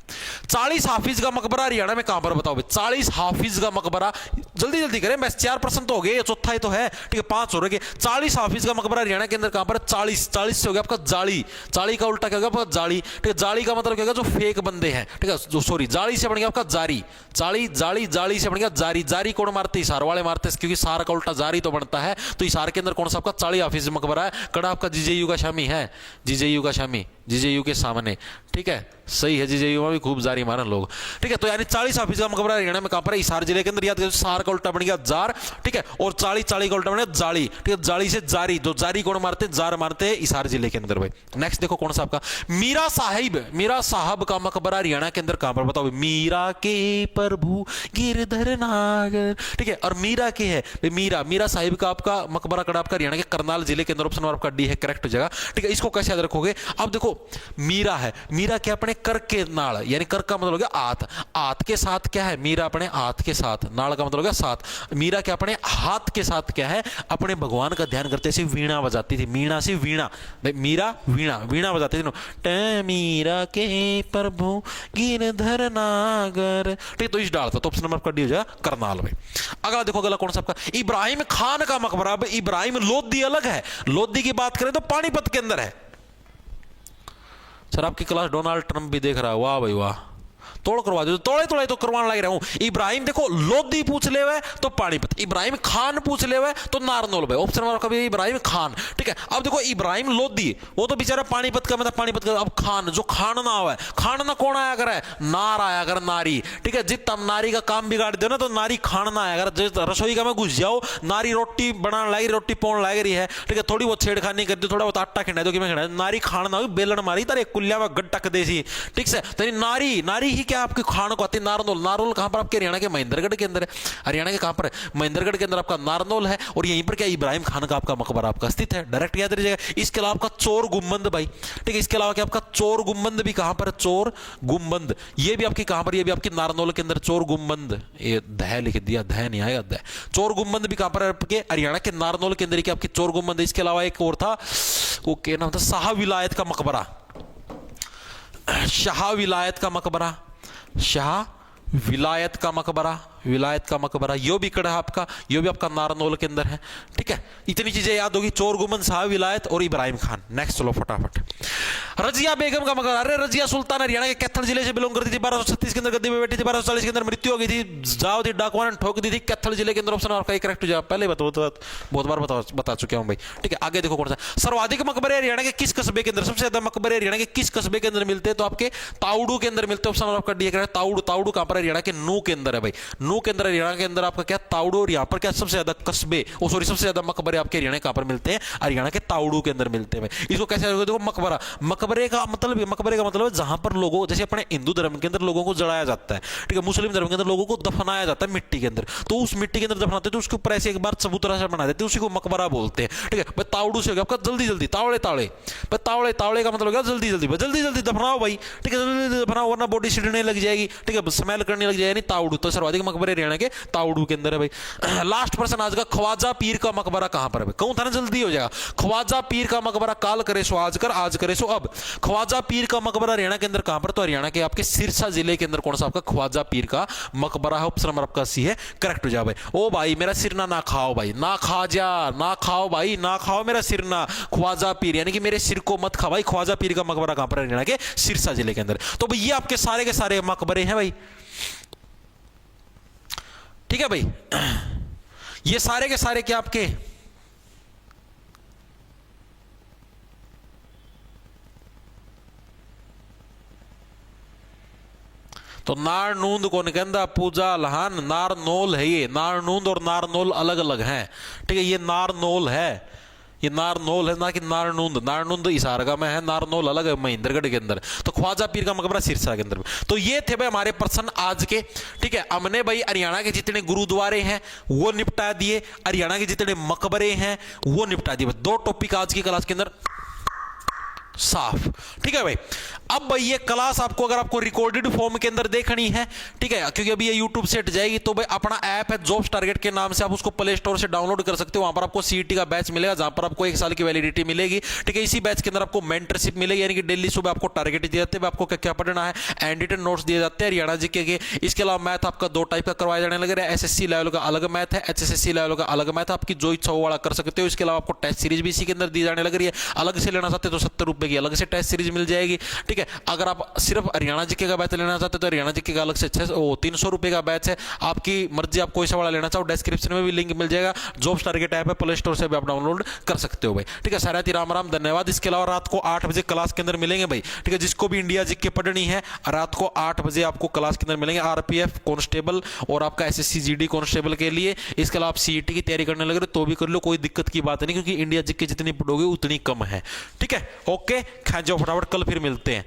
40 हाफिज का मकबरा हरियाणा में कहां पर, बताओ भाई। 40 हाफिज का मकबरा, जल्दी जल्दी करें, बस 4% तो हो गए, चौथा ही तो है, ठीक है, 5 हो रहे। 40 हाफिज का मकबरा हरियाणा के अंदर कहां पर, 40 से हो गया आपका जाली, जाली का उल्टा क्या होगा आपका, जाली, ठीक है। जाली का मतलब क्या होगा, जो फेक बंदे हैं, ठीक है, जो सॉरी जाली से बन गया आपका जारी, जाली से बन गया जारी, जारी कौन मारते, हिसार वाले मारते हैं, क्योंकि सार का उल्टा जारी तो बनता है। तो हिसार के अंदर कौन सा आपका 40 हाफिज मकबरा है, कड़ा आपका जीजेयू का शामी है, जीजेयू का शामी, जीजेयू के सामने, ठीक है। सही है जी, जयुमा भी खूब जारी मारन लोग। ठीक है, तो यानी 40 हाफिज का मकबरा हरियाणा में कहां पर है? हिसार जिले के अंदर। याद करो, सार का उल्टा बन गया जार। ठीक है, और 40 का उल्टा बन गया जाली। ठीक है, जाली से जारी, जो जारी कौन मारते हैं? जार मारते हैं हिसार जिले के अंदर भाई। नेक्स्ट देखो कौन सा आपका मीरा साहब का मकबरा हरियाणा के अंदर कहां पर? बताओ। मीरा के प्रभु गिरधर नागर। ठीक है, और मीरा के है मीरा साहिब का आपका मकबरा कड़ा आपका हरियाणा के करनाल जिले के अंदर। ऑप्शन नंबर आपका डी है करेक्ट जगह। ठीक है, इसको कैसे याद रखोगे? अब देखो, मीरा है, मीरा क्या अपने कर के नाल, यानी कर का मतलब हो गया आत, आत के साथ क्या है? मीरा अपने हाथ के साथ, नाल का मतलब हो गया साथ। मीरा क्या अपने हाथ के साथ क्या है? अपने भगवान का ध्यान करते ऐसे वीणा बजाती थी। मीणा से वीणा, मीरा वीणा बजाती थी। मीरा के प्रभु गिरधर नागर। ठीक है, तो इस डाल था, तो ऑप्शन नंबर आपका डी हो जाएगा करनाल भाई। अगला देखो, अगला कौन सा आपका? इब्राहिम खान का मकबरा। इब्राहिम लोधी अलग है, लोधी की बात करें तो पानीपत के अंदर है। सर आपकी क्लास डोनाल्ड ट्रंप भी देख रहा है, वाह भाई वाह, तोड़ करवा दो। तोड़े तो करवाने लग रहा हूं। इब्राहिम देखो, लोधी पूछ ले हुए तो पानीपत, इब्राहिम खान पूछ ले हुए तो नारनौल भाई। ऑप्शन नंबर कभी इब्राहिम खान। ठीक है, अब देखो इब्राहिम लोधी वो तो बेचारा पानीपत का, मतलब पानीपत का। अब खान, जो खानना हुआ है, खानना कौन आया कर है? नार आया कर, नारी। ठीक है, जितना नारी का काम बिगाड़ दो ना तो नारी खानना आया कर। जिस रसोई का में घुस जाओ, नारी रोटी बनाने लगी, रोटी पौन लग रही है। ठीक है, थोड़ी बहुत छेड़खानी कर दो, थोड़ा बहुत आटा खिंडा दो कि मैं खिंडा, नारी खानना बेलन मारी तारे कुल्ला में गट्टक देसी। ठीक है, तो नारी ही क्या आपके खान को आती है? नारनौल कहां पर? आपके हरियाणा के महेंद्रगढ़ के अंदर है। हरियाणा के कहां पर है? महेंद्रगढ़ के अंदर आपका नारनौल है। और यहीं पर क्या इब्राहिम खान का आपका मकबरा आपका स्थित है। डायरेक्ट याद रखिएगा। इसके अलावा आपका चोर गुम्बद भाई। ठीक है, इसके अलावा क्या आपका चोर गुम्बद भी कहां पर है? चोर गुम्बद ये भी आपकी कहां पर? ये भी आपकी नारनौल के अंदर चोर गुम्बद। ये दह लिख दिया, दह नहीं आएगा, दह। चोर गुम्बद भी कहां पर है? आपके हरियाणा के नारनौल के अंदर की आपकी चोर गुम्बद। इसके अलावा एक और था, वो क्या नाम था? शाह विलायत का मकबरा। शाह विलायत का मकबरा, शाह विलायत का मकबरा, विलायत का मकबरा यो भी कड़ा आपका, यो भी आपका नारनौल के अंदर है। ठीक है, इतनी चीजें याद होगी, चोर गुम्बद, शाह विलायत और इब्राहिम खान। नेक्स्ट चलो फटाफट। रजिया बेगम का मकबरा। अरे रजिया सुल्तान हरियाणा के कैथल जिले से बिलोंग करती थी। 1236 के अंदर गद्दी में बैठी थी, 1240 के अंदर मृत्यु हो गई थी। जाओ थी डाकुआ ने ठोक दी थी कैथल जिले के अंदर। ऑप्शन आपका करेक्ट जवाब पहले बहुत बार बता चुका हूं भाई। ठीक है, आगे देखो कौन सा सर्वाधिक मकबरे हरियाणा के किस कस्बे के अंदर? सबसे ज्यादा मकबरे हरियाणा के किस कस्बे के अंदर मिलते हैं? तो आपके ताउडू के अंदर मिलते हैं। ऑप्शन आपका डी है ताउडू। ताउडू कहां पर? हरियाणा के नू के अंदर है भाई। नू के अंदर हरियाणा के अंदर आपका क्या ताउडू। और यहां पर क्या सबसे ज्यादा कस्बे, सबसे ज्यादा मकबरे आपके हरियाणा कहां पर मिलते हैं? हरियाणा के ताउडू के अंदर मिलते हैं भाई। इसको कैसे देखो, मकबरा, मकबरे का मतलब है जहां पर लोगों, जैसे अपने हिंदू धर्म के अंदर लोगों को जलाया जाता है। ठीक है, मुस्लिम धर्म के अंदर लोगों को दफनाया जाता है मिट्टी के अंदर। तो उस मिट्टी के अंदर दफनाते हैं, तो उसके ऊपर ऐसे एक बार चबूतरा सा बना देते हैं, उसी को मकबरा बोलते हैं। ठीक है, भाई ताउडू से हो गया आपका जल्दी तावड़े तावड़े का मतलब हो गया जल्दी दफनाओ भाई। ठीक है, जल्दी दफनाओ वरना बॉडी सिडने लग जाएगी। ठीक है, स्मेल करने लग जाएगी। ताउडू तो सर्वाधिक मकबरे हरियाणा के ताउडू के अंदर है भाई। लास्ट पर्सन आज का ख्वाजा पीर का मकबरा कहां पर है? कहूं था ना जल्दी हो जाएगा। ख्वाजा पीर का मकबरा काल करे सो आज कर, आज करे सो अब। ख्वाजा पीर का मकबरा हरियाणा के अंदर कहां पर? तो हरियाणा के आपके सिरसा जिले के अंदर कौन सा आपका ख्वाजा पीर का मकबरा है। ऑप्शन नंबर आपका सी है करेक्ट हो जाए भाई। ओ भाई मेरा सिरना ना खाओ भाई, ना खा जा, ना खाओ भाई, ना खाओ मेरा सिरना। ख्वाजा पीर यानी कि मेरे सिर को मत खा भाई। ख्वाजा पीर का मकबरा कहां पर? हरियाणा के सिरसा जिले के अंदर। तो भाई ये आपके सारे के सारे मकबरे हैं भाई। ठीक है भाई, ये सारे के सारे क्या आपके तो नारनूंद को कहता पूजा लहान नारनौल है। ये नारनूंद और नारनौल अलग अलग हैं। ठीक है, ये नारनौल है, ये नारनौल है ना कि नारनूंद। नारनूंद इसारगा में है, नारनौल अलग है महेंद्रगढ़ के अंदर। तो ख्वाजा पीर का मकबरा सिरसा के अंदर। तो ये थे भाई हमारे प्रश्न आज के। ठीक है, हमने भाई हरियाणा के जितने गुरुद्वारे हैं वो निपटा दिए, हरियाणा के जितने मकबरे हैं वो निपटा दिए। 2 टॉपिक आज की क्लास के अंदर साफ। ठीक है भाई, अब भाई ये क्लास आपको अगर आपको रिकॉर्डेड फॉर्म के अंदर देखनी है, ठीक है, क्योंकि अभी ये यूट्यूब से हट जाएगी, तो भाई अपना ऐप है जॉब्स टारगेट के नाम से, आप उसको प्ले स्टोर से डाउनलोड कर सकते हो। वहां पर आपको सीईटी का बैच मिलेगा, जहां पर आपको 1 साल की वैलिडिटी मिलेगी। ठीक है, इसी बैच के अंदर आपको मेंटरशिप मिलेगी, यानी कि डेली सुबह आपको टारगेट दिए जाते हैं, आपको क्या क्या पढ़ना है, एंड रिटन नोट्स दिए जाते हैं हरियाणा जीके के। इसके अलावा मैथ आपका 2 टाइप का करवाया जाने लग रहा है। एसएससी लेवल का अलग मैथ है, एचएसएससी लेवल का अलग मैथ, आपकी जो इच्छा हो वाला कर सकते हो। इसके अलावा आपको टेस्ट सीरीज भी इसी के अंदर दी जाने लग रही है। अलग से लेना चाहते हो तो 70 रुपए की अलग से टेस्ट सीरीज मिल जाएगी। ठीक है, अगर आप सिर्फ हरियाणा जीके का बैच लेना चाहते हो तो हरियाणा जीके का अलग से 300 रुपए का बैच है, आपकी मर्जी, आप कोई सा वाला लेना चाहो, डिस्क्रिप्शन में भी लिंक मिल जाएगा। जॉब स्टार के टैब है, प्ले स्टोर से भी आप डाउनलोड कर सकते हो भाई। ठीक है, सारा राम राम, धन्यवाद। इसके अलावा रात को 8 बजे क्लास के अंदर मिलेंगे भाई। ठीक है, जिसको भी इंडिया जीके पढ़नी है रात को 8 बजे आपको क्लास के अंदर मिलेंगे, आरपीएफ कांस्टेबल और आपका एसएससी जीडी कांस्टेबल के लिए। इसके अलावा आप सीईटी की तैयारी करने लगे तो भी कर लो, कोई दिक्कत की बात नहीं, क्योंकि इंडिया जीके जितनी पढ़ोगे उतनी कम है। ठीक है, ओके, खा जाओ फटाफट, कल फिर मिलते हैं।